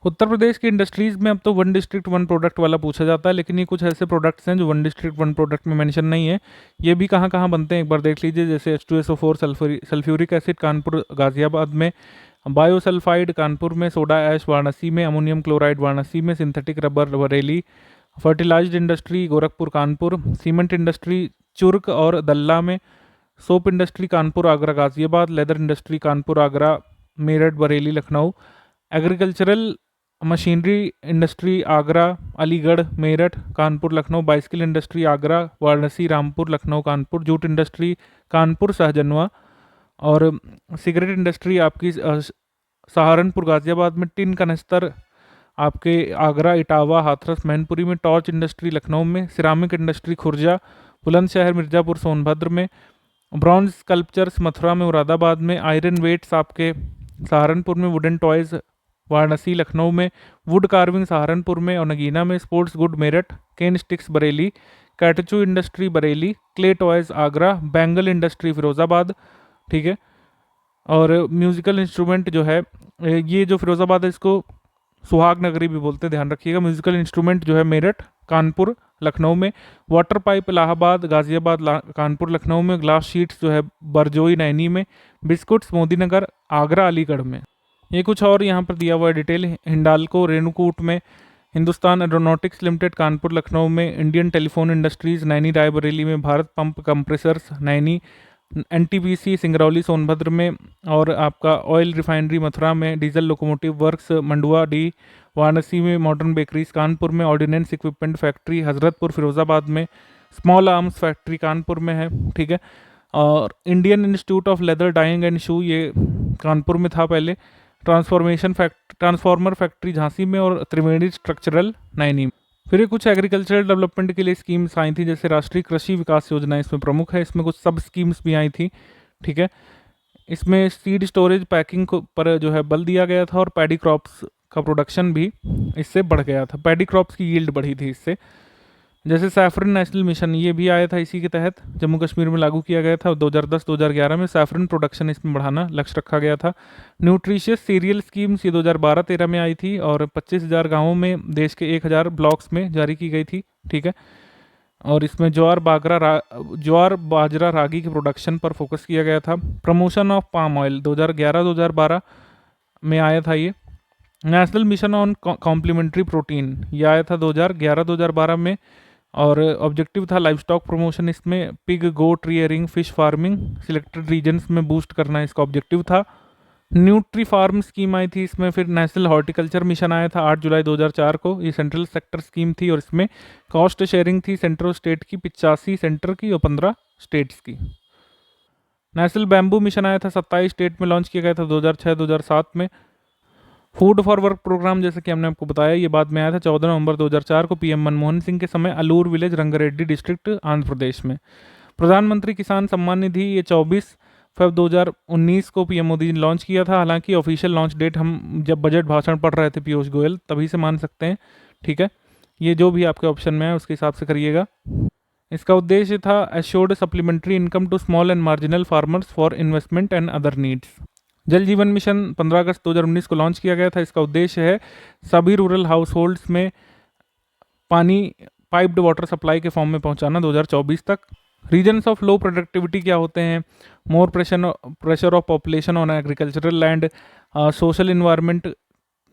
उत्तर प्रदेश की इंडस्ट्रीज़ में अब तो 1 डिस्ट्रिक्ट 1 प्रोडक्ट वाला पूछा जाता है, लेकिन ये कुछ ऐसे प्रोडक्ट्स हैं जो 1 डिस्ट्रिक्ट 1 प्रोडक्ट में मेंशन नहीं है। ये भी कहाँ कहाँ बनते हैं एक बार देख लीजिए, जैसे H2SO4 sulphuric acid Kanpur Ghaziabad में, बायोसल्फाइड कानपुर में, सोडा ऐश वाराणसी में, अमोनियम क्लोराइड वाराणसी में, synthetic rubber Bareilly, fertilised industry Gorakhpur Kanpur, cement industry Churk और दल्ला में, soap industry Kanpur Agra Ghaziabad, leather industry Kanpur Agra Meerut Bareilly Lucknow, agricultural machinery industry Agra Aligarh Meerut Kanpur Lucknow, bicycle industry Agra Varanasi Rampur Lucknow Kanpur, jute industry Kanpur Sahjanwa, और सिगरेट इंडस्ट्री आपकी सहारनपुर गाजियाबाद में, टिन कनस्तर आपके आगरा इटावा हाथरस मैनपुरी में, टॉर्च इंडस्ट्री लखनऊ में, सिरामिक इंडस्ट्री खुर्जा, बुलंदशहर मिर्ज़ापुर सोनभद्र में, ब्रॉन्ज स्कल्पचर्स मथुरा में मुरादाबाद में, आयरन वेट्स आपके सहारनपुर में, वुडन टॉयज़ वाराणसी लखनऊ में, वुड कार्विंग सहारनपुर में और नगीना में, sports good Meerut, cane sticks Bareilly, catechu industry Bareilly, clay toys Agra, bangle industry Firozabad, ठीक है। और म्यूज़िकल इंस्ट्रूमेंट जो है ये जो फिरोज़ाबाद है इसको सुहाग नगरी भी बोलते हैं, ध्यान रखिएगा। म्यूजिकल इंस्ट्रूमेंट जो है मेरठ, कानपुर, लखनऊ में। वाटर पाइप इलाहाबाद, गाजियाबाद, कानपुर, लखनऊ में। ग्लास शीट्स जो है बरजोई, नैनी में। बिस्कुट्स मोदीनगर, आगरा, अलीगढ़ में। ये कुछ और यहाँ पर दिया हुआ है डिटेल। हिंडाल्को रेणुकूट में। हिंदुस्तान एरोनॉटिक्स लिमिटेड कानपुर लखनऊ में। Indian telephone industries Naini Raebareli में। Bharat pump compressors Naini. NTPC Singrauli Sonbhadra में। और आपका ऑयल रिफाइनरी मथुरा में। Diesel locomotive works Manduadih Varanasi में। मॉडर्न बेकरीज कानपुर में। Ordnance equipment factory Hazratpur Firozabad में। स्मॉल आर्म्स फैक्ट्री कानपुर में है, ठीक है। और Indian institute of leather dyeing and shoe, ये कानपुर में था पहले। ट्रांसफार्मर फैक्ट्री झांसी में। और त्रिवेणी स्ट्रक्चरल नैनी में। फिर ये कुछ एग्रीकल्चरल डेवलपमेंट के लिए स्कीम्स आई थी, जैसे राष्ट्रीय कृषि विकास योजना इसमें प्रमुख है। इसमें कुछ सब स्कीम्स भी आई थी, ठीक है। इसमें सीड स्टोरेज पैकिंग पर जो है बल दिया गया था। और पैडी क्रॉप्स का प्रोडक्शन भी इससे बढ़ गया था। पैडी क्रॉप्स की यील्ड बढ़ी थी इससे। जैसे सैफरन नेशनल मिशन, ये भी आया था इसी के तहत, जम्मू कश्मीर में लागू किया गया था 2010-2011 में। सैफरन प्रोडक्शन इसमें बढ़ाना लक्ष्य रखा गया था। न्यूट्रिशियस सीरियल स्कीम्स ये 2012-13 में आई थी। और 25,000 गाँवों में देश के 1,000 ब्लॉक्स में जारी की गई थी, ठीक है। और इसमें ज्वार बाजरा रागी के प्रोडक्शन पर फोकस किया गया था। प्रमोशन ऑफ पाम ऑयल 2011-2012 में आया था ये। National mission on complementary protein, ये आया था 2011-2012 में। और ऑब्जेक्टिव था लाइव स्टॉक प्रमोशन इसमें। Pig goat rearing fish farming selected regions में बूस्ट करना इसका ऑब्जेक्टिव था। न्यूट्री फार्म स्कीम आई थी इसमें। फिर नेशनल हॉर्टिकल्चर मिशन आया था 8 जुलाई 2004 को, ये सेंट्रल सेक्टर स्कीम थी। और इसमें कॉस्ट शेयरिंग थी सेंटर और स्टेट की, 85 सेंटर की और 15 स्टेट्स की। नेशनल बैम्बू मिशन आया था 27 स्टेट में लॉन्च किया गया था 2006-2007 में। फूड फॉर वर्क प्रोग्राम, जैसे कि हमने आपको बताया, ये बाद में आया था 14 नवंबर 2004 को पीएम मनमोहन सिंह के समय, अलूर विलेज, रंगारेड्डी डिस्ट्रिक्ट, आंध्र प्रदेश में। प्रधानमंत्री किसान सम्मान निधि, ये 24 फरवरी 2019 को पीएम मोदी ने लॉन्च किया था। हालांकि ऑफिशियल लॉन्च डेट हम जब बजट भाषण पढ़ रहे थे पीयूष गोयल, तभी से मान सकते हैं, ठीक है। ये जो भी आपके ऑप्शन में है उसके हिसाब से करिएगा। इसका उद्देश्य था assured supplementary income to small and marginal farmers for investment and other needs. Jal Jeevan mission 15 अगस्त 2019 को लॉन्च किया गया था। इसका उद्देश्य है सभी रूरल हाउस होल्ड्स में पानी पाइप्ड वाटर सप्लाई के फॉर्म में पहुंचाना 2024 तक। रीजन्स ऑफ लो प्रोडक्टिविटी क्या होते हैं? More pressure of population on agricultural land, social environment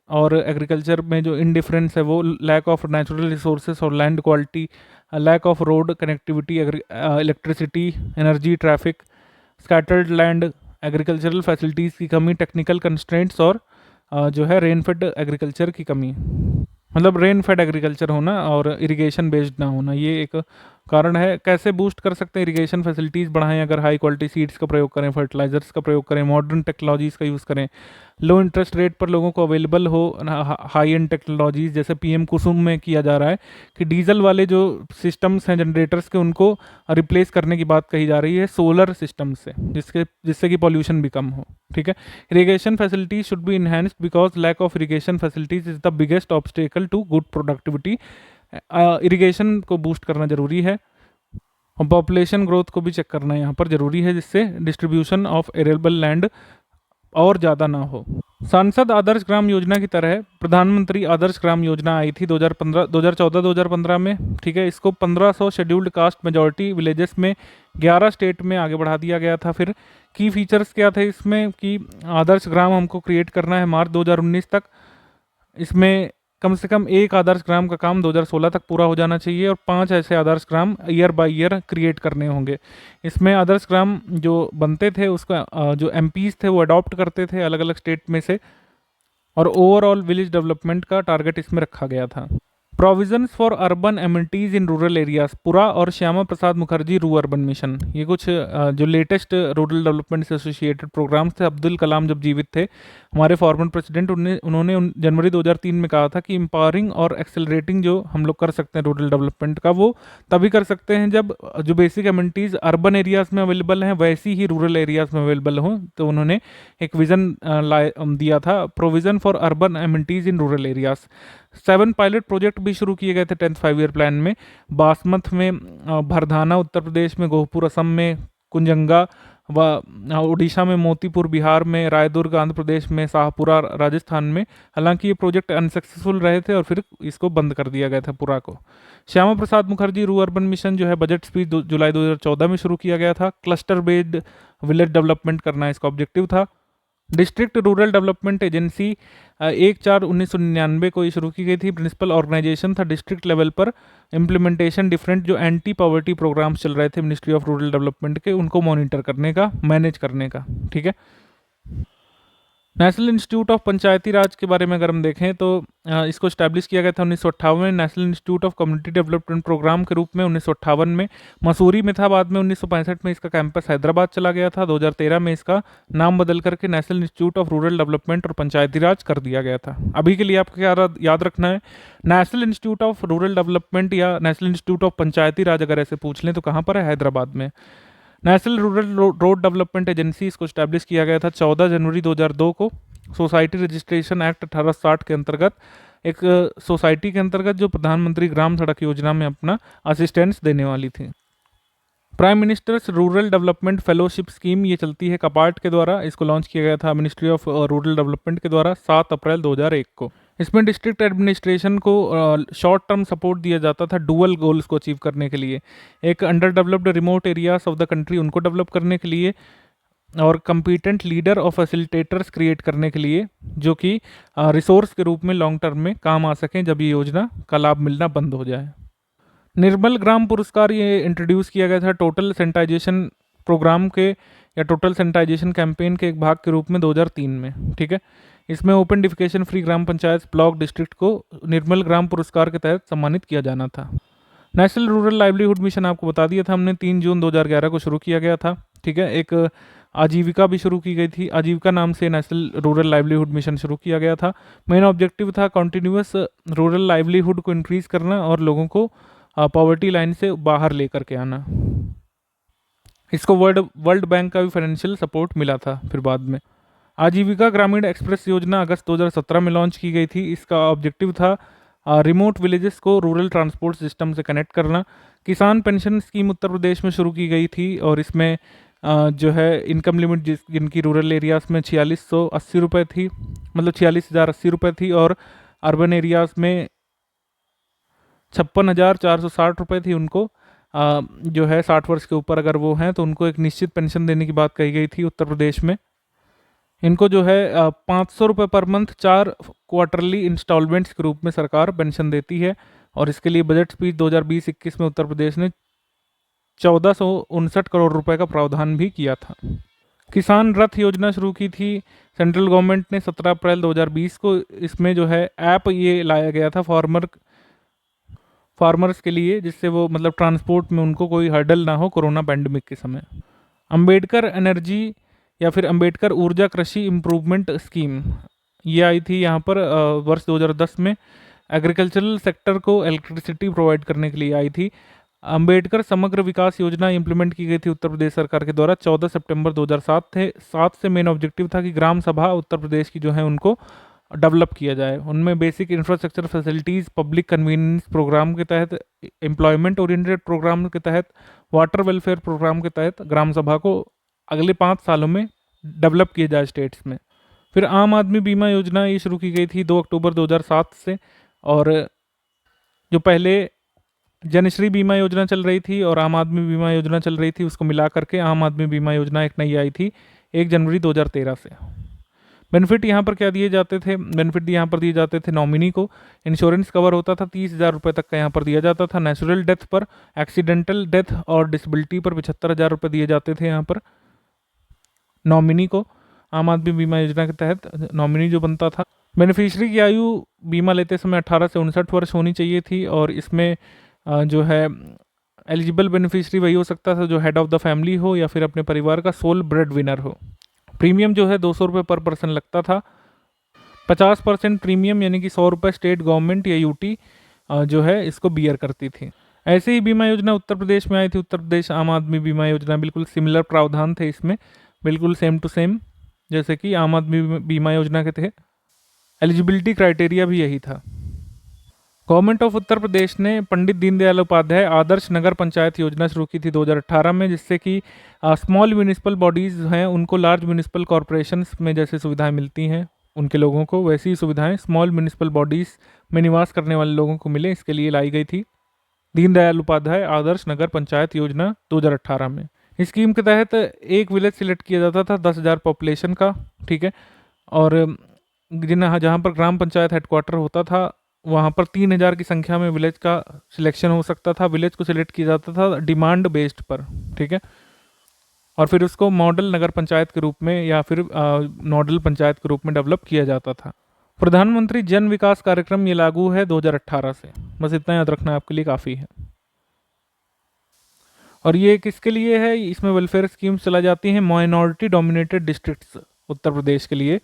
और एग्रीकल्चर में जो इनडिफरेंस है वो, लैक ऑफ नेचुरल रिसोर्सेज और land quality, lack of road connectivity, electricity, energy, traffic, scattered land, agricultural facilities की कमी, टेक्निकल कंस्ट्रेंट्स और जो है रेन फेड एग्रीकल्चर की कमी, मतलब रेन फेड एग्रीकल्चर होना और इरिगेशन बेस्ड ना होना, ये एक कारण है। कैसे बूस्ट कर सकते हैं? इरिगेशन फैसिलिटीज़ बढ़ाएं, अगर हाई क्वालिटी सीड्स का प्रयोग करें, फर्टिलाइजर्स का प्रयोग करें, मॉडर्न टेक्नोलॉजीज़ का यूज़ करें, लो इंटरेस्ट रेट पर लोगों को अवेलेबल हो हाई एंड टेक्नोलॉजीज़, जैसे पीएम कुसुम में किया जा रहा है कि डीजल वाले जो सिस्टम्स हैं जनरेटर्स के, उनको रिप्लेस करने की बात कही जा रही है सोलर सिस्टम से, जिससे कि पॉल्यूशन भी कम हो, ठीक है। Irrigation facilities should be enhanced because lack of irrigation facilities is the biggest obstacle to good productivity. Irrigation को बूस्ट करना जरूरी है और पॉपुलेशन ग्रोथ को भी चेक करना यहाँ पर जरूरी है, जिससे डिस्ट्रीब्यूशन ऑफ एरेबल लैंड और ज़्यादा ना हो। सांसद आदर्श ग्राम योजना की तरह प्रधानमंत्री आदर्श ग्राम योजना आई थी 2014-2015 में, ठीक है। इसको 1500 शेड्यूल्ड कास्ट मेजॉरिटी विलेजेस में 11 स्टेट में आगे बढ़ा दिया गया था। फिर की फीचर्स क्या थे इसमें कि आदर्श ग्राम हमको क्रिएट करना है मार्च 2019 तक। इसमें कम से कम एक आदर्श ग्राम का काम 2016 तक पूरा हो जाना चाहिए और 5 ऐसे Adarsh Gram year by year create करने होंगे। इसमें आदर्श ग्राम जो बनते थे उसका जो एमपीज थे वो अडॉप्ट करते थे अलग अलग स्टेट में से, और ओवरऑल विलेज डेवलपमेंट का टारगेट इसमें रखा गया था। Provisions for urban amenities in rural areas, पुरा और श्यामा प्रसाद मुखर्जी रू अर्बन मिशन, ये कुछ जो लेटेस्ट रूरल डेवलपमेंट से एसोसिएटेड प्रोग्राम्स थे। अब्दुल कलाम जब जीवित थे हमारे फॉर्मर प्रेसिडेंट, उन्होंने जनवरी 2003 में कहा था कि एम्पावरिंग और एक्सेलरेटिंग जो हम लोग कर सकते हैं रूरल डेवलपमेंट का, वो तभी कर सकते हैं जब जो बेसिक एमिनिटीज़ अर्बन एरियाज़ में अवेलेबल हैं वैसी ही रूरल एरियाज़ में अवेलेबल हों। तो उन्होंने एक विज़न दिया था, provision for urban amenities in rural areas. 7 pilot project भी शुरू किए गए थे 10th 5-year प्लान में। बासमत में, भरधाना उत्तर प्रदेश में, गोहपुर असम में, कुंजंगा व उड़ीसा में मोतीपुर बिहार में, रायदुर्ग आंध्र प्रदेश में, शाहपुरा राजस्थान में। हालांकि ये प्रोजेक्ट अनसक्सेसफुल रहे थे और फिर इसको बंद कर दिया गया था पुरा को। श्यामा प्रसाद मुखर्जी रू अर्बन मिशन जो है बजट स्पीच जुलाई 2014 में शुरू किया गया था। क्लस्टर बेस्ड विलेज डेवलपमेंट करना इसका ऑब्जेक्टिव था। डिस्ट्रिक्ट रूरल डेवलपमेंट एजेंसी 1/4/1999 को ये शुरू की गई थी। प्रिंसिपल ऑर्गेनाइजेशन था डिस्ट्रिक्ट लेवल पर। इम्प्लीमेंटेशन डिफरेंट जो एंटी पॉवर्टी प्रोग्राम्स चल रहे थे मिनिस्ट्री ऑफ रूरल डेवलपमेंट के, उनको मॉनिटर करने का, मैनेज करने का। ठीक है। नेशनल इंस्टीट्यूट ऑफ पंचायती राज के बारे में अगर हम देखें तो इसको स्टैब्लिश किया गया था 1958 में national institute of community development programme के रूप में 1958 में। मसूरी में था, बाद में 1965 में इसका कैंपस हैदराबाद चला गया था। 2013 में इसका नाम बदल करके national institute of rural development और पंचायती राज कर दिया गया था। अभी के लिए आपको क्या याद रखना है, national institute of rural development या नेशनल इंस्टीट्यूट ऑफ पंचायती राज अगर ऐसे पूछ लें तो कहाँ पर है? हैदराबाद में। National rural road development agency, इसको स्टैब्लिश किया गया था 14 जनवरी 2002 को। सोसाइटी रजिस्ट्रेशन एक्ट 1860 के अंतर्गत एक सोसाइटी के अंतर्गत जो प्रधानमंत्री ग्राम सड़क योजना में अपना असिस्टेंस देने वाली थी। Prime ministers rural development fellowship scheme ये चलती है कपार्ट के द्वारा। इसको लॉन्च किया गया था मिनिस्ट्री ऑफ रूरल डेवलपमेंट के द्वारा 7 अप्रैल 2001 को। इसमें डिस्ट्रिक्ट एडमिनिस्ट्रेशन को शॉर्ट टर्म सपोर्ट दिया जाता था डुअल गोल्स को अचीव करने के लिए। एक under developed remote areas of the country उनको डेवलप करने के लिए, और कम्पिटेंट लीडर और फैसिलिटेटर्स क्रिएट करने के लिए जो कि रिसोर्स के रूप में लॉन्ग टर्म में काम आ सकें जब ये योजना का लाभ मिलना बंद हो जाए। निर्मल ग्राम पुरस्कार ये इंट्रोड्यूस किया गया था टोटल सैनिटाइजेशन प्रोग्राम के या टोटल सैनिटाइजेशन कैंपेन के एक भाग के रूप में 2003 में। ठीक है। इसमें ओपन डिफिकेशन फ्री ग्राम पंचायत ब्लॉक डिस्ट्रिक्ट को निर्मल ग्राम पुरस्कार के तहत सम्मानित किया जाना था। नेशनल रूरल लाइवलीहुड मिशन आपको बता दिया था हमने, 3 जून 2011 को शुरू किया गया था। ठीक है। एक आजीविका भी शुरू की गई थी, आजीविका नाम से नेशनल रूरल लाइवलीहुड मिशन शुरू किया गया था। मेन ऑब्जेक्टिव था कॉन्टिन्यूअस रूरल लाइवलीहुड को इंक्रीज करना और लोगों को पॉवर्टी लाइन से बाहर लेकर के आना। इसको वर्ल्ड बैंक का भी फाइनेंशियल सपोर्ट मिला था फिर बाद में। आजीविका ग्रामीण एक्सप्रेस योजना अगस्त 2017 में लॉन्च की गई थी। इसका ऑब्जेक्टिव था रिमोट विलेजेस को रूरल ट्रांसपोर्ट सिस्टम से कनेक्ट करना। किसान पेंशन स्कीम उत्तर प्रदेश में शुरू की गई थी और इसमें जो है इनकम लिमिट जिनकी रूरल एरियाज़ में 4680 रुपये थी, मतलब 46,080 रुपये थी, और अर्बन एरियाज़ में 56,460 रुपये थी। उनको जो है 60 वर्ष के ऊपर अगर वो हैं तो उनको एक निश्चित पेंशन देने की बात कही गई थी उत्तर प्रदेश में। इनको जो है 500 रुपये पर मंथ 4 क्वार्टरली इंस्टॉलमेंट्स के रूप में सरकार पेंशन देती है। और इसके लिए बजट स्पीच 2020-21 में उत्तर प्रदेश ने 1459 करोड़ रुपए का प्रावधान भी किया था। किसान रथ योजना शुरू की थी सेंट्रल गवर्नमेंट ने 17 अप्रैल 2020 को। इसमें जो है ऐप ये लाया गया था फार्मर्स के लिए, जिससे वो मतलब ट्रांसपोर्ट में उनको कोई हर्डल ना हो कोरोना पैंडेमिक के समय। अंबेडकर एनर्जी या फिर अंबेडकर ऊर्जा कृषि इम्प्रूवमेंट स्कीम ये आई थी यहाँ पर वर्ष 2010 में। एग्रीकल्चरल सेक्टर को इलेक्ट्रिसिटी प्रोवाइड करने के लिए आई थी। अंबेडकर समग्र विकास योजना इंप्लीमेंट की गई थी उत्तर प्रदेश सरकार के द्वारा 14 सितंबर 2007 से। मेन ऑब्जेक्टिव था कि ग्राम सभा उत्तर प्रदेश की जो है उनको डेवलप किया जाए। उनमें basic infrastructure facilities, public convenience programme के तहत, एम्प्लॉयमेंट ओरिएंटेड प्रोग्राम के तहत, वाटर वेलफेयर प्रोग्राम के तहत ग्राम सभा को अगले 5 सालों में डेवलप किया जाए स्टेट्स में। फिर आम आदमी बीमा योजना ये शुरू की गई थी 2 अक्टूबर 2007 से। और जो पहले जनश्री बीमा योजना चल रही थी और आम आदमी बीमा योजना चल रही थी, उसको मिला करके आम आदमी बीमा योजना एक नई आई थी 1 जनवरी 2013 से। बेनिफिट यहाँ पर क्या दिए जाते थे? बेनिफिट यहाँ पर दिए जाते थे नॉमिनी को इंश्योरेंस कवर होता था 30,000 रुपये तक का यहाँ पर दिया जाता था। नेचुरल डेथ पर, एक्सीडेंटल डेथ और डिसेबिलिटी पर 75,000 रुपये दिए जाते थे यहाँ पर नॉमिनी को। आम आदमी बीमा योजना के तहत नॉमिनी जो बनता था, बेनिफिशियरी की आयु बीमा लेते समय 18 से 59 वर्ष होनी चाहिए थी। और इसमें जो है एलिजिबल बेनिफिशियरी वही हो सकता था जो हेड ऑफ द फैमिली हो या फिर अपने परिवार का सोल ब्रेड विनर हो। प्रीमियम जो है 200 रुपये पर पर्सन लगता था। 50% प्रीमियम यानी कि 100 रुपये स्टेट गवर्नमेंट या यूटी जो है इसको बियर करती थी। ऐसे ही बीमा योजना उत्तर प्रदेश में आई थी, उत्तर प्रदेश आम आदमी बीमा योजना। बिल्कुल सिमिलर प्रावधान थे इसमें, बिल्कुल सेम टू सेम जैसे कि आम आदमी बीमा योजना के थे। एलिजिबिलिटी क्राइटेरिया भी यही था। गवर्नमेंट ऑफ उत्तर प्रदेश ने पंडित दीनदयाल उपाध्याय आदर्श नगर पंचायत योजना शुरू की थी 2018 में, जिससे कि स्मॉल म्यूनिसिपल बॉडीज़ हैं उनको लार्ज म्यूनिसिपल कॉरपोरेशंस में जैसे सुविधाएं मिलती हैं उनके लोगों को, वैसी ही सुविधाएं स्मॉल म्यूनिसिपल बॉडीज़ में निवास करने वाले लोगों को मिले, इसके लिए लाई गई थी दीनदयाल उपाध्याय आदर्श नगर पंचायत योजना 2018 में। इस स्कीम के तहत एक विलेज सिलेक्ट किया जाता था 10,000 पॉपुलेशन का, ठीक है, और जहाँ पर ग्राम पंचायत हेडक्वार्टर होता था वहाँ पर 3,000 की संख्या में विलेज का सिलेक्शन हो सकता था। विलेज को सिलेक्ट किया जाता था डिमांड बेस्ड पर, ठीक है, और फिर उसको मॉडल नगर पंचायत के रूप में या फिर नोडल पंचायत के रूप में डेवलप किया जाता था। प्रधानमंत्री जन विकास कार्यक्रम ये लागू है 2018 से, बस इतना याद रखना आपके लिए काफ़ी है। और ये किसके लिए है, इसमें वेलफेयर स्कीम्स चला जाती हैं minority dominated districts Uttar Pradesh के लिए।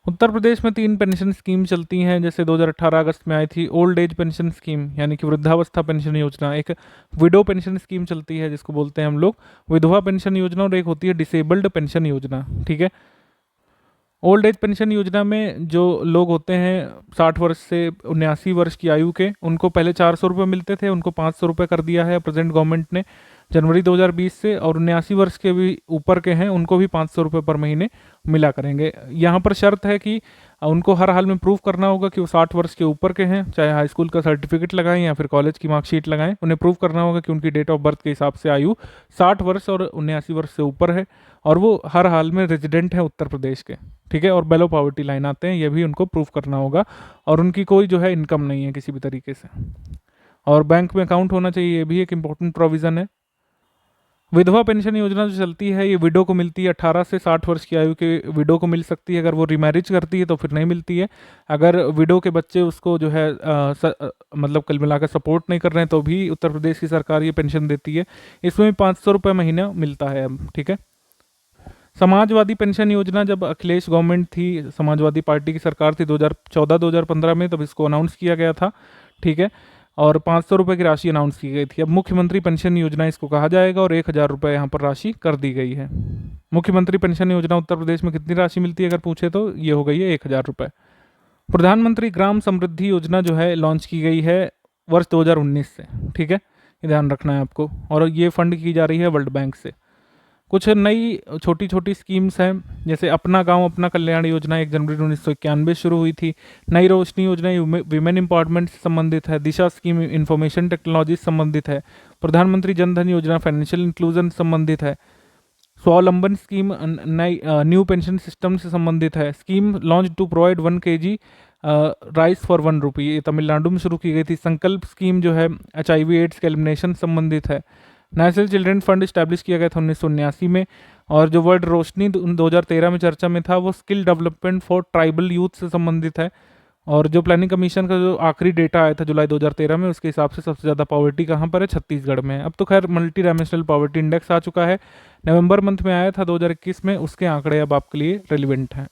उत्तर प्रदेश में 3 पेंशन स्कीम चलती हैं, जैसे 2018 अगस्त में आई थी ओल्ड एज पेंशन स्कीम यानी कि वृद्धावस्था पेंशन योजना, एक विडो पेंशन स्कीम चलती है जिसको बोलते हैं हम लोग विधवा पेंशन योजना, और एक होती है डिसेबल्ड पेंशन योजना, ठीक है। ओल्ड एज पेंशन योजना में जो लोग होते हैं 60 वर्ष से 79 वर्ष की आयु के, उनको पहले 400 रुपये मिलते थे, उनको 500 रुपये कर दिया है प्रेजेंट गवर्नमेंट ने जनवरी 2020 से, और 79 वर्ष के भी ऊपर के हैं उनको भी 500 रुपये पर महीने मिला करेंगे। यहाँ पर शर्त है कि उनको हर हाल में प्रूव करना होगा कि वो 60 वर्ष के ऊपर के हैं, चाहे हाई स्कूल का सर्टिफिकेट लगाएं या फिर कॉलेज की मार्कशीट लगाएं, उन्हें प्रूव करना होगा कि उनकी डेट ऑफ बर्थ के हिसाब से आयु 60 वर्ष और 79 वर्ष से ऊपर है, और वो हर हाल में रेजिडेंट है उत्तर प्रदेश के, ठीक है, और बेलो पॉवर्टी लाइन आते हैं, ये भी उनको प्रूव करना होगा, और उनकी कोई जो है इनकम नहीं है किसी भी तरीके से, और बैंक में अकाउंट होना चाहिए, ये भी एक इंपॉर्टेंट प्रोविज़न है। विधवा पेंशन योजना जो चलती है ये विडो को मिलती है, 18 से 60 वर्ष की आयु के विडो को मिल सकती है, अगर वो रिमैरिज करती है तो फिर नहीं मिलती है। अगर विडो के बच्चे उसको जो है मतलब कुल मिलाकर सपोर्ट नहीं कर रहे हैं तो भी उत्तर प्रदेश की सरकार ये पेंशन देती है, इसमें 500 रुपये महीना मिलता है अब, ठीक है। समाजवादी पेंशन योजना जब अखिलेश गवर्नमेंट थी, समाजवादी पार्टी की सरकार थी 2014-2015 में, तब इसको अनाउंस किया गया था, ठीक है, और 500 रुपये की राशि अनाउंस की गई थी। अब मुख्यमंत्री पेंशन योजना इसको कहा जाएगा, और 1,000 रुपये यहाँ पर राशि कर दी गई है। मुख्यमंत्री पेंशन योजना उत्तर प्रदेश में कितनी राशि मिलती है अगर पूछे तो ये हो गई है 1,000 रुपये। प्रधानमंत्री ग्राम समृद्धि योजना जो है लॉन्च की गई है वर्ष 2019 से, ठीक है, ये ध्यान रखना है आपको, और ये फंड की जा रही है वर्ल्ड बैंक से। कुछ नई छोटी छोटी स्कीम्स हैं, जैसे अपना गांव अपना कल्याण योजना 1 जनवरी 1991 शुरू हुई थी। नई रोशनी योजना विमेन एम्पावरमेंट से संबंधित है। दिशा स्कीम इंफॉर्मेशन टेक्नोलॉजी से संबंधित है। प्रधानमंत्री जनधन योजना फाइनेंशियल इंक्लूजन से संबंधित है। स्वावलंबन स्कीम नई न्यू पेंशन सिस्टम से संबंधित है। Scheme launch to provide 1 kg rice for 1 rupee, ये तमिलनाडु में शुरू की गई थी। संकल्प स्कीम जो है HIV एड्स के एलिमिनेशन संबंधित है। नेशनल चिल्ड्रन फंड इस्टेब्लिश किया गया था 1979 में, और जो वर्ल्ड रोशनी 2013 में चर्चा में था वो skill development for tribal youth से संबंधित है। और जो प्लानिंग कमीशन का जो आखिरी डेटा आया था जुलाई 2013 में, उसके हिसाब से सबसे ज़्यादा पॉवर्टी कहाँ पर है, छत्तीसगढ़ में है। अब तो खैर मल्टी डायमेंशनल पॉवर्टी इंडेक्स आ चुका है, नवंबर मंथ में आया था 2021 में, उसके आंकड़े अब आपके लिए रेलिवेंट हैं।